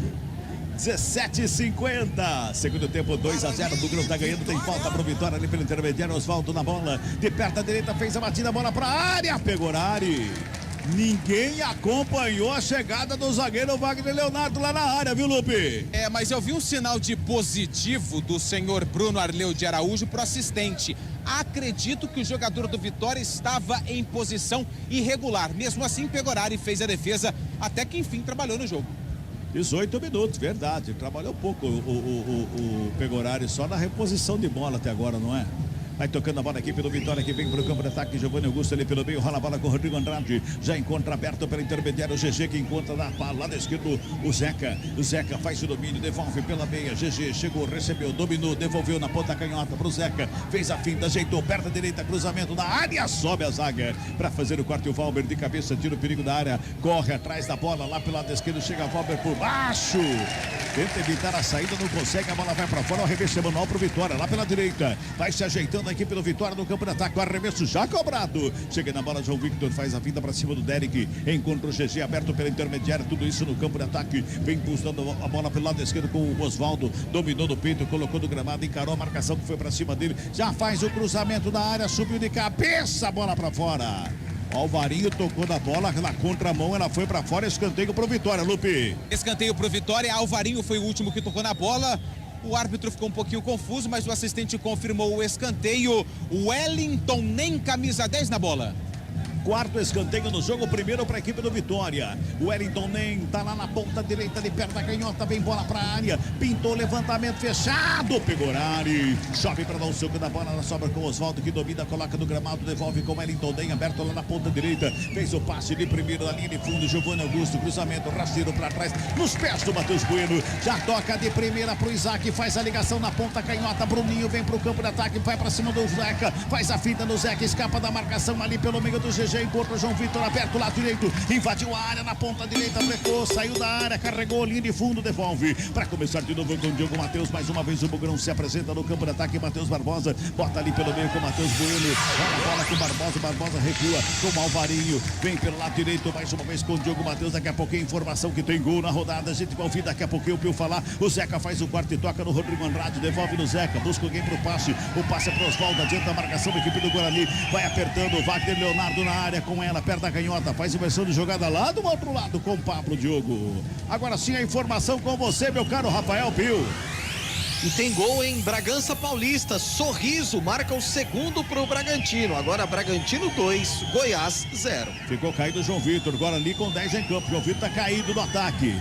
17h50, segundo tempo, 2-0, o Bugrão tá ganhando, tem falta pro Vitória ali pelo intermediário, Osvaldo na bola, de perto à direita, fez a batida, bola pra área, pegou na área. Ninguém acompanhou a chegada do zagueiro Wagner Leonardo lá na área, viu, Lupe? Mas eu vi um sinal de positivo do senhor Bruno Arleu de Araújo pro assistente. Acredito que o jogador do Vitória estava em posição irregular. Mesmo assim, Pegorari fez a defesa, até que enfim trabalhou no jogo. 18 minutos, verdade. Trabalhou pouco o Pegorari, só na reposição de bola até agora, não é? Vai tocando a bola aqui pelo Vitória, que vem para o campo de ataque. Giovanni Augusto ali pelo meio, rola a bola com o Rodrigo Andrade. Já encontra aberto pelo intermediário o GG, que encontra lá da esquerda o Zeca. O Zeca faz o domínio, devolve pela meia. GG chegou, recebeu, dominou, devolveu na ponta canhota para o Zeca. Fez a finta, ajeitou, perna direita, cruzamento na área, sobe a zaga para fazer o corte. O Valber de cabeça, tira o perigo da área, corre atrás da bola, lá pelo lado esquerdo, chega Valber por baixo. Tenta evitar a saída, não consegue, a bola vai para fora, o arremesso manual para o Vitória, lá pela direita. Vai se ajeitando da equipe do Vitória no campo de ataque. O arremesso já cobrado. Chega na bola, João Victor faz a vinda para cima do Derek. Encontra o GG aberto pela intermediária. Tudo isso no campo de ataque. Vem impulsando a bola pelo lado esquerdo com o Oswaldo. Dominou do peito, colocou do gramado, encarou a marcação que foi para cima dele. Já faz o cruzamento da área, subiu de cabeça, a bola para fora. O Alvarinho tocou na bola, na contramão, ela foi para fora, escanteio pro Vitória, Lupe. Escanteio pro Vitória, Alvarinho foi o último que tocou na bola. O árbitro ficou um pouquinho confuso, mas o assistente confirmou o escanteio. Wellington nem camisa 10 na bola. Quarto escanteio no jogo, primeiro para a equipe do Vitória. O Wellington nem tá lá na ponta direita, ali perto da canhota, vem bola para a área. Pintou levantamento fechado, Pegorari. Chove para dar um soco da bola, na sobra com o Oswaldo que domina, coloca no gramado, devolve com o Wellington nem aberto lá na ponta direita. Fez o passe de primeiro na linha de fundo, Giovanni Augusto, cruzamento, rasteiro para trás, nos pés do Matheus Bueno. Já toca de primeira pro Isaac, faz a ligação na ponta canhota. Bruninho vem pro campo de ataque, vai para cima do Zeca, faz a finta no Zeca, escapa da marcação ali pelo meio do GG. Encontra o João Vitor aberto lado direito, invadiu a área na ponta direita, brecou, saiu da área, carregou, linha de fundo, devolve para começar de novo com o Diogo Matheus. Mais uma vez o Bugrão se apresenta no campo de ataque. Matheus Barbosa bota ali pelo meio com o Matheus Bueno, olha a bola com o Barbosa, Barbosa recua com o Alvarinho, vem pelo lado direito mais uma vez com o Diogo Matheus. Daqui a pouquinho informação que tem gol na rodada, a gente vai ouvir daqui a pouquinho o Pio falar. O Zeca faz o quarto e toca no Rodrigo Andrade, devolve no Zeca, busca alguém pro passe, o passe é pro Oswaldo, adianta a marcação da equipe do Guarani, vai apertando o Wagner Leonardo na área com ela, perto da canhota, faz inversão de jogada lá do outro lado com o Pablo Diogo. Agora sim a informação com você, meu caro Rafael Pio. E tem gol em Bragança Paulista. Sorriso marca o segundo pro Bragantino. Agora Bragantino 2, Goiás 0. Ficou caído o João Vitor, Guarani com 10 em campo. João Vitor tá caído no ataque.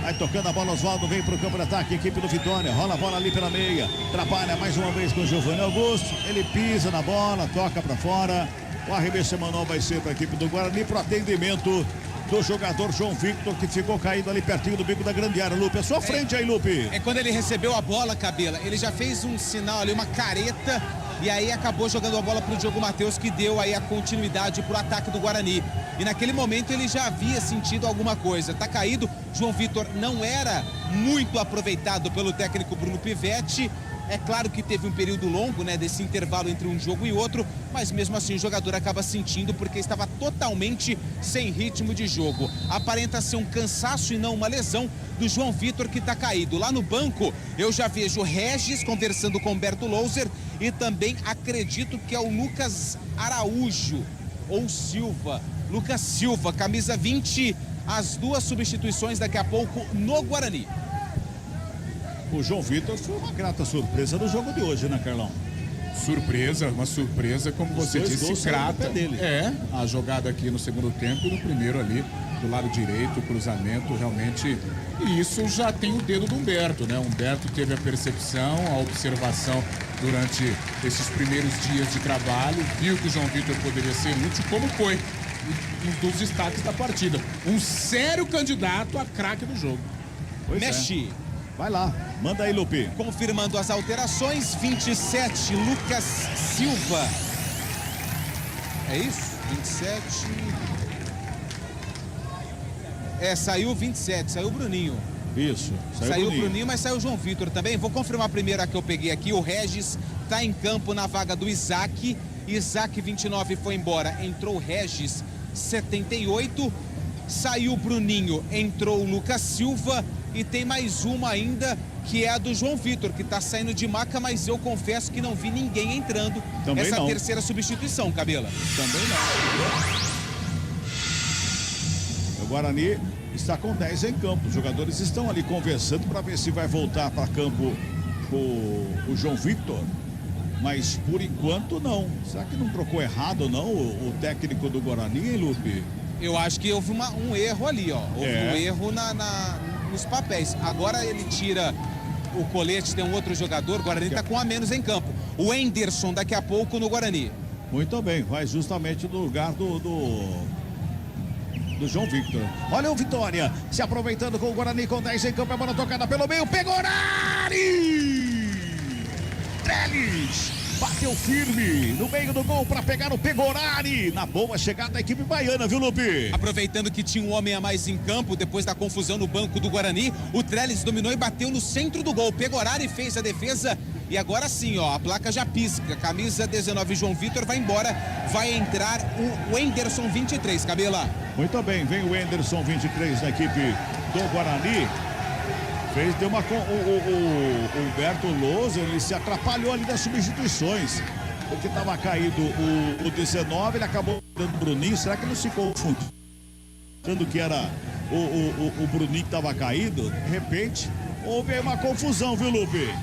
Vai tocando a bola, Oswaldo vem pro campo de ataque, equipe do Vitória, rola a bola ali pela meia, trabalha mais uma vez com o Giovanni Augusto, ele pisa na bola, toca para fora. O arremesso semanal vai ser para a equipe do Guarani para o atendimento do jogador João Victor, que ficou caído ali pertinho do bico da grande área. Lupe, é sua frente aí, Lupe. É quando ele recebeu a bola, Cabela, ele já fez um sinal ali, uma careta, e aí acabou jogando a bola para o Diogo Matheus, que deu aí a continuidade para o ataque do Guarani. E naquele momento ele já havia sentido alguma coisa. Tá caído, João Vitor não era muito aproveitado pelo técnico Bruno Pivetti. É claro que teve um período longo, né, desse intervalo entre um jogo e outro, mas mesmo assim o jogador acaba sentindo porque estava totalmente sem ritmo de jogo. Aparenta ser um cansaço e não uma lesão do João Vitor, que está caído. Lá no banco eu já vejo Regis conversando com Humberto Louser e também acredito que é o Lucas Araújo ou Silva. Lucas Silva, camisa 20, as duas substituições daqui a pouco no Guarani. O João Vitor foi uma grata surpresa no jogo de hoje, né, Carlão? Surpresa, uma surpresa, como você disse, grata. É, a jogada aqui no segundo tempo e no primeiro ali, do lado direito, o cruzamento, realmente. E isso já tem o dedo do Humberto, né? Humberto teve a percepção, a observação durante esses primeiros dias de trabalho, viu que o João Vitor poderia ser útil, como foi um dos destaques da partida. Um sério candidato a craque do jogo. Pois Mexe. Vai lá, manda aí, Lupe. Confirmando as alterações, 27, Lucas Silva. É isso? 27. Saiu 27, saiu o Bruninho. Isso, saiu o Bruninho, mas saiu o João Vitor também. Vou confirmar primeiro a que eu peguei aqui. O Regis tá em campo na vaga do Isaac. Isaac, 29, foi embora. Entrou o Regis, 78. Saiu o Bruninho, entrou o Lucas Silva. E tem mais uma ainda, que é a do João Vitor, que tá saindo de maca, mas eu confesso que não vi ninguém entrando. Também essa não. Terceira substituição, Cabela. Também não. O Guarani está com 10 em campo. Os jogadores estão ali conversando para ver se vai voltar para campo o João Victor. Mas por enquanto não. Será que não trocou errado ou não o técnico do Guarani, hein, Lupe? Eu acho que houve um erro ali, ó. Houve um erro nos papéis. Agora ele tira o colete, tem um outro jogador. O Guarani tá com a menos em campo. O Enderson daqui a pouco no Guarani. Muito bem, vai justamente no lugar do João Victor. Olha o Vitória se aproveitando com o Guarani com 10 em campo. A bola tocada pelo meio. Pegorari! Trellis! Bateu firme no meio do gol para pegar o Pegorari. Na boa chegada da equipe baiana, viu, Lupe? Aproveitando que tinha um homem a mais em campo, depois da confusão no banco do Guarani, o Trellis dominou e bateu no centro do gol. Pegorari fez a defesa E agora sim, ó, a placa já pisca. Camisa 19, João Vitor vai embora. Vai entrar o Wenderson 23, Cabela. Muito bem, vem o Wenderson 23 da equipe do Guarani. Deu uma... O Humberto Lousa, ele se atrapalhou ali das substituições. Porque estava caído o 19, ele acabou dando o Bruninho. Será que ele não se confundiu? Achando que era o Bruninho que estava caído, de repente, houve aí uma confusão, viu, Lupe?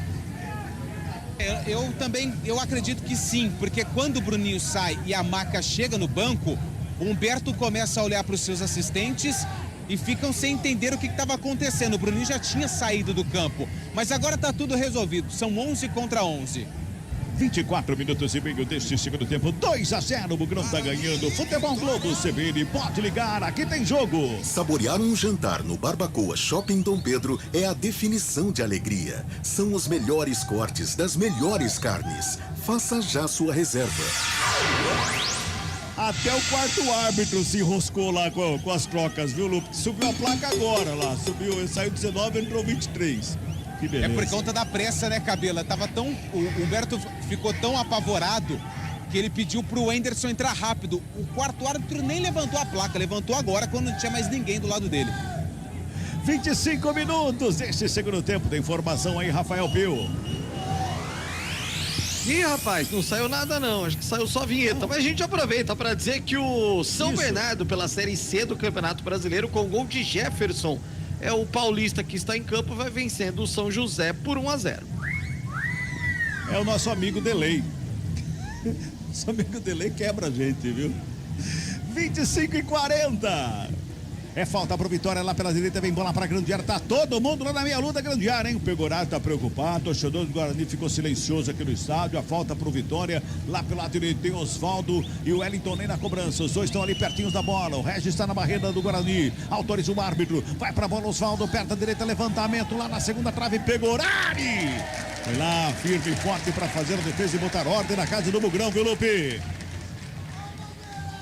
Eu acredito que sim, porque quando o Bruninho sai e a Maca chega no banco, o Humberto começa a olhar para os seus assistentes e ficam sem entender o que estava acontecendo. O Bruninho já tinha saído do campo, mas agora está tudo resolvido, são 11 contra 11. 24 minutos e meio deste segundo tempo, 2-0, o Bugrão tá ganhando. Futebol Globo CBN, pode ligar, aqui tem jogo. Saborear um jantar no Barbacoa Shopping Dom Pedro é a definição de alegria. São os melhores cortes das melhores carnes. Faça já sua reserva. Até o quarto árbitro se enroscou lá com as trocas, viu, Lupe? Subiu a placa agora lá, saiu 19, entrou 23. É por conta da pressa, né, Cabela? O Humberto ficou tão apavorado que ele pediu pro Wenderson entrar rápido. O quarto árbitro nem levantou a placa, levantou agora quando não tinha mais ninguém do lado dele. 25 minutos deste segundo tempo, tem informação aí, Rafael Pio. Ih, rapaz, não saiu nada não, acho que saiu só a vinheta, mas a gente aproveita para dizer que o São Bernardo, pela Série C do Campeonato Brasileiro, com gol de Jefferson, o paulista que está em campo, vai vencendo o São José por 1-0. É o nosso amigo Delay. Nosso amigo Delay quebra a gente, viu? 25-40. É falta pro Vitória lá pela direita, vem bola pra grande área, tá todo mundo lá na meia luta, grande área, hein? O Pegoraro tá preocupado, o torcedor do Guarani ficou silencioso aqui no estádio, a falta pro Vitória, lá pelo lado direito tem Osvaldo e o Wellington nem na cobrança, os dois estão ali pertinhos da bola, o Regis está na barreira do Guarani, autoriza o árbitro, vai pra bola Osvaldo, perto da direita, levantamento lá na segunda trave, Pegorari! Foi lá, firme e forte pra fazer a defesa e botar ordem na casa do Bugrão, viu, Lupe?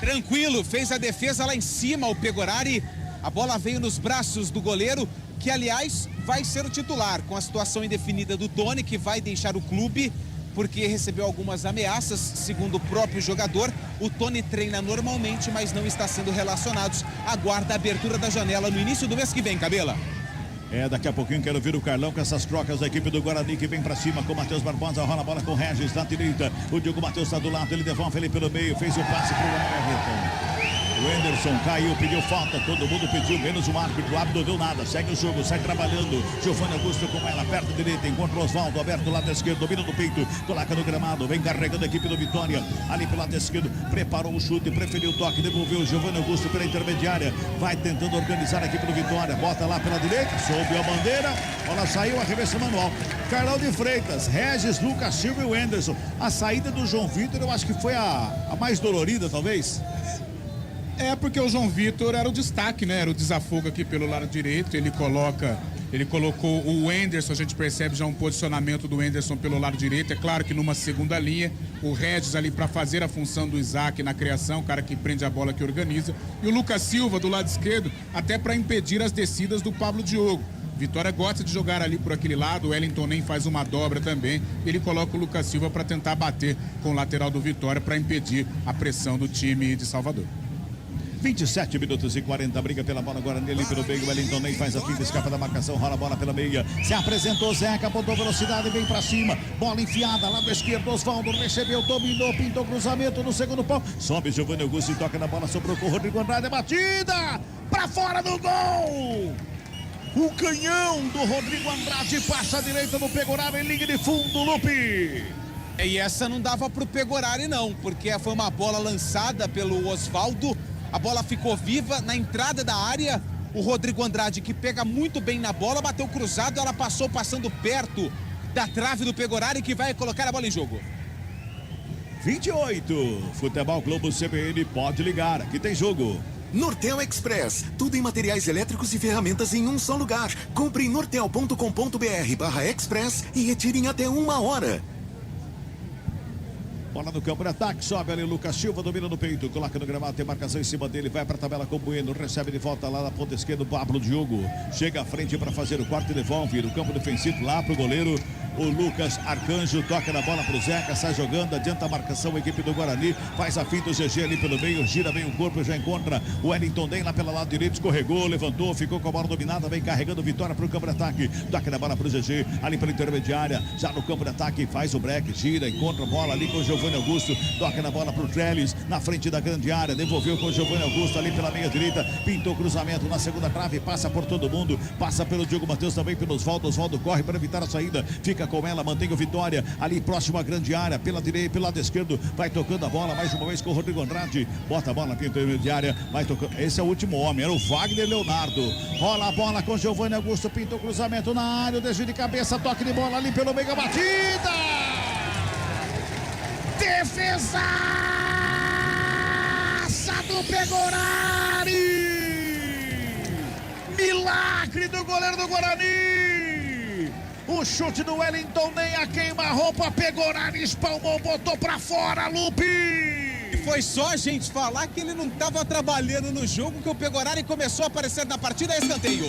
Tranquilo, fez a defesa lá em cima, o Pegorari. A bola veio nos braços do goleiro, que aliás vai ser o titular, com a situação indefinida do Tony, que vai deixar o clube, porque recebeu algumas ameaças, segundo o próprio jogador. O Tony treina normalmente, mas não está sendo relacionado. Aguarda a abertura da janela no início do mês que vem, Cabela. Daqui a pouquinho quero ver o Carlão com essas trocas da equipe do Guarani que vem pra cima com o Matheus Barbosa, rola a bola com o Regis na direita. O Diogo Matheus tá do lado, ele devolve ele pelo meio, fez o passe pro Everton. O Wenderson caiu, pediu falta, todo mundo pediu, menos o árbitro não deu nada, segue o jogo, sai trabalhando. Giovanni Augusto com ela, perto da direita, encontra o Osvaldo, aberto do lado esquerdo, domina do peito, coloca no gramado, vem carregando a equipe do Vitória, ali pelo lado esquerdo, preparou o chute, preferiu o toque, devolveu o Giovanni Augusto pela intermediária, vai tentando organizar a equipe do Vitória, bota lá pela direita, sobe a bandeira, bola saiu, arremesso manual. Carlão de Freitas, Regis, Lucas Silva e o Wenderson. A saída do João Vitor eu acho que foi a mais dolorida, talvez. Porque o João Vitor era o destaque, né? Era o desafogo aqui pelo lado direito. Ele colocou o Wenderson, a gente percebe já um posicionamento do Wenderson pelo lado direito. É claro que numa segunda linha, o Regis ali para fazer a função do Isaac na criação, o cara que prende a bola, que organiza. E o Lucas Silva do lado esquerdo, até para impedir as descidas do Pablo Diogo. Vitória gosta de jogar ali por aquele lado, o Wellington nem faz uma dobra também. Ele coloca o Lucas Silva para tentar bater com o lateral do Vitória para impedir a pressão do time de Salvador. 27 minutos e 40, briga pela bola agora nele pelo meio, o Wellington nem faz a finta, escapa da marcação, rola a bola pela meia, se apresentou Zeca, botou velocidade, vem pra cima, bola enfiada, lado esquerdo, Osvaldo recebeu, dominou, pintou cruzamento no segundo pau, sobe Giovanni Augusto e toca na bola, sobrou com o Rodrigo Andrade, batida, pra fora do gol! O canhão do Rodrigo Andrade passa à direita do Pegorari em linha de fundo, Lupe! E essa não dava pro Pegorari não, porque foi uma bola lançada pelo Osvaldo. A bola ficou viva na entrada da área. O Rodrigo Andrade, que pega muito bem na bola, bateu cruzado. Ela passou passando perto da trave do Pegorari, que vai colocar a bola em jogo. 28. Futebol Globo CBN, pode ligar. Aqui tem jogo. Nortel Express. Tudo em materiais elétricos e ferramentas em um só lugar. Compre em nortel.com.br/express e retire em até 1 hora. Bola no campo de ataque, sobe ali Lucas Silva, domina no peito, coloca no gramado, tem marcação em cima dele, vai pra tabela com o Bueno, recebe de volta lá na ponta esquerda o Pablo Diogo, chega à frente para fazer o quarto e devolve no campo defensivo lá pro goleiro o Lucas Arcanjo, toca na bola pro Zeca, sai jogando, adianta a marcação, a equipe do Guarani, faz a finta do GG ali pelo meio, gira bem o corpo, já encontra o Wellington Ney lá pelo lado direito, escorregou, levantou, ficou com a bola dominada, vem carregando Vitória pro campo de ataque, toca na bola pro GG, ali pela intermediária, já no campo de ataque, faz o break, gira, encontra a bola ali com o Giovanni Augusto, toca na bola pro Trellis, na frente da grande área, devolveu com o Giovanni Augusto ali pela meia direita, pintou cruzamento na segunda trave, passa por todo mundo, passa pelo Diogo Matheus também, pelo Osvaldo corre para evitar a saída, fica com ela, mantém o Vitória, ali próximo à grande área, pela direita, pelo lado esquerdo, vai tocando a bola, mais uma vez com o Rodrigo Andrade, bota a bola na intermediária, vai tocando, esse é o último homem, era o Wagner Leonardo, rola a bola com Giovanni Augusto, pintou cruzamento na área, o desvio de cabeça, toque de bola ali pelo meio, a batida! Defesaça do Pegorari! Milagre do goleiro do Guarani! O chute do Wellington Ney, a queima-roupa, Pegorari espalmou, botou pra fora, Lupe! Foi só a gente falar que ele não estava trabalhando no jogo que o Pegorari começou a aparecer na partida, escanteio.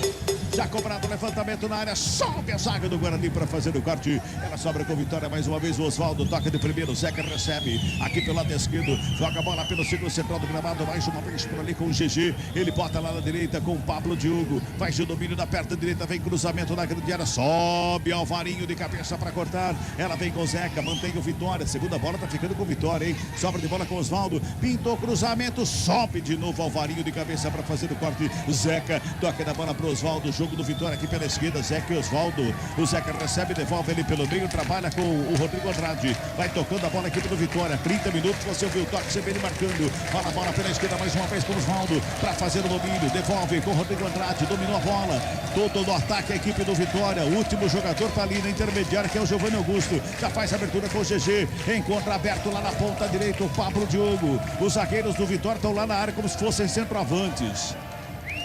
Já cobrado o levantamento na área, sobe a zaga do Guarani para fazer o corte. Ela sobra com Vitória mais uma vez. O Osvaldo toca de primeiro, Zeca recebe aqui pelo lado esquerdo, joga a bola pelo círculo central do gramado, mais uma vez por ali com o GG. Ele bota lá na direita com o Pablo Diogo, faz o domínio da perna direita, vem cruzamento na grande área, sobe Alvarinho de cabeça para cortar. Ela vem com o Zeca, mantém o Vitória. Segunda bola tá ficando com Vitória, hein? Sobra de bola com o Osvaldo, pintou cruzamento, sobe de novo Alvarinho de cabeça para fazer o corte. Zeca toca na bola para o Osvaldo, jogo do Vitória aqui pela esquerda, Zeca e Osvaldo. O Zeca recebe, devolve ele pelo meio, trabalha com o Rodrigo Andrade, vai tocando a bola aqui pelo Vitória, 30 minutos, você ouviu o toque, você vê ele marcando, rola a bola pela esquerda mais uma vez com o Osvaldo, para fazer o domínio, devolve com o Rodrigo Andrade, dominou a bola, todo no ataque a equipe do Vitória, o último jogador tá ali na intermediária, que é o Giovanni Augusto, já faz a abertura com o GG, encontra aberto lá na ponta direita o Pablo Diogo, os zagueiros do Vitória estão lá na área como se fossem centroavantes.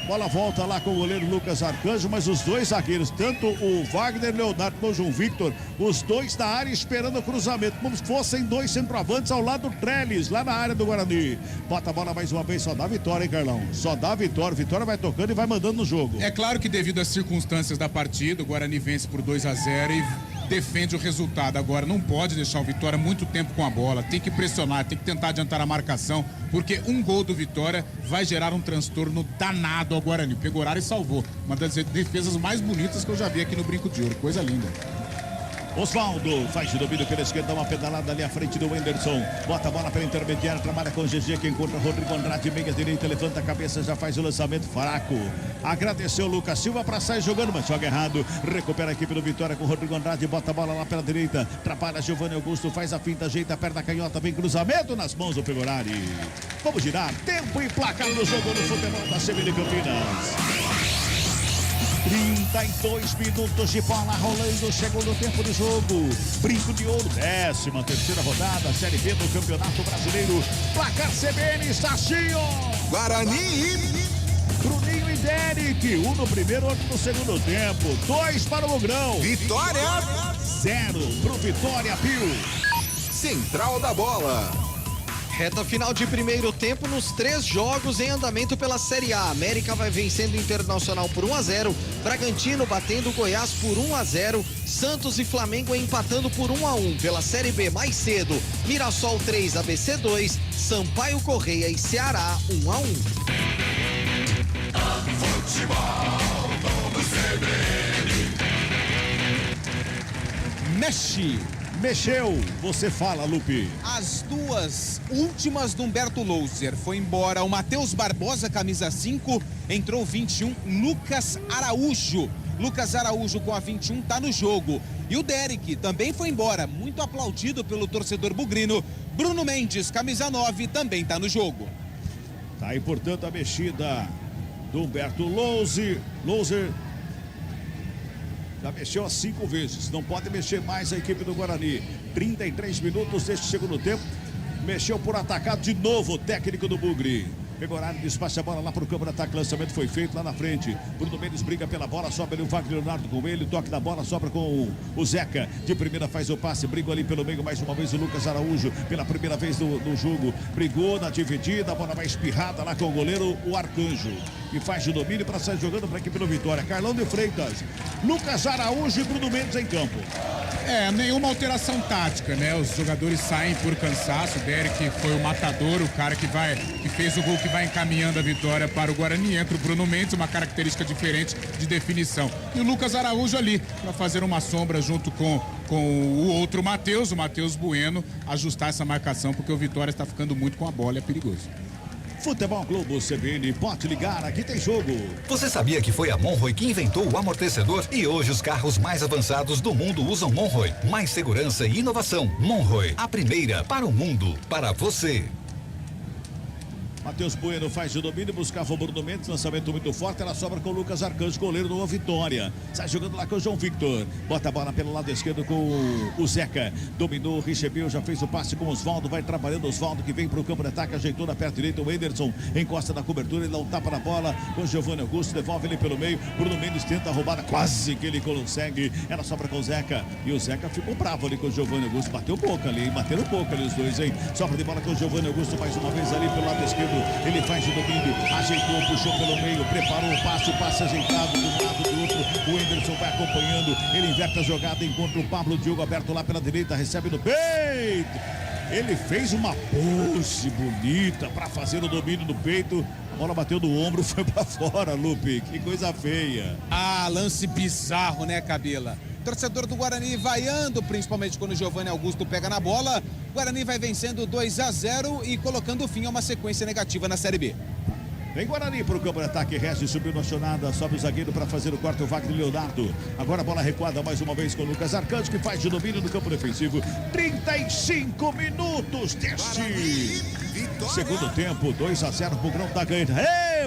Bola volta lá com o goleiro Lucas Arcanjo, mas os dois zagueiros, tanto o Wagner Leonardo como o João Victor, os dois na área esperando o cruzamento, como se fossem dois centroavantes ao lado do Trellis, lá na área do Guarani. Bota a bola mais uma vez, só dá vitória, hein, Carlão? Só dá vitória, Vitória vai tocando e vai mandando no jogo. É claro que devido às circunstâncias da partida, o Guarani vence por 2-0 e defende o resultado. Agora não pode deixar o Vitória muito tempo com a bola, tem que pressionar, tem que tentar adiantar a marcação, porque um gol do Vitória vai gerar um transtorno danado ao Guarani. O Pegorari salvou, uma das defesas mais bonitas que eu já vi aqui no Brinco de Ouro, coisa linda. Osvaldo faz o domínio pela esquerda, uma pedalada ali à frente do Wenderson, bota a bola pela intermediária, trabalha com o GG, que encontra Rodrigo Andrade, meia direita, levanta a cabeça, já faz o lançamento fraco, agradeceu o Lucas Silva para sair jogando, mas joga errado, recupera a equipe do Vitória com o Rodrigo Andrade, bota a bola lá pela direita, trabalha Giovanni Augusto, faz a finta, ajeita a perna canhota, vem cruzamento nas mãos do Pegorari. Vamos girar, tempo e placar no jogo no futebol da CBN Campinas. 32 minutos de bola rolando, segundo tempo de jogo. Brinco de Ouro, 13ª rodada, Série B do Campeonato Brasileiro. Placar CBN, Sachinho. Guarani e Bruninho e Derek, um no primeiro, outro no segundo tempo. 2 para o Mugrão. Vitória 0 pro Vitória, Pio. Central da Bola. Reta final de primeiro tempo nos 3 jogos em andamento pela Série A. América vai vencendo o Internacional por 1-0, Bragantino batendo o Goiás por 1-0, Santos e Flamengo empatando por 1-1. Pela Série B mais cedo, Mirassol 3, ABC 2, Sampaio Correia e Ceará 1-1. Futebol do CBN. Mexe. Mexeu, você fala, Lupe. As duas últimas do Humberto Louser. Foi embora o Matheus Barbosa, camisa 5, entrou 21, Lucas Araújo. Lucas Araújo com a 21 tá no jogo. E o Derek também foi embora, muito aplaudido pelo torcedor bugrino. Bruno Mendes, camisa 9, também tá no jogo. Tá aí, portanto, a mexida do Humberto Louser. Já mexeu as 5 vezes, não pode mexer mais a equipe do Guarani. 33 minutos deste segundo tempo, mexeu por atacado de novo o técnico do Bugre. Pegorari despacha a bola lá para o campo de ataque, lançamento foi feito lá na frente. Bruno Mendes briga pela bola, sobra ali o Wagner Leonardo com ele, toque da bola, sobra com o Zeca. De primeira faz o passe, brigou ali pelo meio mais uma vez o Lucas Araújo, pela primeira vez no jogo. Brigou na dividida, a bola vai espirrada lá com o goleiro, o Arcanjo. que faz o domínio para sair jogando para a equipe do Vitória. Carlão de Freitas, Lucas Araújo e Bruno Mendes em campo. Nenhuma alteração tática, né? Os jogadores saem por cansaço. O Derek foi o matador, o cara que fez o gol que vai encaminhando a vitória para o Guarani. Entra o Bruno Mendes, uma característica diferente de definição. E o Lucas Araújo ali para fazer uma sombra junto com o outro Matheus, o Matheus Bueno, ajustar essa marcação, porque o Vitória está ficando muito com a bola, é perigoso. Futebol Globo CBN, pode ligar, aqui tem jogo. Você sabia que foi a Monroe que inventou o amortecedor? E hoje os carros mais avançados do mundo usam Monroe. Mais segurança e inovação. Monroe, a primeira para o mundo, para você. Matheus Bueno faz o domínio, buscava o Bruno Mendes, lançamento muito forte, ela sobra com o Lucas Arcanjo, goleiro do Vitória. Sai jogando lá com o João Victor, bota a bola pelo lado esquerdo com o Zeca, dominou, recebeu, já fez o passe com o Osvaldo, vai trabalhando o Osvaldo que vem para o campo de ataque, ajeitou na perna direita, o Ederson encosta na cobertura, ele dá um tapa na bola com o Giovanni Augusto, devolve ele pelo meio, Bruno Mendes tenta a roubada, quase que ele consegue, ela sobra com o Zeca, e o Zeca ficou bravo ali com o Giovanni Augusto, bateu boca ali, bateram boca ali os dois, hein? Sobra de bola com o Giovanni Augusto mais uma vez ali pelo lado esquerdo. Ele faz o domínio, ajeitou, puxou pelo meio, preparou o passe ajeitado de um lado do outro. O Anderson vai acompanhando, ele inverte a jogada, encontra o Pablo Diogo aberto lá pela direita, recebe no peito. Ele fez uma pose bonita para fazer o domínio do peito. A bola bateu no ombro, foi para fora, Lupe. Que coisa feia. Lance bizarro, né, Cabela? Torcedor do Guarani vaiando, principalmente quando o Giovanni Augusto pega na bola. O Guarani vai vencendo 2-0 e colocando fim a uma sequência negativa na Série B. Vem Guarani para o campo de ataque, Regis subiu na chonada, sobe o zagueiro para fazer o quarto, o Wagner Leonardo. Agora a bola recuada mais uma vez com o Lucas Arcanjo, que faz de domínio no campo defensivo. 35 minutos deste segundo tempo, 2-0, Bugrão tá ganhando.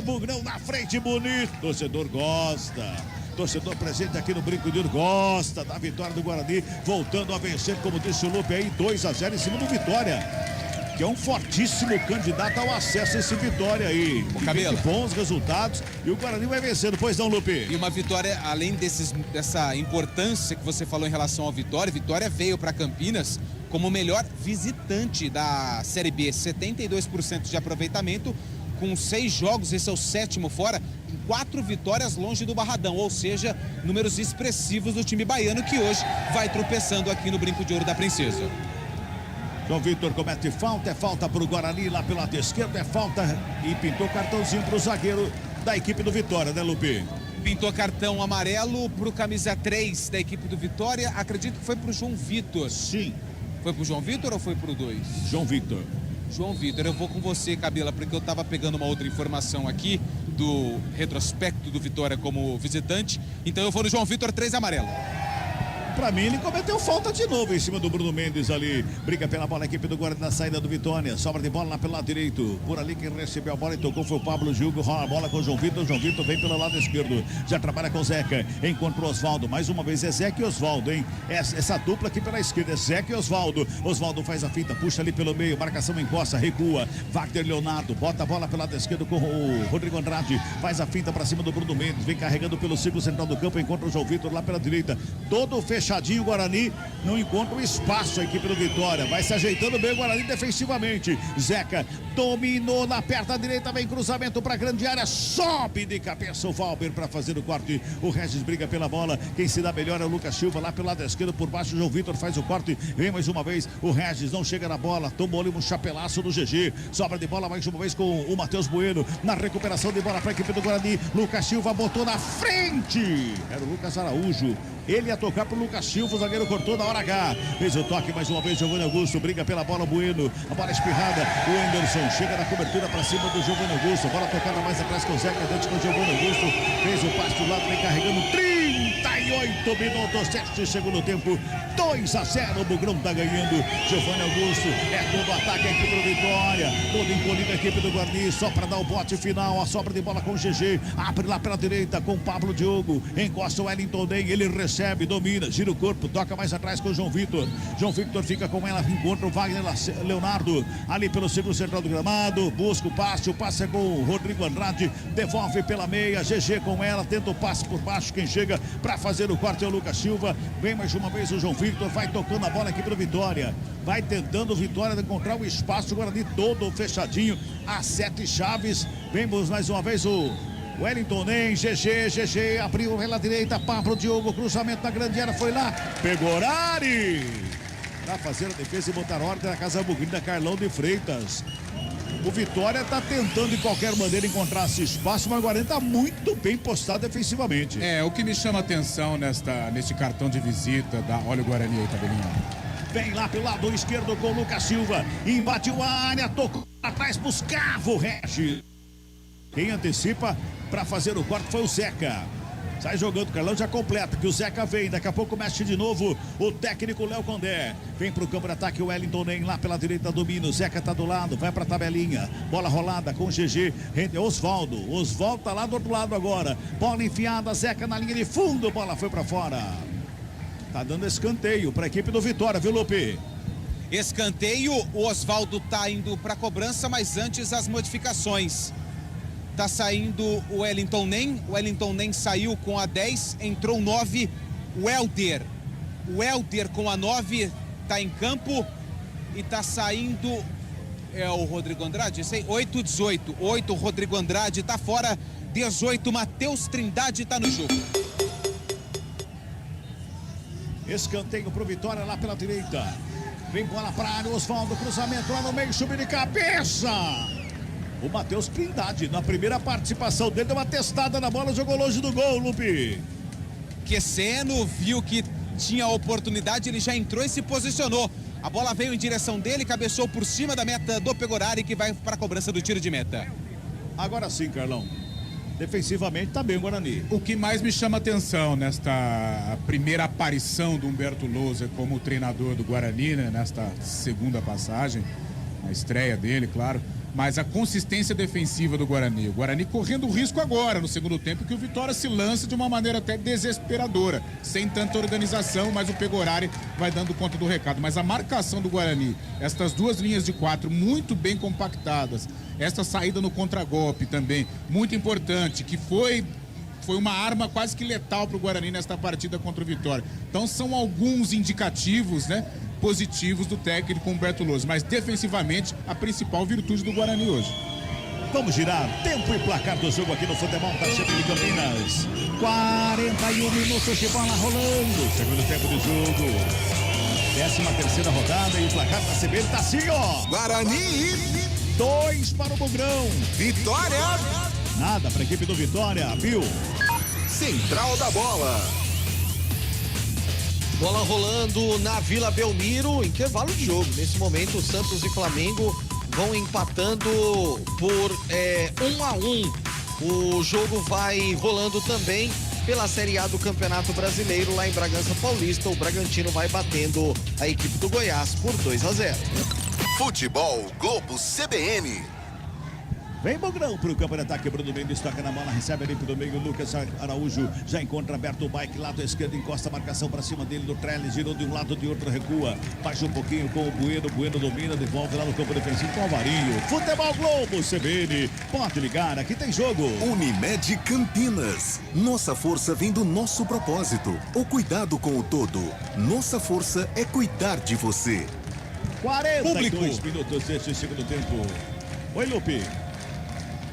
Bugrão na frente, bonito, torcedor gosta. Torcedor presente aqui no Brinco de Ouro gosta da vitória do Guarani, voltando a vencer, como disse o Lupe aí, 2-0 em cima do Vitória, que é um fortíssimo candidato ao acesso a esse Vitória aí. Bons resultados e o Guarani vai vencendo, pois não, Lupe? E uma vitória, além dessa importância que você falou em relação ao Vitória, Vitória veio para Campinas como o melhor visitante da Série B, 72% de aproveitamento, com 6 jogos, esse é o 7º fora, 4 vitórias longe do Barradão, ou seja, números expressivos do time baiano que hoje vai tropeçando aqui no Brinco de Ouro da Princesa. João Vitor comete falta, é falta para o Guarani lá pelo lado esquerdo, é falta e pintou cartãozinho para o zagueiro da equipe do Vitória, né, Lupe? Pintou cartão amarelo para o camisa 3 da equipe do Vitória, acredito que foi para o João Vitor. Sim. Foi para o João Vitor ou foi para o 2? João Vitor. João Vitor, eu vou com você, Cabela, porque eu estava pegando uma outra informação aqui do retrospecto do Vitória como visitante. Então eu vou no João Vitor, 3 amarelo. Pra mim, ele cometeu falta de novo em cima do Bruno Mendes ali. Briga pela bola, a equipe do Guarani na saída do Vitória. Sobra de bola lá pelo lado direito. Por ali quem recebeu a bola e tocou foi o Pablo Gilgo. Rola a bola com o João Vitor. João Vitor vem pelo lado esquerdo. Já trabalha com o Zeca. Encontra o Osvaldo. Mais uma vez é Zeca e Osvaldo, hein? Essa dupla aqui pela esquerda é Zeca e Osvaldo. Osvaldo faz a finta, puxa ali pelo meio. Marcação encosta, recua. Wagner Leonardo bota a bola pelo lado esquerdo com o Rodrigo Andrade. Faz a finta pra cima do Bruno Mendes. Vem carregando pelo círculo central do campo. Encontra o João Vitor lá pela direita. Todo fechadinho o Guarani. Não encontra um espaço a equipe do Vitória. Vai se ajeitando bem o Guarani defensivamente. Zeca dominou na perna direita. Vem cruzamento para a grande área. Sobe de cabeça o Valber para fazer o corte. O Regis briga pela bola. Quem se dá melhor é o Lucas Silva lá pelo lado esquerdo. Por baixo o João Vitor faz o corte. Vem mais uma vez. O Regis não chega na bola. Tomou ali um chapelaço do GG. Sobra de bola mais uma vez com o Matheus Bueno. Na recuperação de bola para a equipe do Guarani. Lucas Silva botou na frente. Era o Lucas Araújo. Ele ia tocar pro Lucas Silva, o zagueiro cortou na hora H. Fez o toque mais uma vez, Giovanni Augusto, briga pela bola, Bueno. A bola espirrada, o Anderson chega na cobertura para cima do Giovanni Augusto. A bola tocada mais atrás com o Zeca, dentro com o Giovanni Augusto. Fez o passe do lado, vem carregando 38 minutos, 7 segundo tempo. 2-0, o Bugrão tá ganhando. Giovanni Augusto, é todo ataque a equipe do Vitória. Todo encolhido a equipe do Guarani, só para dar o bote final. A sobra de bola com o GG, abre lá pela direita com o Pablo Diogo. Encosta o Wellington Ney, ele recebe, domina, gira o corpo, toca mais atrás com o João Vitor. João Vitor fica com ela, encontra o Wagner Leonardo ali pelo círculo central do gramado, busca o passe é com o Rodrigo Andrade, devolve pela meia, GG com ela, tenta o passe por baixo, quem chega para fazer o corte é o Lucas Silva. Vem mais uma vez o João Vitor, vai tocando a bola aqui para o Vitória, vai tentando o Vitória encontrar o espaço, o Guarani todo fechadinho, a 7 chaves. Vemos mais uma vez o Wellington nem, GG, abriu pela direita, pá pro Diogo, cruzamento na grande área, foi lá, Pegorari pra fazer a defesa e botar ordem na casa bugrina, Carlão de Freitas. O Vitória tá tentando de qualquer maneira encontrar esse espaço, mas o Guarani tá muito bem postado defensivamente. O que me chama a atenção neste cartão de visita olha o Guarani aí, tabelinha. Vem lá pelo lado esquerdo com o Lucas Silva, invadiu a área, tocou atrás, buscava o Regis. Quem antecipa para fazer o corte foi o Zeca. Sai jogando, o Carlão já completa, que o Zeca vem, daqui a pouco mexe de novo o técnico Léo Condé. Vem pro campo de ataque o Wellington nem lá pela direita, domina, o Zeca tá do lado, vai pra tabelinha, bola rolada com o GG, Osvaldo tá lá do outro lado agora, bola enfiada, Zeca na linha de fundo, bola foi pra fora. Tá dando escanteio pra equipe do Vitória, viu, Lupe? Escanteio, o Osvaldo tá indo pra cobrança, mas antes as modificações. Tá saindo o Wellington nem saiu com a 10, entrou o 9, o Helder com a 9 tá em campo e tá saindo o Rodrigo Andrade, 8-18, 8 Rodrigo Andrade tá fora, 18 Matheus Trindade tá no jogo. Escanteio pro Vitória lá pela direita, vem bola pra área, Osvaldo, cruzamento lá no meio, subiu de cabeça. O Matheus Trindade, na primeira participação dele, deu uma testada na bola, jogou longe do gol, Lupe. Queceno viu que tinha oportunidade, ele já entrou e se posicionou. A bola veio em direção dele, cabeçou por cima da meta do Pegorari, que vai para a cobrança do tiro de meta. Agora sim, Carlão. Defensivamente tá bem o Guarani. O que mais me chama atenção nesta primeira aparição do Humberto Lousa como treinador do Guarani, né, nesta segunda passagem, a estreia dele, claro, mas a consistência defensiva do Guarani. O Guarani correndo risco agora, no segundo tempo, que o Vitória se lança de uma maneira até desesperadora, sem tanta organização, mas o Pegorari vai dando conta do recado. Mas a marcação do Guarani, estas duas linhas de 4 muito bem compactadas, essa saída no contragolpe também, muito importante, que foi uma arma quase que letal para o Guarani nesta partida contra o Vitória. Então são alguns indicativos, né, positivos do técnico Humberto Lousa, mas defensivamente a principal virtude do Guarani hoje. Vamos girar tempo e placar do jogo aqui no Futebol da CBN Campinas. 41 minutos de bola rolando, segundo tempo de jogo, 13ª rodada e o placar da CBN tá assim, ó. Guarani 2 para o Bugrão, Vitória nada para a equipe do Vitória, viu? Central da bola. Bola rolando na Vila Belmiro, intervalo de jogo. Nesse momento, o Santos e Flamengo vão empatando por 1-1. O jogo vai rolando também pela Série A do Campeonato Brasileiro lá em Bragança Paulista. O Bragantino vai batendo a equipe do Goiás por 2-0. Futebol Globo CBN. Vem Bugrão pro campo de ataque, Bruno Mendes toca na bola, recebe ali pro meio, Lucas Araújo já encontra aberto o bike, lado esquerdo, encosta a marcação pra cima dele do Trellis, girou de um lado, de outro, recua, baixa um pouquinho com o Bueno domina, devolve lá no campo defensivo com o Alvarinho. Futebol Globo CBN, pode ligar, aqui tem jogo. Unimed Campinas, nossa força vem do nosso propósito, o cuidado com o todo. Nossa força é cuidar de você. 42 minutos deste segundo tempo. Oi, Lupe.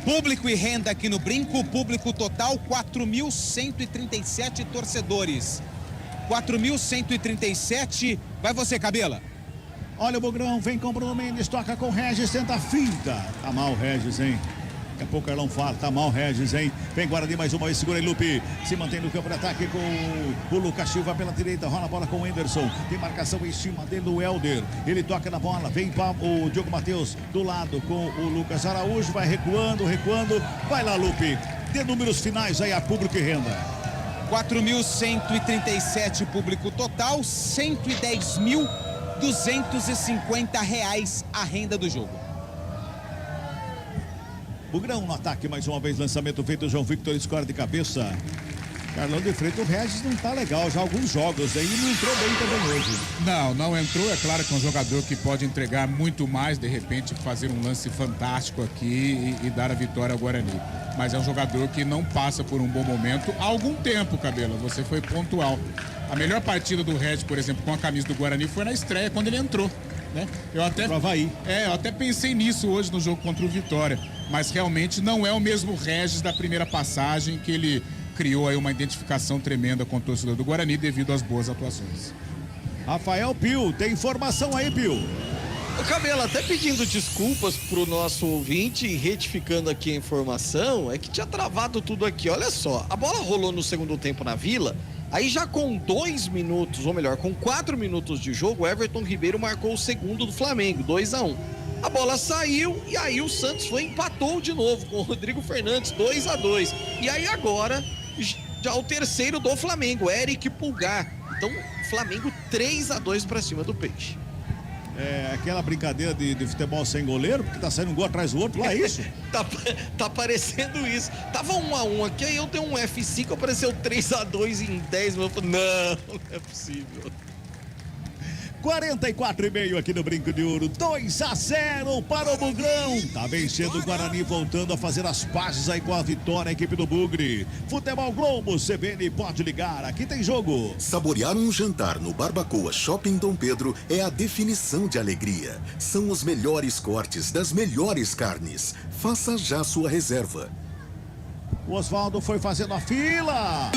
Público e renda aqui no Brinco, público total 4.137 torcedores. 4.137, vai você, Cabela. Olha o Bugrão, vem com o Bruno Mendes, toca com o Regis, tenta a finta. Tá mal o Regis, hein? Daqui a pouco o Carlão fala, tá mal o Regis, hein? Vem Guarani mais uma vez, segura aí, Lupe. Se mantém no campo de ataque com o Lucas Silva pela direita, rola a bola com o Anderson. Tem marcação em cima dele do Helder. Ele toca na bola, vem para o Diogo Matheus do lado com o Lucas Araújo. Vai recuando. Vai lá, Lupe. Dê números finais aí a público e renda. 4.137 público total, R$110.250 a renda do jogo. Bugrão no ataque, mais uma vez, lançamento feito, o João Victor escora de cabeça. Carlão de Freitas, o Regis não tá legal, já alguns jogos aí, não entrou bem também hoje. Não entrou, é claro que é um jogador que pode entregar muito mais, de repente fazer um lance fantástico aqui e dar a vitória ao Guarani. Mas é um jogador que não passa por um bom momento há algum tempo, Cabela, você foi pontual. A melhor partida do Regis, por exemplo, com a camisa do Guarani foi na estreia, quando ele entrou. Né? Eu até pensei nisso hoje no jogo contra o Vitória. mas realmente não é o mesmo Regis da primeira passagem, que ele criou aí uma identificação tremenda com o torcedor do Guarani devido às boas atuações. Rafael Pio, tem informação aí, Pio? Ô Cabelo, até pedindo desculpas pro nosso ouvinte e retificando aqui a informação, é que tinha travado tudo aqui. Olha só, a bola rolou no segundo tempo na Vila, aí já com 2 minutos, ou melhor, com 4 minutos de jogo, o Everton Ribeiro marcou o segundo do Flamengo, 2-1. A bola saiu e aí o Santos foi e empatou de novo com o Rodrigo Fernandes, 2-2. E aí agora, já o terceiro do Flamengo, Eric Pulgar. Então, Flamengo 3-2 pra cima do Peixe. É aquela brincadeira de futebol sem goleiro, porque tá saindo um gol atrás do outro, lá é isso? tá parecendo isso. Tava 1-1 aqui, aí eu dei um F5, apareceu 3-2 em 10 minutos. Não é possível. 44,5 aqui no Brinco de Ouro, 2-0 para o Bugrão. Tá vencendo o Guarani, voltando a fazer as pazes aí com a vitória, a equipe do Bugre. Futebol Globo, CBN, pode ligar, aqui tem jogo. Saborear um jantar no Barbacoa Shopping Dom Pedro é a definição de alegria. São os melhores cortes das melhores carnes. Faça já sua reserva. O Oswaldo foi fazendo a fila.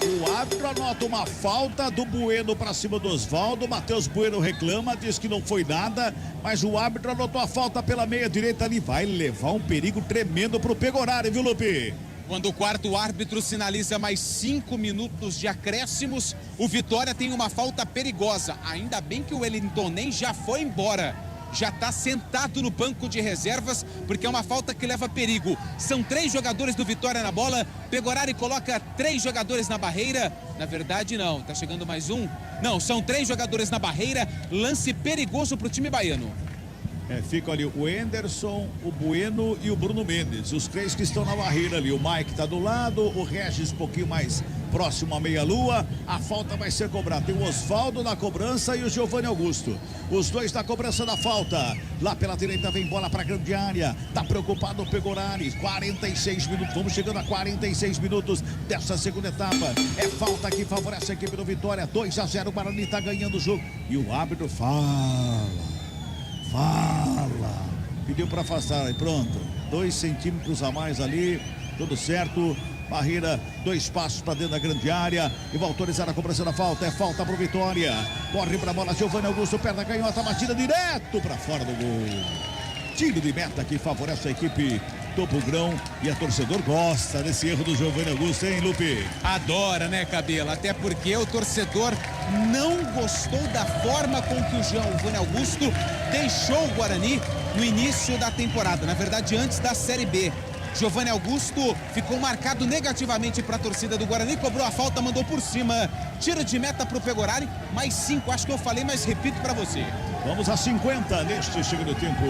O árbitro anota uma falta do Bueno para cima do Oswaldo. Matheus Bueno reclama, diz que não foi nada, mas o árbitro anotou a falta pela meia direita ali. Vai levar um perigo tremendo pro Pegorari, viu, Lupe? Quando o quarto árbitro sinaliza mais 5 minutos de acréscimos, o Vitória tem uma falta perigosa. Ainda bem que o Wellington nem já foi embora. Já está sentado no banco de reservas, porque é uma falta que leva perigo. São 3 jogadores do Vitória na bola. Pegorari coloca 3 jogadores na barreira. Na verdade, não. Tá chegando mais um. Não, são 3 jogadores na barreira. Lance perigoso para o time baiano. Fica ali o Anderson, o Bueno e o Bruno Mendes. Os 3 que estão na barreira ali. O Mike tá do lado, o Regis um pouquinho mais próximo à meia-lua. A falta vai ser cobrada. Tem o Oswaldo na cobrança e o Giovanni Augusto. Os 2 na cobrança da falta. Lá pela direita vem bola para a grande área. Tá preocupado o Pegorari. 46 minutos. Vamos chegando a 46 minutos dessa segunda etapa. É falta que favorece a equipe do Vitória. 2-0. O Guarani tá ganhando o jogo. E o árbitro fala. Pediu para afastar aí, pronto. 2 centímetros a mais ali, tudo certo. Barreira, 2 passos para dentro da grande área e vai autorizar a cobrança da falta. É falta pro Vitória. Corre pra bola, Giovanni Augusto, perna canhota, batida direto para fora do gol. Tiro de meta que favorece a equipe do Bugrão e a torcedor gosta desse erro do Giovanni Augusto, hein, Lupe? Adora, né, Cabelo? Até porque o torcedor não gostou da forma com que o Giovanni Augusto deixou o Guarani no início da temporada, na verdade antes da Série B. Giovanni Augusto ficou marcado negativamente para a torcida do Guarani, cobrou a falta, mandou por cima. Tiro de meta para o Pegorari, mais 5, acho que eu falei, mas repito para você. Vamos a 50 neste segundo tempo.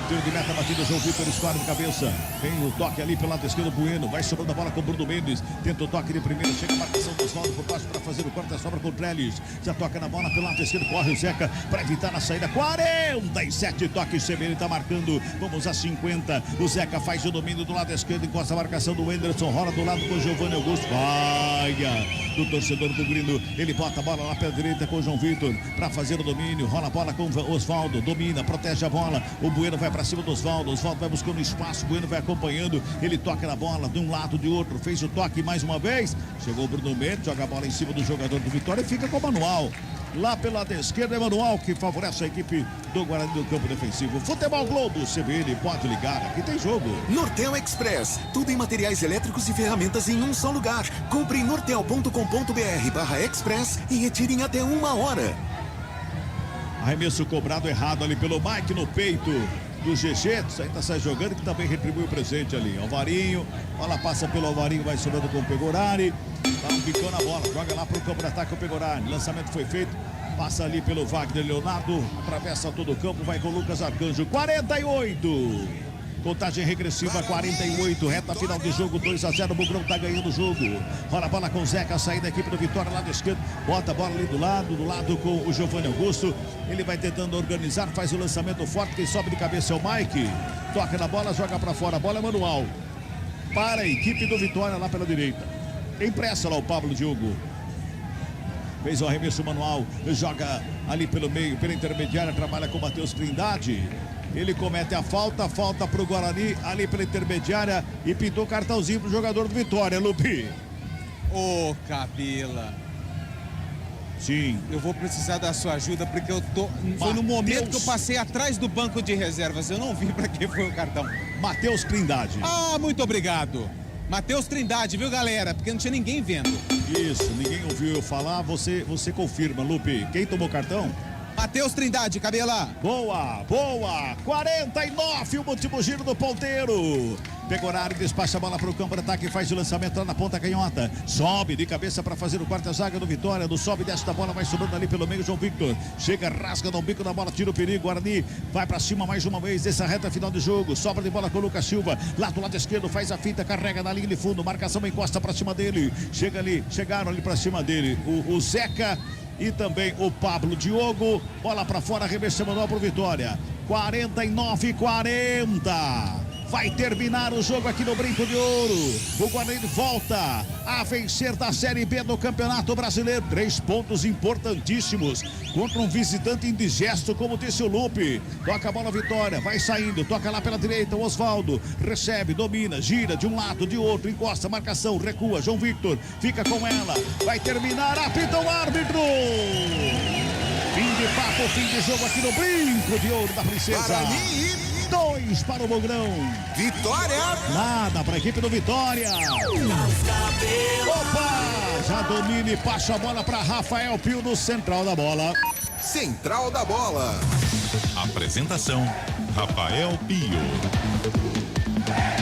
Tiro de meta batida, João Vitor escolhe de cabeça. Vem o toque ali pelo lado esquerdo, Bueno. Vai sobrando a bola com o Bruno Mendes. Tenta o toque de primeira, chega a marcação do Oswaldo por baixo para fazer o corte, a sobra com o Trellis. Já toca na bola pelo lado esquerdo, corre o Zeca para evitar a saída. 47 toques, CBN está marcando. Vamos a 50. O Zeca faz o domínio do lado esquerdo, encosta a marcação do Anderson, rola do lado com o Giovanni Augusto. Vaia do torcedor do Grilo. Ele bota a bola lá pela direita com o João Vitor para fazer o domínio. Rola a bola com o Oswaldo, domina, protege a bola. O Bueno vai para cima do Oswaldo. Oswaldo vai buscando espaço. O Bueno vai acompanhando. Ele toca na bola de um lado, de outro. Fez o toque mais uma vez. Chegou o Bruno Mendes, joga a bola em cima do jogador do Vitória e fica com o Manual. Lá pela esquerda é Manual que favorece a equipe do Guarani do campo defensivo. Futebol Globo, CBN, pode ligar, aqui tem jogo. Nortel Express, tudo em materiais elétricos e ferramentas em um só lugar. Compre em nortel.com.br/express e retire em até 1 hora. Arremesso cobrado errado ali pelo Mike no peito do GG, ainda sai jogando, que também retribui o presente ali. Alvarinho, bola passa pelo Alvarinho, vai sobrando com o Pegorari. Dá um bicão na bola, joga lá pro campo de ataque o Pegorari. Lançamento foi feito, passa ali pelo Wagner Leonardo, atravessa todo o campo, vai com o Lucas Arcanjo. 48. Contagem regressiva, 48, reta final de jogo, 2-0, o Bugrão tá ganhando o jogo. Rola a bola com o Zeca, saída da equipe do Vitória, lado esquerdo, bota a bola ali do lado com o Giovanni Augusto. Ele vai tentando organizar, faz o lançamento forte, quem sobe de cabeça é o Mike. Toca na bola, joga pra fora, a bola é manual. Para a equipe do Vitória lá pela direita. Tem pressa lá o Pablo Diogo. fez o arremesso manual, joga ali pelo meio, pela intermediária, trabalha com o Matheus Trindade. Ele comete a falta pro Guarani, ali pela intermediária, e pintou cartãozinho pro jogador do Vitória, Lupi. Ô, Cabela. Sim. Eu vou precisar da sua ajuda, porque foi no momento que eu passei atrás do banco de reservas. Eu não vi pra que foi o cartão. Matheus Trindade. Ah, muito obrigado. Matheus Trindade, viu, galera? Porque não tinha ninguém vendo. Isso, ninguém ouviu eu falar, você confirma, Lupe. Quem tomou cartão? Matheus Trindade, Cabela. Boa. 49, o último giro do ponteiro. Pegorari despacha a bola para o campo de ataque, faz o lançamento lá na ponta canhota. Sobe de cabeça para fazer o quarto zaga do Vitória. Do sobe, desce da bola, vai sobrando ali pelo meio. João Victor chega, rasga no bico da bola, tira o perigo. Guarani vai para cima mais uma vez dessa reta final de jogo. Sobra de bola com o Lucas Silva. Lá do lado esquerdo, faz a finta, carrega na linha de fundo. Marcação encosta para cima dele. Chegaram ali para cima dele o Zeca e também o Pablo Diogo. Bola para fora, arremesso manual para o Vitória. 49-40. Vai terminar o jogo aqui no Brinco de Ouro. O Guarani volta a vencer da Série B do Campeonato Brasileiro. 3 pontos importantíssimos contra um visitante indigesto, como disse o Lupe. Toca a bola, Vitória, vai saindo, toca lá pela direita, o Osvaldo recebe, domina, gira de um lado, de outro, encosta, marcação, recua, João Victor fica com ela, vai terminar, apita o árbitro. Fim de papo, fim de jogo aqui no Brinco de Ouro da Princesa. Guarani 2 para o Bogrão. Vitória. Nada para a equipe do Vitória. Opa! Já domina e passa a bola para Rafael Pio no central da bola. Central da bola. Apresentação: Rafael Pio.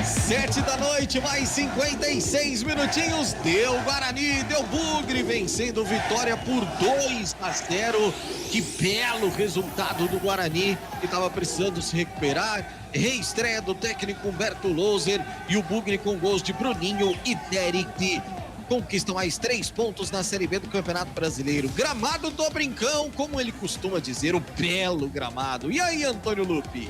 7 da noite, mais 56 minutinhos. Deu Guarani, deu Bugre, vencendo Vitória por 2-0. Que belo resultado do Guarani, que estava precisando se recuperar. Reestreia do técnico Humberto Loser e o Bugre com gols de Bruninho e Derek. Conquistam mais 3 pontos na Série B do Campeonato Brasileiro. Gramado do Brincão, como ele costuma dizer, o belo gramado. E aí, Antônio Lupi?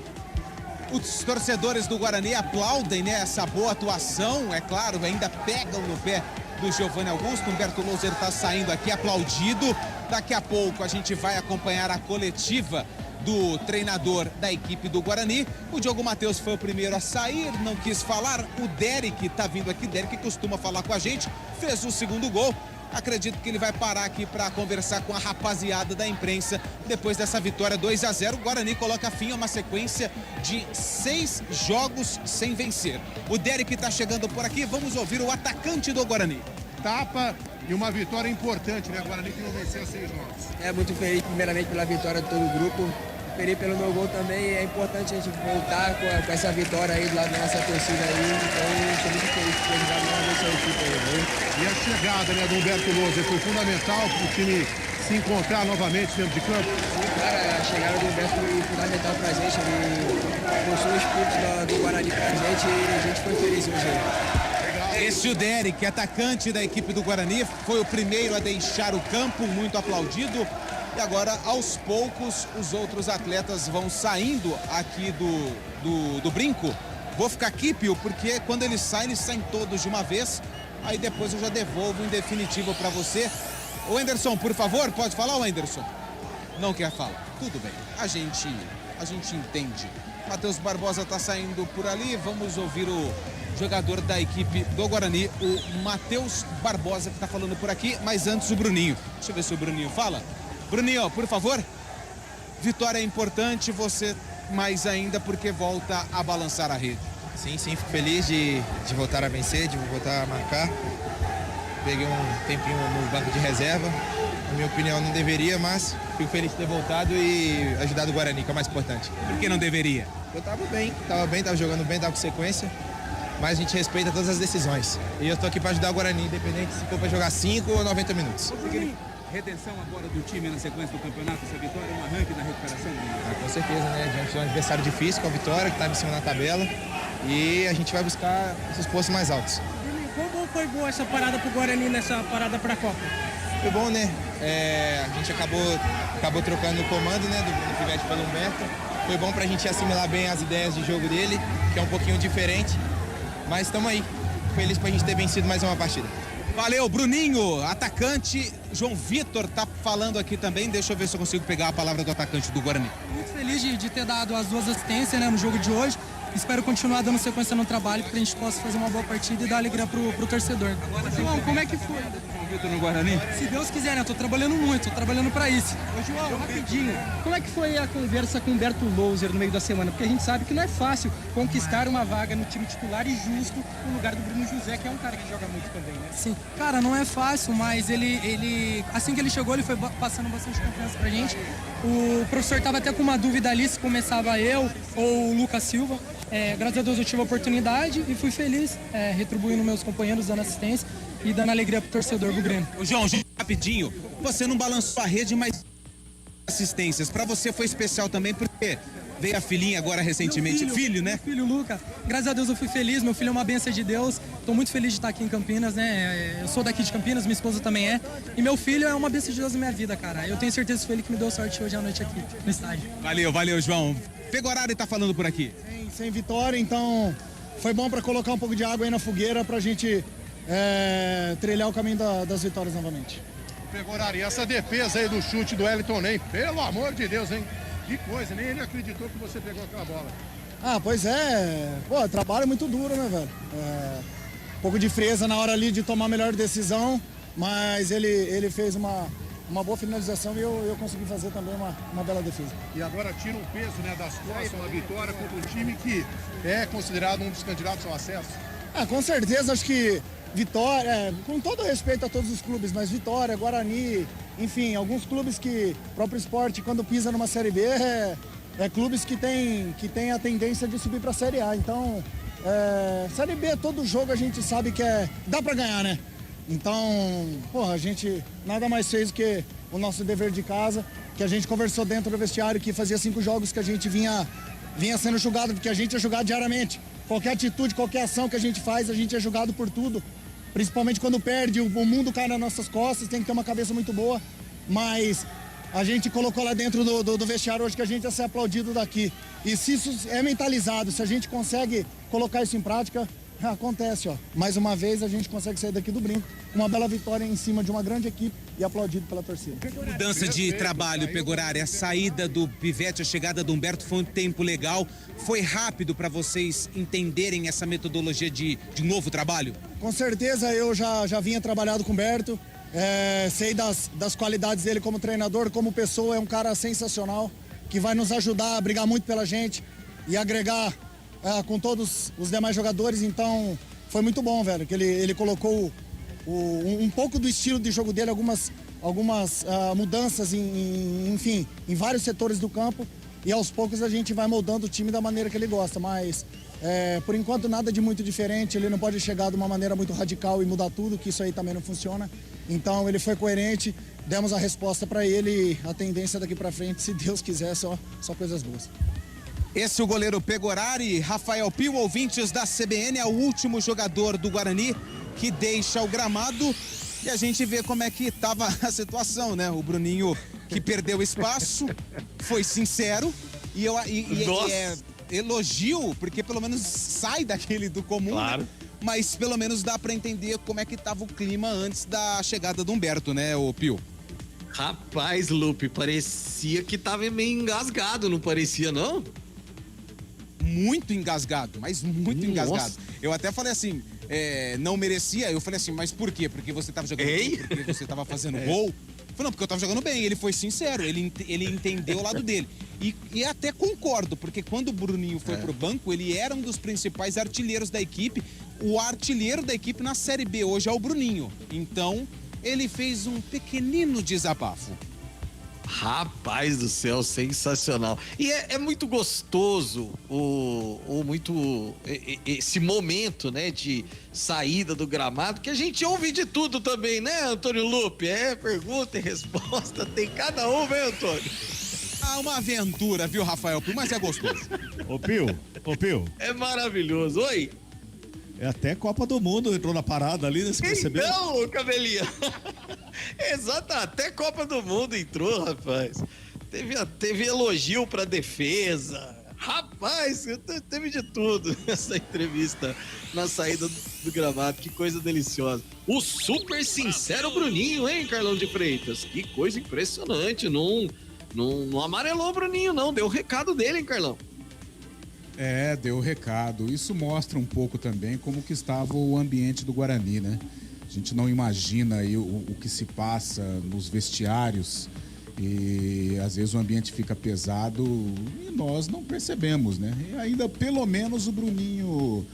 Os torcedores do Guarani aplaudem, né, essa boa atuação, é claro, ainda pegam no pé do Giovanni Augusto. Humberto Loser está saindo aqui aplaudido. Daqui a pouco a gente vai acompanhar a coletiva do treinador da equipe do Guarani. O Diogo Matheus foi o primeiro a sair, não quis falar. O Derek tá vindo aqui, Derek costuma falar com a gente, fez o segundo gol. Acredito que ele vai parar aqui para conversar com a rapaziada da imprensa depois dessa vitória 2-0. O Guarani coloca fim a uma sequência de 6 jogos sem vencer. O Derek está chegando por aqui, vamos ouvir o atacante do Guarani. Tapa e uma vitória importante, né? Guarani que não venceu 6 jogos. Muito feliz primeiramente pela vitória de todo o grupo. Feliz pelo meu gol também. É importante a gente voltar com essa vitória aí do lado da nossa torcida aí. Então, estou muito feliz por ter jogado uma vez essa equipe aí. E a chegada, né, do Humberto Loser foi fundamental para o time se encontrar novamente dentro de campo? Cara, a chegada do Humberto foi fundamental para a gente. Ele mostrou o espírito do Guarani para a gente e a gente foi feliz hoje. Esse é o Derek, atacante da equipe do Guarani, foi o primeiro a deixar o campo, muito aplaudido. E agora, aos poucos, os outros atletas vão saindo aqui do brinco. Vou ficar aqui, Pio, porque quando eles saem todos de uma vez. Aí depois eu já devolvo em definitivo para você. O Anderson, por favor, pode falar, o Anderson? Não quer falar. Tudo bem, a gente entende. Matheus Barbosa está saindo por ali, vamos ouvir o jogador da equipe do Guarani, o Matheus Barbosa, que está falando por aqui, mas antes o Bruninho. Deixa eu ver se o Bruninho fala. Bruninho, por favor. Vitória é importante, você mais ainda porque volta a balançar a rede. Sim, fico feliz de voltar a vencer, de voltar a marcar. Peguei um tempinho no banco de reserva. Na minha opinião, não deveria, mas fico feliz de ter voltado e ajudado o Guarani, que é o mais importante. Por que não deveria? Eu tava bem, tava jogando bem, tava com sequência. Mas a gente respeita todas as decisões. E eu tô aqui para ajudar o Guarani, independente se for para jogar 5 ou 90 minutos. Redenção agora do time na sequência do campeonato, essa vitória é um arranque na recuperação? Com certeza, né? Diante de um adversário difícil, com a Vitória, que estava em cima na tabela. E a gente vai buscar esses postos mais altos. Como foi boa essa parada pro Guarani nessa parada pra Copa? Foi bom, né? A gente acabou trocando o comando, né? Do Bruno Pivete pelo Humberto. Foi bom pra gente assimilar bem as ideias de jogo dele, que é um pouquinho diferente. Mas estamos aí. Feliz pra gente ter vencido mais uma partida. Valeu, Bruninho, atacante. João Vitor tá falando aqui também. Deixa eu ver se eu consigo pegar a palavra do atacante do Guarani. Muito feliz de ter dado as 2 assistências, né, no jogo de hoje. Espero continuar dando sequência no trabalho para que a gente possa fazer uma boa partida e dar alegria pro torcedor. João, como é que foi? João Vitor no Guarani? Se Deus quiser, né? Eu tô trabalhando muito, tô trabalhando para isso. Ô, João, rapidinho, como é que foi a conversa com o Humberto Louser no meio da semana? Porque a gente sabe que não é fácil conquistar uma vaga no time titular e justo no lugar do Bruno José, que é um cara que joga muito também, né? Sim, cara, não é fácil, mas ele assim que ele chegou, ele foi passando bastante confiança pra gente. O professor tava até com uma dúvida ali se começava eu ou o Lucas Silva. Graças a Deus eu tive a oportunidade e fui feliz, retribuindo meus companheiros, dando assistência e dando alegria pro torcedor do Grêmio. Ô, João, rapidinho, você não balançou a rede, mas assistências. Pra você foi especial também, porque veio a filhinha agora recentemente. Filho, né? Meu filho, Lucas. Graças a Deus eu fui feliz, meu filho é uma bênção de Deus. Tô muito feliz de estar aqui em Campinas, né? Eu sou daqui de Campinas, minha esposa também é. E meu filho é uma bênção de Deus na minha vida, cara. Eu tenho certeza que foi ele que me deu sorte hoje à noite aqui no estádio. Valeu, João. Pegorari tá falando por aqui. Sem vitória, então foi bom para colocar um pouco de água aí na fogueira pra gente trilhar o caminho das vitórias novamente. Pegorari, essa defesa aí do chute do Wellington Ney, pelo amor de Deus, hein? Que coisa, nem ele acreditou que você pegou aquela bola. Ah, pois é. Pô, trabalho muito duro, né, velho? Um pouco de frieza na hora ali de tomar a melhor decisão, mas ele fez uma boa finalização e eu consegui fazer também uma bela defesa. E agora tira o peso, né, das costas, uma vitória contra um time que é considerado um dos candidatos ao acesso. Com certeza, acho que Vitória, com todo respeito a todos os clubes, mas Vitória, Guarani, enfim, alguns clubes que o próprio esporte, quando pisa numa Série B, clubes que tem a tendência de subir para a Série A. Então, Série B, todo jogo a gente sabe que dá para ganhar, né? Então, porra, a gente nada mais fez do que o nosso dever de casa, que a gente conversou dentro do vestiário, que fazia 5 jogos que a gente vinha sendo julgado, porque a gente é julgado diariamente. Qualquer atitude, qualquer ação que a gente faz, a gente é julgado por tudo. Principalmente quando perde, o mundo cai nas nossas costas, tem que ter uma cabeça muito boa. Mas a gente colocou lá dentro do vestiário hoje que a gente ia ser aplaudido daqui. E se isso é mentalizado, se a gente consegue colocar isso em prática, acontece, ó. Mais uma vez a gente consegue sair daqui do brinco. Uma bela vitória em cima de uma grande equipe e aplaudido pela torcida. Mudança de trabalho, Pegorari. A saída do Pivete, a chegada do Humberto foi um tempo legal. Foi rápido para vocês entenderem essa metodologia de novo trabalho? Com certeza, eu já vinha trabalhado com o Humberto. Sei das qualidades dele como treinador, como pessoa. É um cara sensacional que vai nos ajudar a brigar muito pela gente e agregar com todos os demais jogadores. Então foi muito bom, velho, que ele colocou um pouco do estilo de jogo dele, algumas mudanças enfim, em vários setores do campo, e aos poucos a gente vai moldando o time da maneira que ele gosta, mas por enquanto nada de muito diferente. Ele não pode chegar de uma maneira muito radical e mudar tudo, que isso aí também não funciona. Então ele foi coerente, demos a resposta para ele, e a tendência daqui para frente, se Deus quiser, só coisas boas. Esse é o goleiro Pegorari. Rafael Pio, ouvintes da CBN, é o último jogador do Guarani que deixa o gramado, e a gente vê como é que estava a situação, né? O Bruninho, que perdeu espaço, foi sincero e elogio, porque pelo menos sai daquele do comum, claro, né? Mas pelo menos dá para entender como é que estava o clima antes da chegada do Humberto, né, ô Pio? Rapaz, Lupe, parecia que tava meio engasgado, não parecia, não? Muito engasgado, mas muito engasgado. Eu até falei assim, não merecia. Eu falei assim, mas por quê? Porque você tava jogando bem? Porque você tava fazendo gol? Eu falei, não, porque eu tava jogando bem. Ele foi sincero, ele entendeu o lado dele. E até concordo, porque quando o Bruninho foi pro banco, ele era um dos principais artilheiros da equipe. O artilheiro da equipe na Série B hoje é o Bruninho. Então, ele fez um pequenino desabafo. Rapaz do céu, sensacional. E é muito gostoso esse momento, né, de saída do gramado, que a gente ouve de tudo também, né, Antônio Lupe? Pergunta e resposta, tem cada um, né, Antônio? Uma aventura, viu, Rafael Pio? Mas é gostoso. Ô Pio. É maravilhoso. Oi? Até Copa do Mundo entrou na parada ali, né? Você percebeu? Não, Cabelinha. Exato, até Copa do Mundo entrou, rapaz. Teve elogio pra defesa. Rapaz, teve de tudo nessa entrevista na saída do gramado, que coisa deliciosa. O super sincero Bruninho, hein, Carlão de Freitas? Que coisa impressionante, não amarelou o Bruninho, não, deu o recado dele, hein, Carlão? Deu o recado. Isso mostra um pouco também como que estava o ambiente do Guarani, né? A gente não imagina aí o que se passa nos vestiários e às vezes o ambiente fica pesado e nós não percebemos, né? E ainda pelo menos o Bruninho,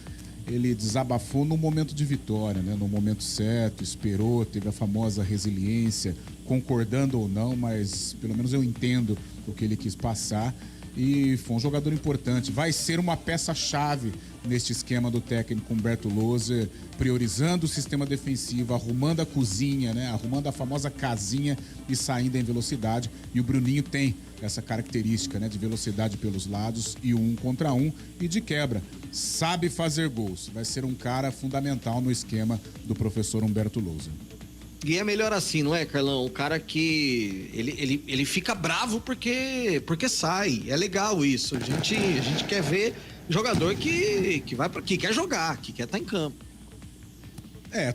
ele desabafou no momento de vitória, né? No momento certo, esperou, teve a famosa resiliência, concordando ou não, mas pelo menos eu entendo o que ele quis passar. E foi um jogador importante, vai ser uma peça-chave neste esquema do técnico Humberto Louser, priorizando o sistema defensivo, arrumando a cozinha, né? Arrumando a famosa casinha e saindo em velocidade. E o Bruninho tem essa característica, né? De velocidade pelos lados e 1 contra 1 e de quebra. Sabe fazer gols, vai ser um cara fundamental no esquema do professor Humberto Louser. E é melhor assim, não é, Carlão? O cara que ele fica bravo porque sai. É legal isso. A gente quer ver jogador que quer jogar, que quer estar em campo.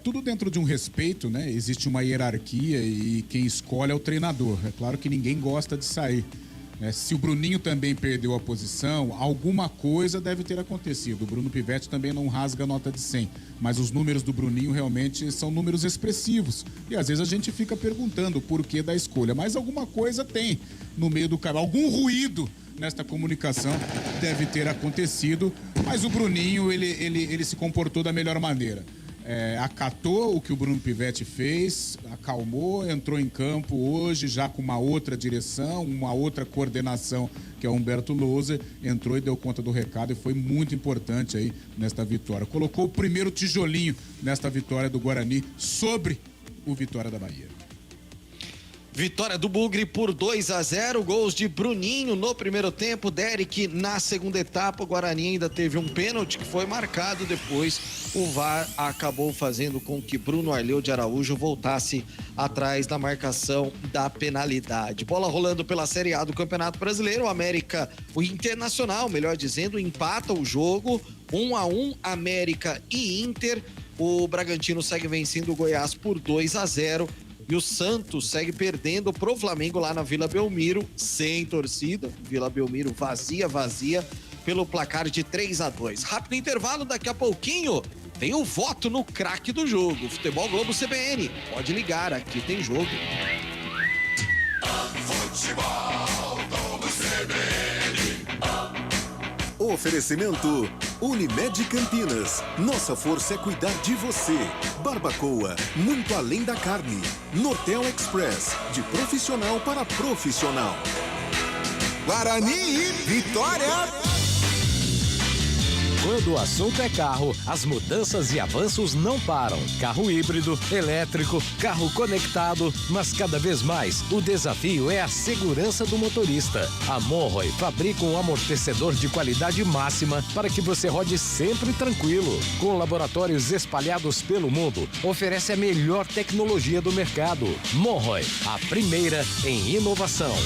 Tudo dentro de um respeito, né? Existe uma hierarquia e quem escolhe é o treinador. É claro que ninguém gosta de sair. Se o Bruninho também perdeu a posição, alguma coisa deve ter acontecido. O Bruno Pivetti também não rasga a nota de 100, mas os números do Bruninho realmente são números expressivos. E às vezes a gente fica perguntando o porquê da escolha, mas alguma coisa tem no meio do caminho, algum ruído nesta comunicação deve ter acontecido, mas o Bruninho, ele se comportou da melhor maneira. Acatou o que o Bruno Pivetti fez, acalmou, entrou em campo hoje já com uma outra direção, uma outra coordenação, que é o Humberto Louser, entrou e deu conta do recado e foi muito importante aí nesta vitória. Colocou o primeiro tijolinho nesta vitória do Guarani sobre o Vitória da Bahia. Vitória do Bugre por 2-0, gols de Bruninho no primeiro tempo, Derek na segunda etapa. O Guarani ainda teve um pênalti que foi marcado, depois o VAR acabou fazendo com que Bruno Arleu de Araújo voltasse atrás da marcação da penalidade. Bola rolando pela Série A do Campeonato Brasileiro, o Internacional, melhor dizendo, empata o jogo, 1-1, América e Inter. O Bragantino segue vencendo o Goiás por 2-0. E o Santos segue perdendo pro Flamengo lá na Vila Belmiro, sem torcida. Vila Belmiro vazia, pelo placar de 3-2. Rápido intervalo, daqui a pouquinho tem o voto no craque do jogo. Futebol Globo CBN. Pode ligar, aqui tem jogo. Futebol Globo CBN. Oferecimento Unimed Campinas. Nossa força é cuidar de você. Barbacoa, muito além da carne. Nortel Express, de profissional para profissional. Guarani e Vitória. Quando o assunto é carro, as mudanças e avanços não param. Carro híbrido, elétrico, carro conectado, mas cada vez mais o desafio é a segurança do motorista. A Monroy fabrica um amortecedor de qualidade máxima para que você rode sempre tranquilo. Com laboratórios espalhados pelo mundo, oferece a melhor tecnologia do mercado. Monroy, a primeira em inovação.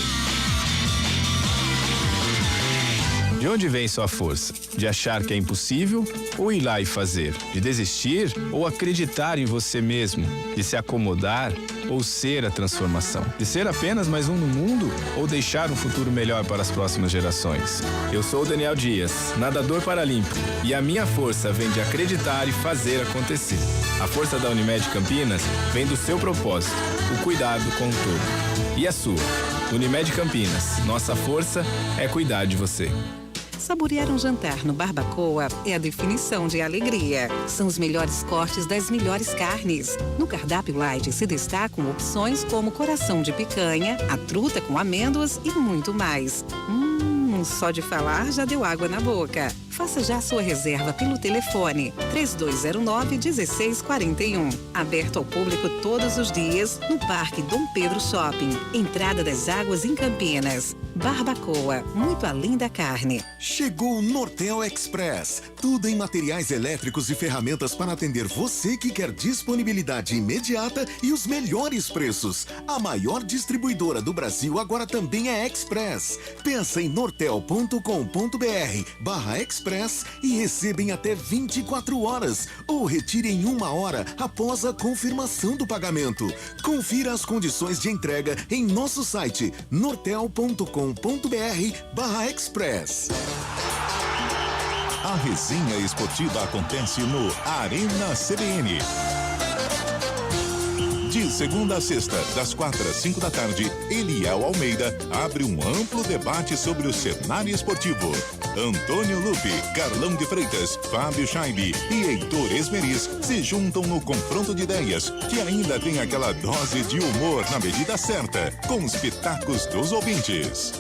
De onde vem sua força? De achar que é impossível ou ir lá e fazer? De desistir ou acreditar em você mesmo? De se acomodar ou ser a transformação? De ser apenas mais um no mundo ou deixar um futuro melhor para as próximas gerações? Eu sou o Daniel Dias, nadador paralímpico, e a minha força vem de acreditar e fazer acontecer. A força da Unimed Campinas vem do seu propósito, o cuidado com o todo. E a sua? Unimed Campinas, nossa força é cuidar de você. Saborear um jantar no Barbacoa é a definição de alegria. São os melhores cortes das melhores carnes. No cardápio light se destacam opções como coração de picanha, a truta com amêndoas e muito mais. Só de falar já deu água na boca. Faça já sua reserva pelo telefone 3209-1641. Aberto ao público todos os dias no Parque Dom Pedro Shopping. Entrada das Águas em Campinas. Barbacoa, muito além da carne. Chegou o Nortel Express. Tudo em materiais elétricos e ferramentas para atender você que quer disponibilidade imediata e os melhores preços. A maior distribuidora do Brasil agora também é Express. Pensa em nortel.com.br/express e receba em até 24 horas ou retire em 1 hora após a confirmação do pagamento. Confira as condições de entrega em nosso site nortel.com.br/express. A resenha esportiva acontece no Arena CBN. De segunda a sexta, das 4 às 5 da tarde, Eliel Almeida abre um amplo debate sobre o cenário esportivo. Antônio Lupi, Carlão de Freitas, Fábio Chaib e Heitor Esmeriz se juntam no confronto de ideias, que ainda tem aquela dose de humor na medida certa, com os pitacos dos ouvintes.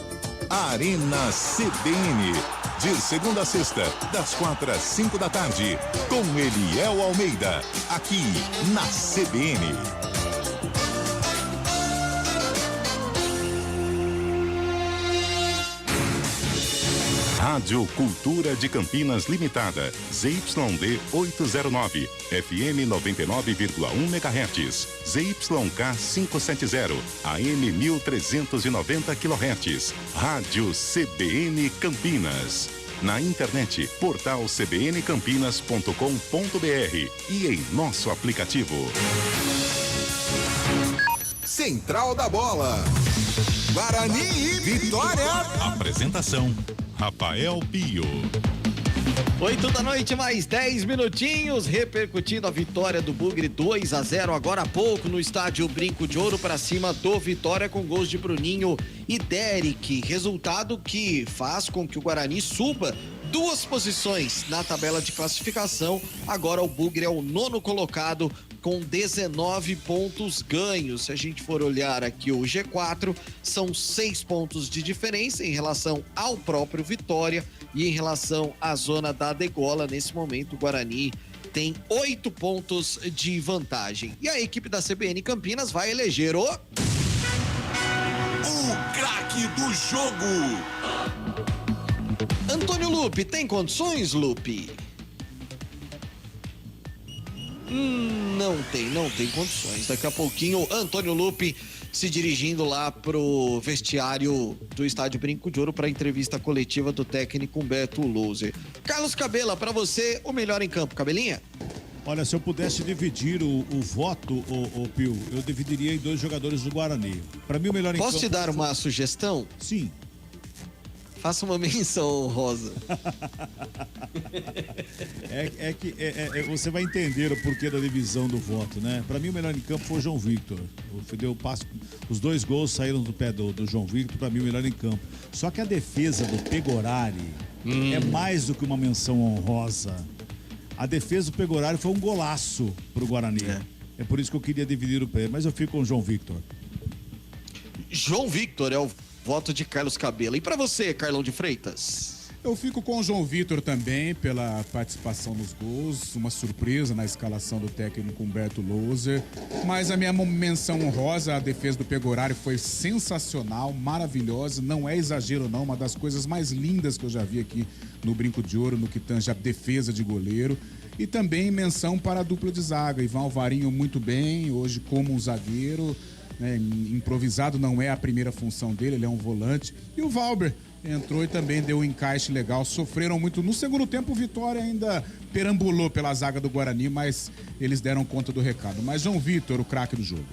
Arena CBN. De segunda a sexta, das 4 às 5 da tarde, com Eliel Almeida, aqui na CBN. Rádio Cultura de Campinas Limitada, ZYD 809, FM 99,1 MHz, ZYK 570, AM 1390 kHz, Rádio CBN Campinas. Na internet, portal cbncampinas.com.br e em nosso aplicativo. Central da Bola. Guarani e Vitória. Apresentação: Rafael Pio. 8 da noite, mais 10 minutinhos, repercutindo a vitória do Bugre 2-0 agora há pouco no estádio Brinco de Ouro para cima do Vitória com gols de Bruninho e Derek. Resultado que faz com que o Guarani suba 2 posições na tabela de classificação. Agora o Bugre é o 9º colocado com 19 pontos ganhos. Se a gente for olhar aqui o G4, são 6 pontos de diferença em relação ao próprio Vitória e em relação à zona da degola. Nesse momento o Guarani tem 8 pontos de vantagem. E a equipe da CBN Campinas vai eleger o craque do jogo. Antônio Lupi. Tem condições, Lupi? Não tem condições. Daqui a pouquinho, Antônio Lupi se dirigindo lá pro vestiário do estádio Brinco de Ouro para a entrevista coletiva do técnico Humberto Louser. Carlos Cabela, para você, o melhor em campo. Cabelinha? Olha, se eu pudesse dividir o voto, o Pio, eu dividiria em 2 jogadores do Guarani. Para mim, o melhor em campo... Posso te dar uma sugestão? Sim. Faça uma menção honrosa. Você vai entender o porquê da divisão do voto, né? Para mim, o melhor em campo foi o João Victor. Deu passo, os 2 gols saíram do pé do João Victor, para mim, o melhor em campo. Só que a defesa do Pegorari é mais do que uma menção honrosa. A defesa do Pegorari foi um golaço pro Guarani. É por isso que eu queria dividir o prêmio, mas eu fico com o João Victor. João Victor é o voto de Carlos Cabela. E para você, Carlão de Freitas? Eu fico com o João Victor também pela participação nos gols, uma surpresa na escalação do técnico Humberto Louser, mas a minha menção honrosa, a defesa do Pegorari foi sensacional, maravilhosa, não é exagero não, uma das coisas mais lindas que eu já vi aqui no Brinco de Ouro, no que tange a defesa de goleiro. E também menção para a dupla de zaga, Ivan Alvarinho muito bem, hoje como um zagueiro, né, improvisado não é a primeira função dele, ele é um volante. E o Valber entrou e também deu um encaixe legal. Sofreram muito. No segundo tempo, o Vitória ainda perambulou pela zaga do Guarani, mas eles deram conta do recado. Mas João Vitor, o craque do jogo.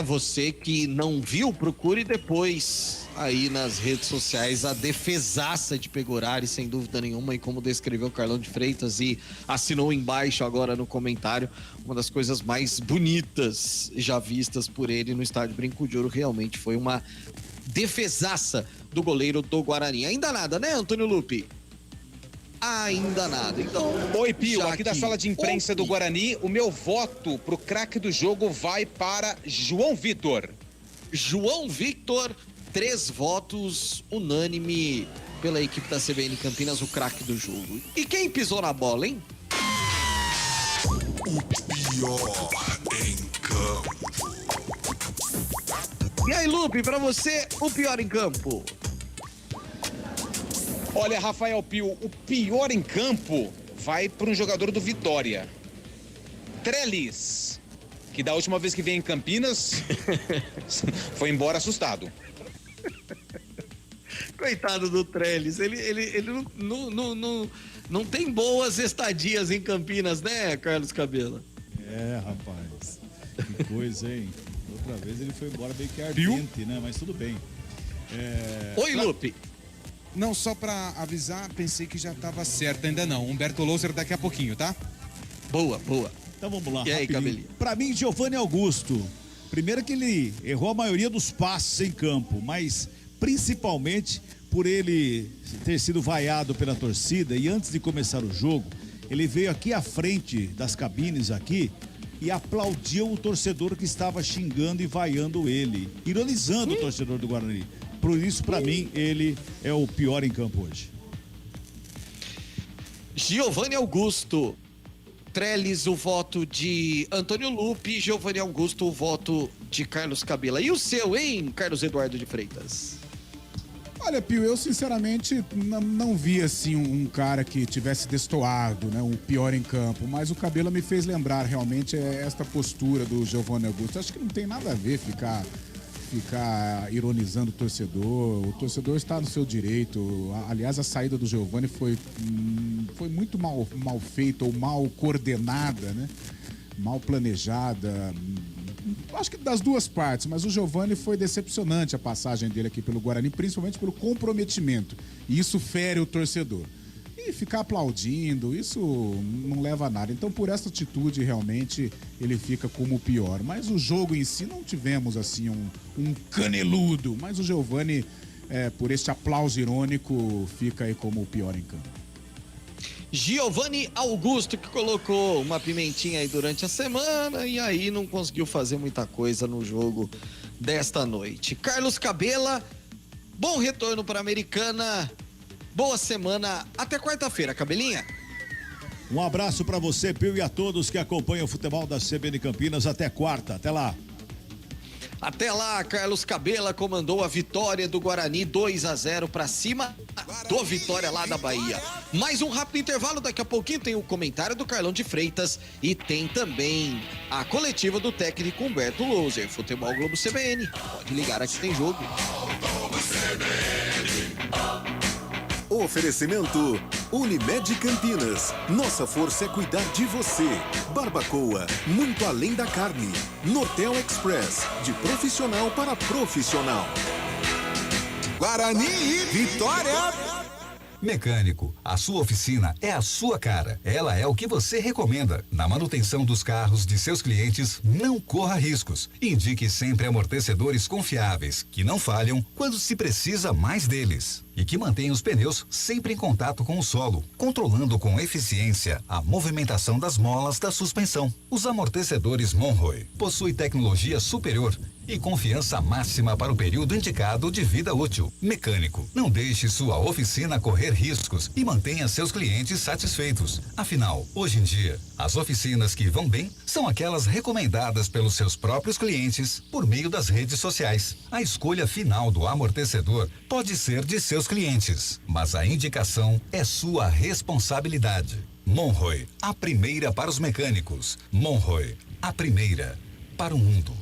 Você que não viu, procure depois aí nas redes sociais a defesaça de Pegorari, sem dúvida nenhuma, e como descreveu o Carlão de Freitas e assinou embaixo agora no comentário, uma das coisas mais bonitas já vistas por ele no estádio Brinco de Ouro. Realmente foi uma defesaça do goleiro do Guarani. Ainda nada, né, Antônio Lupi? Ainda nada. Então, oi, Pio, aqui da sala de imprensa do Guarani, o meu voto pro craque do jogo vai para João Victor. João Victor, 3 votos, unânime pela equipe da CBN Campinas, o craque do jogo. E quem pisou na bola, hein? O pior em campo. E aí, Lupe, pra você, o pior em campo? Olha, Rafael Pio, o pior em campo vai para um jogador do Vitória. Trellis, que da última vez que veio em Campinas, foi embora assustado. Coitado do Trellis, ele não tem boas estadias em Campinas, né, Carlos Cabela? É, rapaz, que coisa, hein? Outra vez ele foi embora meio que ardente, né? Mas tudo bem. Oi, Lupe. Não, só pra avisar, pensei que já tava certo, ainda não. Humberto Louser daqui a pouquinho, tá? Boa, boa. Então vamos lá, E aí, rapidinho. Cabelinho? Pra mim, Giovanni Augusto. Primeiro que ele errou a maioria dos passes em campo, mas principalmente por ele ter sido vaiado pela torcida e antes de começar o jogo, ele veio aqui à frente das cabines aqui e aplaudiu o torcedor que estava xingando e vaiando ele, ironizando o torcedor do Guarani. Por isso, pra mim, ele é o pior em campo hoje. Giovanni Augusto. Trellis, o voto de Antônio Lupe. Giovanni Augusto, o voto de Carlos Cabela. E o seu, hein, Carlos Eduardo de Freitas? Olha, Pio, eu sinceramente não vi assim um cara que tivesse destoado, né, o pior em campo, mas o Cabela me fez lembrar realmente esta postura do Giovanni Augusto. Acho que não tem nada a ver ficar ironizando o torcedor está no seu direito. Aliás, a saída do Giovanni foi muito mal feita ou mal coordenada, né? Mal planejada. Acho que das duas partes, mas o Giovanni foi decepcionante a passagem dele aqui pelo Guarani, principalmente pelo comprometimento. E isso fere o torcedor. E ficar aplaudindo, isso não leva a nada. Então, por essa atitude, realmente, ele fica como o pior. Mas o jogo em si, não tivemos, assim, um caneludo. Mas o Giovanni, por este aplauso irônico, fica aí como o pior em campo. Giovanni Augusto, que colocou uma pimentinha aí durante a semana e aí não conseguiu fazer muita coisa no jogo desta noite. Carlos Cabela, bom retorno para a Americana. Boa semana, até quarta-feira, Cabelinha. Um abraço para você, Pio, e a todos que acompanham o futebol da CBN Campinas. Até quarta, até lá. Até lá, Carlos Cabela comandou a vitória do Guarani 2-0 para cima do Vitória lá da Bahia. Mais um rápido intervalo, daqui a pouquinho tem o comentário do Carlão de Freitas e tem também a coletiva do técnico Humberto Louser. Futebol Globo CBN, pode ligar aqui, tem jogo. Oferecimento Unimed Campinas. Nossa força é cuidar de você. Barbacoa, muito além da carne. Nortel Express, de profissional para profissional. Guarani e Vitória. Mecânico, a sua oficina é a sua cara. Ela é o que você recomenda. Na manutenção dos carros de seus clientes, não corra riscos. Indique sempre amortecedores confiáveis, que não falham quando se precisa mais deles. E que mantenham os pneus sempre em contato com o solo, controlando com eficiência a movimentação das molas da suspensão. Os amortecedores Monroe possuem tecnologia superior e confiança máxima para o período indicado de vida útil. Mecânico, não deixe sua oficina correr riscos e mantenha seus clientes satisfeitos. Afinal, hoje em dia, as oficinas que vão bem são aquelas recomendadas pelos seus próprios clientes por meio das redes sociais. A escolha final do amortecedor pode ser de seus clientes, mas a indicação é sua responsabilidade. Monroe, a primeira para os mecânicos. Monroe, a primeira para o mundo.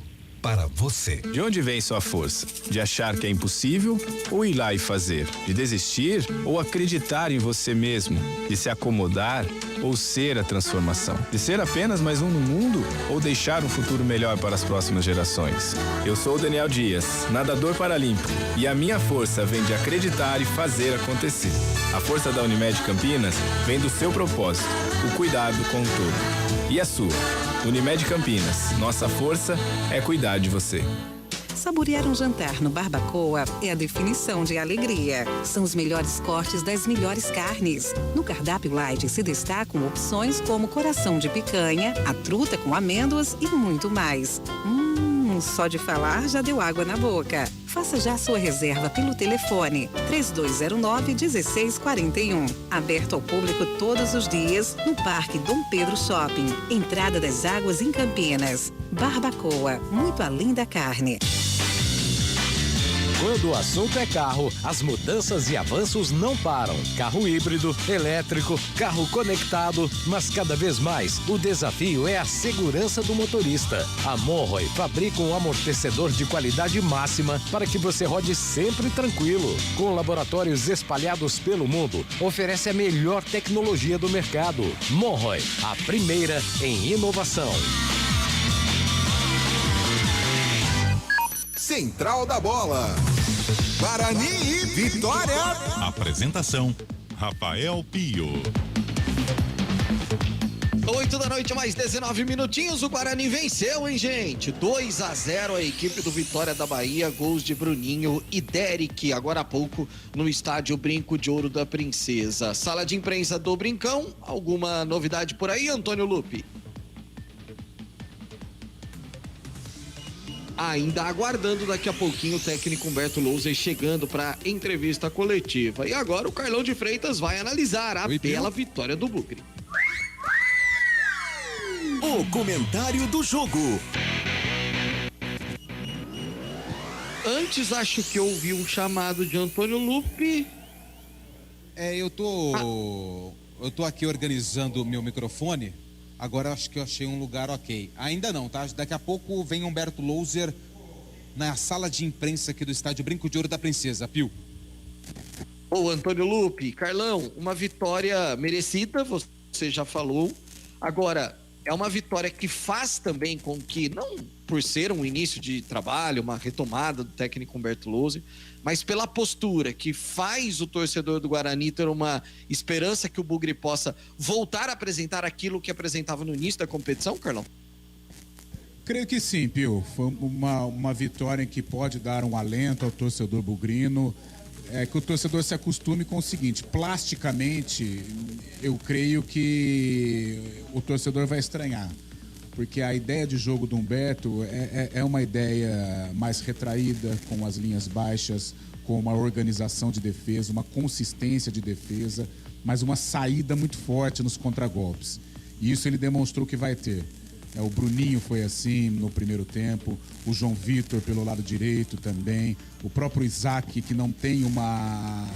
Para você. De onde vem sua força? De achar que é impossível ou ir lá e fazer? De desistir ou acreditar em você mesmo? De se acomodar ou ser a transformação? De ser apenas mais um no mundo ou deixar um futuro melhor para as próximas gerações? Eu sou o Daniel Dias, nadador paralímpico, e a minha força vem de acreditar e fazer acontecer. A força da Unimed Campinas vem do seu propósito, o cuidado com o todo. E a sua? Unimed Campinas, nossa força é cuidar de você. Saborear um jantar no Barbacoa é a definição de alegria. São os melhores cortes das melhores carnes. No cardápio light se destacam opções como coração de picanha, a truta com amêndoas e muito mais. Só de falar já deu água na boca. Faça já sua reserva pelo telefone 3209-1641. Aberto ao público todos os dias no Parque Dom Pedro Shopping. Entrada das Águas em Campinas. Barbacoa, muito além da carne. Quando o assunto é carro, as mudanças e avanços não param. Carro híbrido, elétrico, carro conectado, mas cada vez mais o desafio é a segurança do motorista. A Monroe fabrica um amortecedor de qualidade máxima para que você rode sempre tranquilo. Com laboratórios espalhados pelo mundo, oferece a melhor tecnologia do mercado. Monroe, a primeira em inovação. Central da Bola. Guarani e Vitória. Apresentação: Rafael Pio. 8 da noite, mais 19 minutinhos. O Guarani venceu, hein, gente? 2-0 a equipe do Vitória da Bahia. Gols de Bruninho e Derek, agora há pouco, no estádio Brinco de Ouro da Princesa. Sala de imprensa do Brincão. Alguma novidade por aí, Antônio Lupi? Ainda aguardando daqui a pouquinho o técnico Humberto Louser chegando para entrevista coletiva. E agora o Carlão de Freitas vai analisar a bela vitória do Bugre. O comentário do jogo. Antes acho que eu ouvi um chamado de Antônio Lupi. Eu tô aqui organizando o meu microfone. Agora acho que eu achei um lugar ok. Ainda não, tá? Daqui a pouco vem Humberto Louser na sala de imprensa aqui do estádio Brinco de Ouro da Princesa, Pio. Ô, Antônio Lupi, Carlão, uma vitória merecida, você já falou. Agora, é uma vitória que faz também com que, não por ser um início de trabalho, uma retomada do técnico Humberto Louser, mas pela postura que faz o torcedor do Guarani ter uma esperança que o Bugre possa voltar a apresentar aquilo que apresentava no início da competição, Carlão? Creio que sim, Pio. Foi uma vitória que pode dar um alento ao torcedor bugrino. É que o torcedor se acostume com o seguinte: plasticamente, eu creio que o torcedor vai estranhar. Porque a ideia de jogo do Humberto é uma ideia mais retraída, com as linhas baixas, com uma organização de defesa, uma consistência de defesa, mas uma saída muito forte nos contragolpes. E isso ele demonstrou que vai ter. O Bruninho foi assim no primeiro tempo, o João Vitor pelo lado direito também, o próprio Isaac, que não tem uma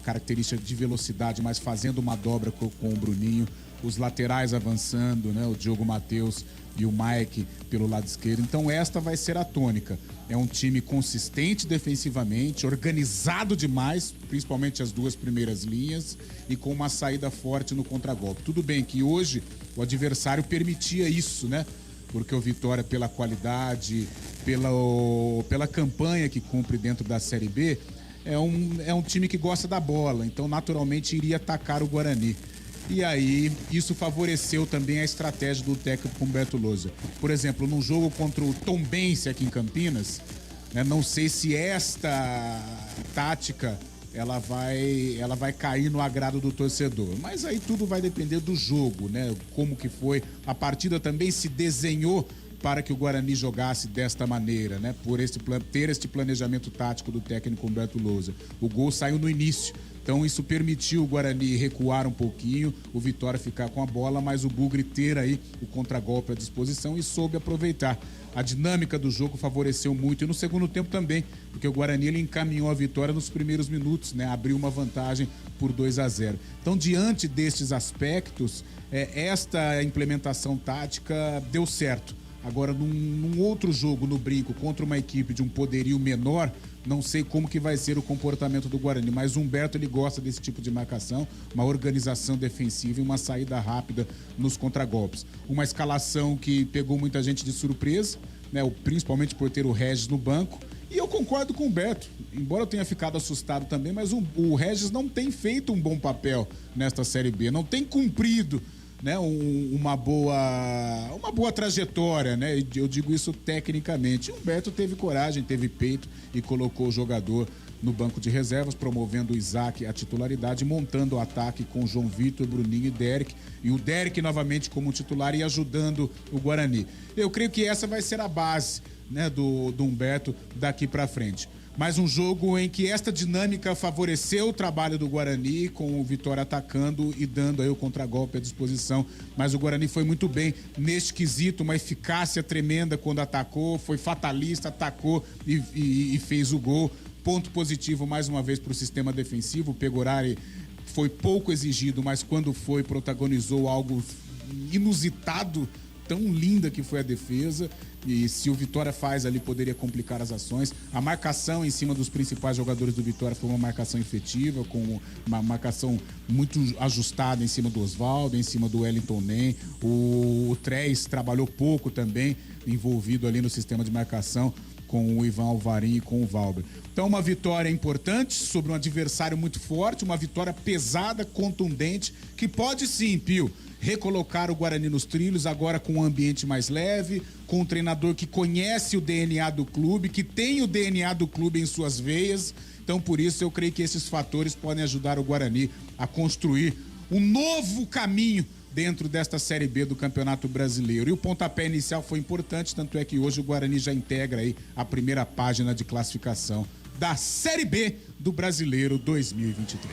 característica de velocidade, mas fazendo uma dobra com o Bruninho, os laterais avançando, né? O Diogo Matheus e o Mike pelo lado esquerdo. Então esta vai ser a tônica. É um time consistente defensivamente, organizado demais, principalmente as duas primeiras linhas, e com uma saída forte no contragolpe. Tudo bem que hoje o adversário permitia isso, né? Porque o Vitória, pela qualidade, pela campanha que cumpre dentro da Série B, é um time que gosta da bola, então naturalmente iria atacar o Guarani. E aí, isso favoreceu também a estratégia do técnico Humberto Louser. Por exemplo, num jogo contra o Tombense aqui em Campinas, né, não sei se esta tática ela vai cair no agrado do torcedor. Mas aí tudo vai depender do jogo, né? Como que foi. A partida também se desenhou para que o Guarani jogasse desta maneira, né? Por ter este planejamento tático do técnico Humberto Louser. O gol saiu no início. Então isso permitiu o Guarani recuar um pouquinho, o Vitória ficar com a bola, mas o Bugre ter aí o contragolpe à disposição e soube aproveitar. A dinâmica do jogo favoreceu muito, e no segundo tempo também, porque o Guarani ele encaminhou a vitória nos primeiros minutos, né? Abriu uma vantagem por 2-0. Então, diante destes aspectos, esta implementação tática deu certo. Agora, num outro jogo no Brinco, contra uma equipe de um poderio menor, não sei como que vai ser o comportamento do Guarani, mas o Humberto ele gosta desse tipo de marcação, uma organização defensiva e uma saída rápida nos contragolpes. Uma escalação que pegou muita gente de surpresa, né, principalmente por ter o Regis no banco, e eu concordo com o Humberto, embora eu tenha ficado assustado também, mas o Regis não tem feito um bom papel nesta Série B, não tem cumprido, né, uma boa trajetória, né? Eu digo isso tecnicamente. O Humberto teve coragem, teve peito e colocou o jogador no banco de reservas, promovendo o Isaac à titularidade, montando o ataque com João Vitor, Bruninho e Derek. E o Derek novamente como titular e ajudando o Guarani. Eu creio que essa vai ser a base, né, do Humberto daqui para frente. Mais um jogo em que esta dinâmica favoreceu o trabalho do Guarani, com o Vitória atacando e dando aí o contragolpe à disposição. Mas o Guarani foi muito bem neste quesito, uma eficácia tremenda quando atacou, foi fatalista, atacou e fez o gol. Ponto positivo mais uma vez para o sistema defensivo. O Pegorari foi pouco exigido, mas quando foi, protagonizou algo inusitado, tão linda que foi a defesa. E se o Vitória faz ali, poderia complicar as ações. A marcação em cima dos principais jogadores do Vitória foi uma marcação efetiva, com uma marcação muito ajustada em cima do Oswaldo, em cima do Wellington Nem. O Trés trabalhou pouco também, envolvido ali no sistema de marcação, com o Ivan Alvarim e com o Valber. Então, uma vitória importante sobre um adversário muito forte, uma vitória pesada, contundente, que pode sim, Pio, recolocar o Guarani nos trilhos, agora com um ambiente mais leve, com um treinador que conhece o DNA do clube, que tem o DNA do clube em suas veias. Então, por isso, eu creio que esses fatores podem ajudar o Guarani a construir um novo caminho dentro desta Série B do Campeonato Brasileiro. E o pontapé inicial foi importante, tanto é que hoje o Guarani já integra aí a primeira página de classificação da Série B do Brasileiro 2023.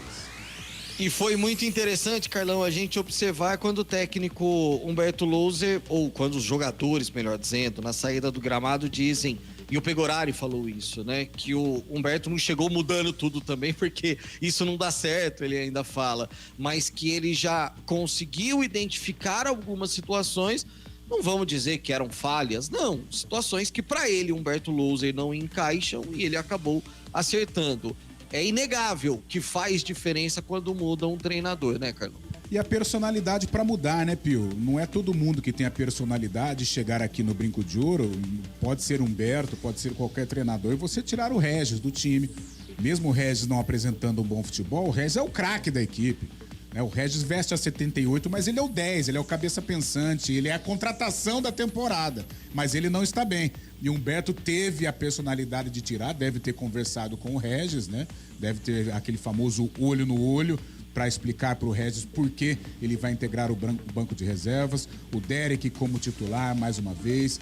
E foi muito interessante, Carlão, a gente observar quando o técnico Humberto Louser, ou quando os jogadores, melhor dizendo, na saída do gramado dizem, e o Pegorari falou isso, né, que o Humberto não chegou mudando tudo também, porque isso não dá certo, ele ainda fala, mas que ele já conseguiu identificar algumas situações, não vamos dizer que eram falhas, não, situações que para ele, Humberto Louser, não encaixam e ele acabou acertando. É inegável que faz diferença quando muda um treinador, né, Carlão? E a personalidade para mudar, né, Pio? Não é todo mundo que tem a personalidade de chegar aqui no Brinco de Ouro, pode ser Humberto, pode ser qualquer treinador, e você tirar o Regis do time. Mesmo o Regis não apresentando um bom futebol, o Regis é o craque da equipe. O Regis veste a 78, mas ele é o 10, ele é o cabeça pensante, ele é a contratação da temporada, mas ele não está bem. E o Humberto teve a personalidade de tirar, deve ter conversado com o Regis, né? Deve ter aquele famoso olho no olho para explicar para o Regis por que ele vai integrar o banco de reservas. O Derek como titular, mais uma vez.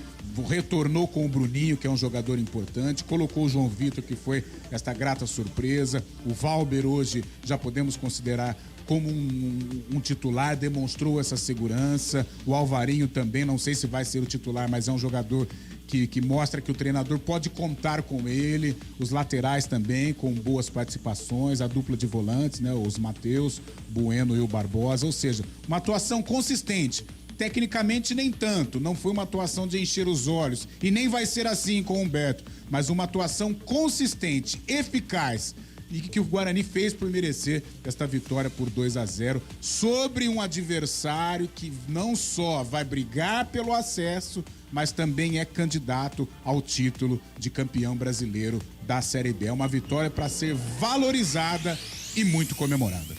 Retornou com o Bruninho, que é um jogador importante. Colocou o João Vitor, que foi esta grata surpresa. O Valber hoje já podemos considerar como um titular, demonstrou essa segurança. O Alvarinho também, não sei se vai ser o titular, mas é um jogador que mostra que o treinador pode contar com ele. Os laterais também, com boas participações. A dupla de volantes, né? Os Matheus, Bueno e o Barbosa. Ou seja, uma atuação consistente. Tecnicamente nem tanto, não foi uma atuação de encher os olhos. E nem vai ser assim com o Humberto. Mas uma atuação consistente, eficaz, e que o Guarani fez por merecer esta vitória por 2-0 sobre um adversário que não só vai brigar pelo acesso, mas também é candidato ao título de campeão brasileiro da Série B. É uma vitória para ser valorizada e muito comemorada.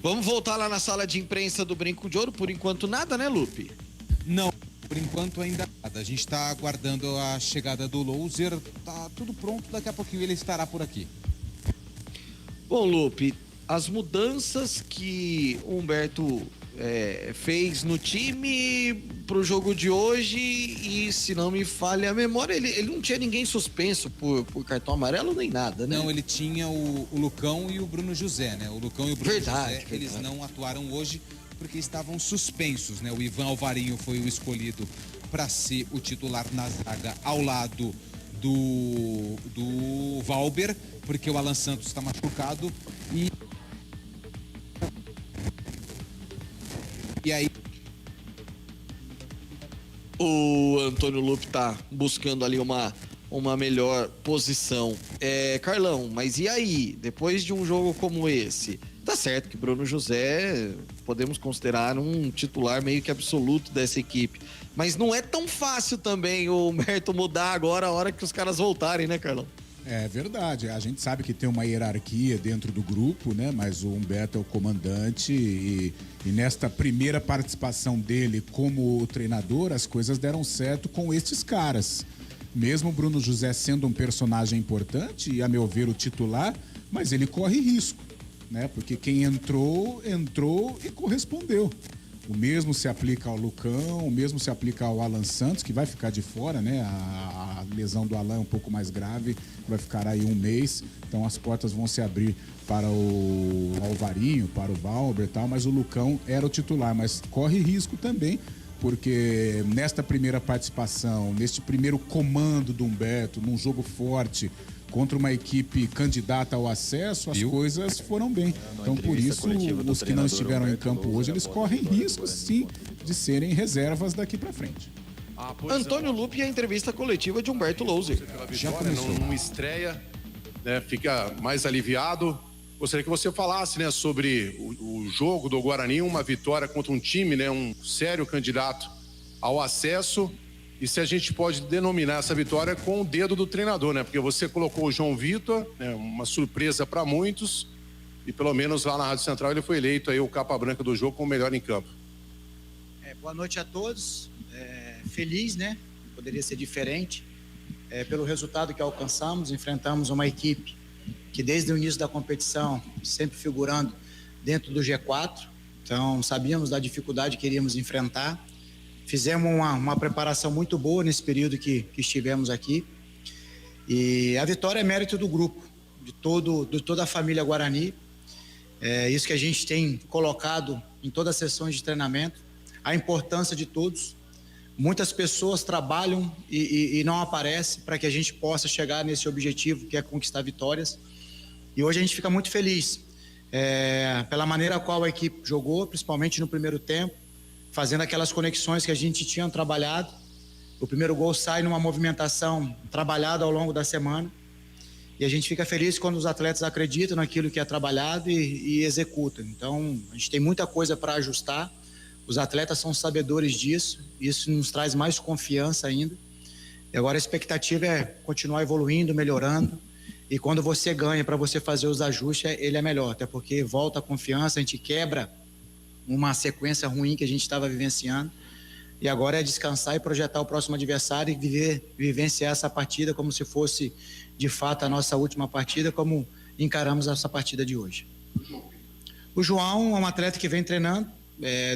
Vamos voltar lá na sala de imprensa do Brinco de Ouro, por enquanto nada, né, Lupe? Não. Por enquanto ainda nada. A gente está aguardando a chegada do Louser. Tá tudo pronto, daqui a pouquinho ele estará por aqui. Bom, Lupe, as mudanças que o Humberto fez no time pro jogo de hoje, e se não me falha a memória, ele não tinha ninguém suspenso por cartão amarelo nem nada, né? Não, ele tinha o Lucão e o Bruno José, né? O Lucão e o Bruno José, eles não atuaram hoje porque estavam suspensos, né? O Ivan Alvarinho foi o escolhido para ser o titular na zaga ao lado do Valber, porque o Alan Santos está machucado e aí o Antônio Lupe tá buscando ali uma melhor posição. Carlão, mas e aí? Depois de um jogo como esse, tá certo que Bruno José podemos considerar um titular meio que absoluto dessa equipe, mas não é tão fácil também o Humberto mudar agora a hora que os caras voltarem, né, Carlão? É verdade, a gente sabe que tem uma hierarquia dentro do grupo, né? Mas o Humberto é o comandante e nesta primeira participação dele como treinador, as coisas deram certo com estes caras. mesmo o Bruno José sendo um personagem importante e, a meu ver, o titular, mas ele corre risco, né? Porque quem entrou e correspondeu. O mesmo se aplica ao Lucão, o mesmo se aplica ao Alan Santos, que vai ficar de fora, né? A lesão do Alan é um pouco mais grave, vai ficar aí 1 mês, então as portas vão se abrir para o Alvarinho, para o Valber e tal, mas o Lucão era o titular, mas corre risco também, porque nesta primeira participação, neste primeiro comando do Humberto, num jogo forte, contra uma equipe candidata ao acesso, as coisas foram bem. Então, por isso, os que não estiveram em campo hoje, eles correm risco, sim, de serem reservas daqui para frente. Antônio Lupi e a entrevista coletiva de Humberto Louser. Já começou. Numa estreia, né, fica mais aliviado. Gostaria que você falasse, né, sobre o jogo do Guarani, uma vitória contra um time, né, um sério candidato ao acesso. E se a gente pode denominar essa vitória com o dedo do treinador, né? Porque você colocou o João Vitor, né, uma surpresa para muitos, e pelo menos lá na Rádio Central ele foi eleito aí o capa branca do jogo como o melhor em campo. Boa noite a todos. Feliz, né? Poderia ser diferente. Pelo resultado que alcançamos, enfrentamos uma equipe que desde o início da competição, sempre figurando dentro do G4, então sabíamos da dificuldade que iríamos enfrentar. Fizemos uma preparação muito boa nesse período que estivemos aqui. E a vitória é mérito do grupo, de toda a família Guarani. É isso que a gente tem colocado em todas as sessões de treinamento, a importância de todos. Muitas pessoas trabalham e não aparecem para que a gente possa chegar nesse objetivo, que é conquistar vitórias. E hoje a gente fica muito feliz pela maneira a qual a equipe jogou, principalmente no primeiro tempo, fazendo aquelas conexões que a gente tinha trabalhado. O primeiro gol sai numa movimentação trabalhada ao longo da semana. E a gente fica feliz quando os atletas acreditam naquilo que é trabalhado e executam. Então, a gente tem muita coisa para ajustar. Os atletas são sabedores disso. Isso nos traz mais confiança ainda. E agora a expectativa é continuar evoluindo, melhorando. E quando você ganha para você fazer os ajustes, ele é melhor. Até porque volta a confiança, a gente quebra uma sequência ruim que a gente estava vivenciando, e agora é descansar e projetar o próximo adversário e vivenciar essa partida como se fosse de fato a nossa última partida, como encaramos essa partida de hoje. O João é um atleta que vem treinando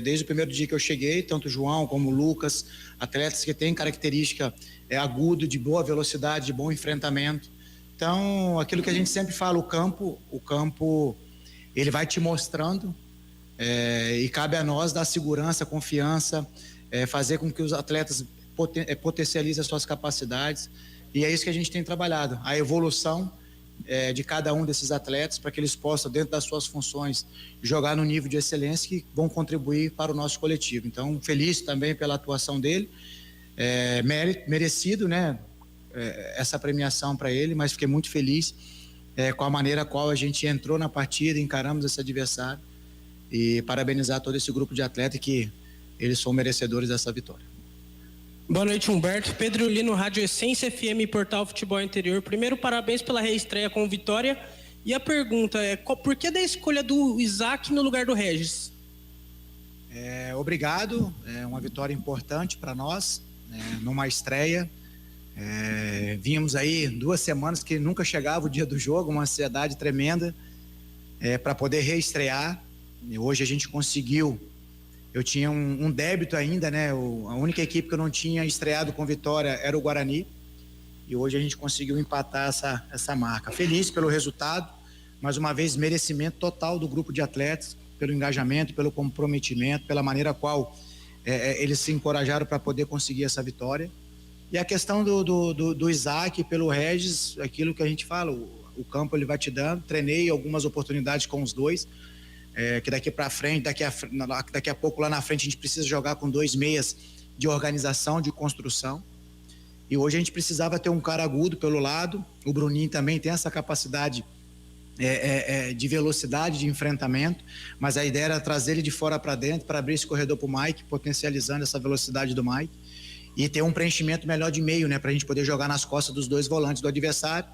desde o primeiro dia que eu cheguei, tanto o João como o Lucas, atletas que têm característica aguda, de boa velocidade, de bom enfrentamento. Então, aquilo que a gente sempre fala, o campo ele vai te mostrando. E cabe a nós dar segurança, confiança, fazer com que os atletas potencializem as suas capacidades, e é isso que a gente tem trabalhado, a evolução de cada um desses atletas, para que eles possam, dentro das suas funções, jogar no nível de excelência que vão contribuir para o nosso coletivo. Então, feliz também pela atuação dele, merecido, né, essa premiação para ele, mas fiquei muito feliz com a maneira a qual a gente entrou na partida, encaramos esse adversário, e parabenizar todo esse grupo de atletas que eles são merecedores dessa vitória. Boa noite, Humberto. Pedro Lino, Rádio Essência FM, Portal Futebol Interior. Primeiro, parabéns pela reestreia com vitória. E a pergunta é, por que da escolha do Isaac no lugar do Regis? Obrigado, é uma vitória importante para nós, numa estreia. Vínhamos aí 2 semanas que nunca chegava o dia do jogo, uma ansiedade tremenda para poder reestrear. E hoje a gente conseguiu. Eu tinha um débito ainda, né? A única equipe que eu não tinha estreado com vitória era o Guarani. E hoje a gente conseguiu empatar essa marca. Feliz pelo resultado, mais uma vez merecimento total do grupo de atletas, pelo engajamento, pelo comprometimento, pela maneira a qual eles se encorajaram para poder conseguir essa vitória. E a questão do Isaac pelo Regis, aquilo que a gente fala, o campo ele vai te dando. Treinei algumas oportunidades com os dois. Que daqui para frente, daqui a pouco lá na frente a gente precisa jogar com 2 meias de organização, de construção, e hoje a gente precisava ter um cara agudo pelo lado. O Bruninho também tem essa capacidade de velocidade, de enfrentamento, mas a ideia era trazer ele de fora para dentro, para abrir esse corredor para o Mike, potencializando essa velocidade do Mike, e ter um preenchimento melhor de meio, né, para a gente poder jogar nas costas dos 2 volantes do adversário,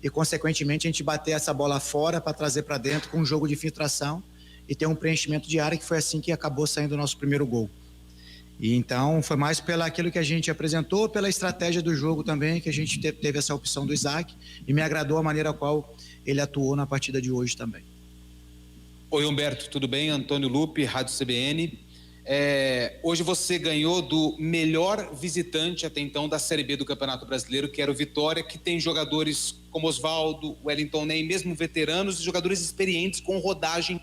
e consequentemente a gente bater essa bola fora para trazer para dentro com um jogo de filtração e ter um preenchimento de área, que foi assim que acabou saindo o nosso primeiro gol. E então foi mais aquilo que a gente apresentou, pela estratégia do jogo também, que a gente teve essa opção do Isaac, e me agradou a maneira qual ele atuou na partida de hoje também. Oi, Humberto, tudo bem? Antônio Lupe, Rádio CBN. Hoje você ganhou do melhor visitante até então da Série B do Campeonato Brasileiro, que era o Vitória, que tem jogadores como Osvaldo, Wellington Ney, mesmo veteranos, e jogadores experientes com rodagem,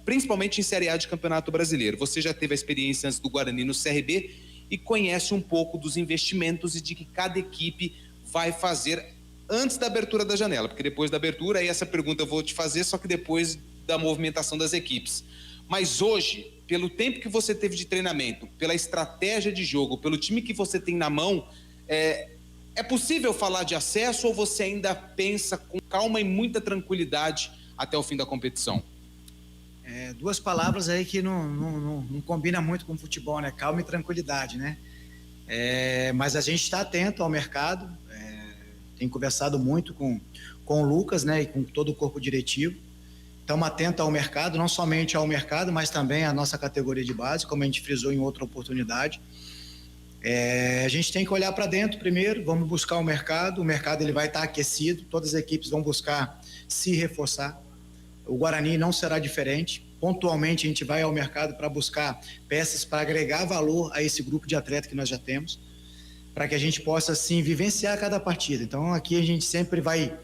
principalmente em Série A de Campeonato Brasileiro. Você já teve a experiência antes do Guarani no CRB e conhece um pouco dos investimentos e de que cada equipe vai fazer antes da abertura da janela, porque depois da abertura, aí essa pergunta eu vou te fazer, só que depois da movimentação das equipes. Mas hoje, pelo tempo que você teve de treinamento, pela estratégia de jogo, pelo time que você tem na mão, é possível falar de acesso ou você ainda pensa com calma e muita tranquilidade até o fim da competição? Duas palavras aí que não combina muito com o futebol, né? Calma e tranquilidade, né? Mas a gente está atento ao mercado, tem conversado muito com o Lucas, né? E com todo o corpo diretivo. Estamos atentos ao mercado, não somente ao mercado, mas também à nossa categoria de base, como a gente frisou em outra oportunidade. A gente tem que olhar para dentro primeiro, vamos buscar o mercado ele vai estar aquecido, todas as equipes vão buscar se reforçar. O Guarani não será diferente. Pontualmente a gente vai ao mercado para buscar peças para agregar valor a esse grupo de atletas que nós já temos, para que a gente possa, assim, vivenciar cada partida. Então aqui a gente sempre vai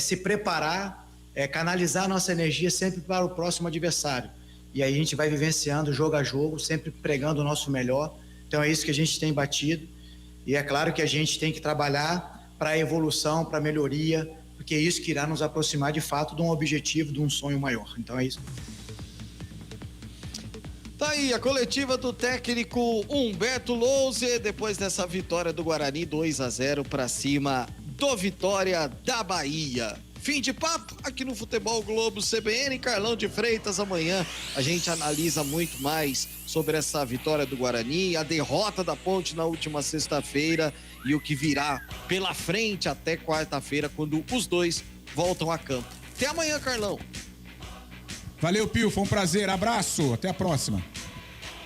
se preparar, canalizar a nossa energia sempre para o próximo adversário. E aí a gente vai vivenciando jogo a jogo, sempre pregando o nosso melhor. Então é isso que a gente tem batido. E é claro que a gente tem que trabalhar para a evolução, para a melhoria, porque é isso que irá nos aproximar de fato de um objetivo, de um sonho maior. Então é isso. Tá aí a coletiva do técnico Humberto Louser, depois dessa vitória do Guarani 2-0 para cima do Vitória da Bahia. Fim de papo aqui no Futebol Globo CBN. Carlão de Freitas, amanhã a gente analisa muito mais sobre essa vitória do Guarani, a derrota da Ponte na última sexta-feira e o que virá pela frente até quarta-feira, quando os dois voltam a campo. Até amanhã, Carlão. Valeu, Pio, foi um prazer, abraço, até a próxima.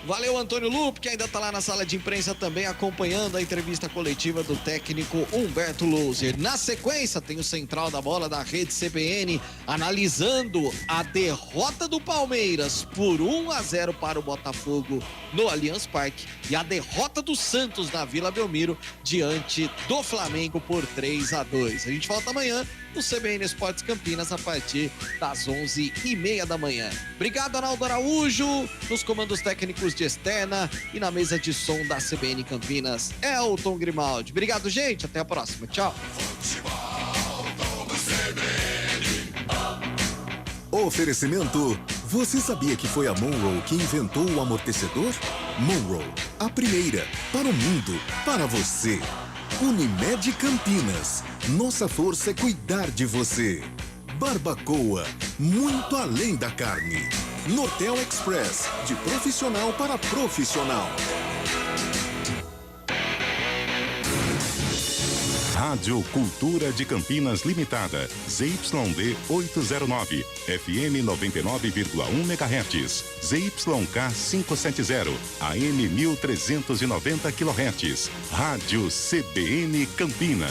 Valeu, Antônio Lupe, que ainda tá lá na sala de imprensa também acompanhando a entrevista coletiva do técnico Humberto Louser. Na sequência, tem o Central da Bola da Rede CBN analisando a derrota do Palmeiras por 1-0 para o Botafogo no Allianz Parque e a derrota do Santos na Vila Belmiro diante do Flamengo por 3-2. A gente volta amanhã no CBN Esportes Campinas a partir das 11h30 da manhã. Obrigado, Arnaldo Araújo, nos comandos técnicos de externa e na mesa de som da CBN Campinas, Elton Grimaldi. Obrigado, gente. Até a próxima. Tchau. Oferecimento. Você sabia que foi a Monroe que inventou o amortecedor? Monroe, a primeira, para o mundo, para você. Unimed Campinas. Nossa força é cuidar de você. Barbacoa, muito além da carne. Nortel Express, de profissional para profissional. Rádio Cultura de Campinas Limitada, ZYD 809, FM 99,1 MHz, ZYK 570, AM 1390 kHz, Rádio CBN Campinas.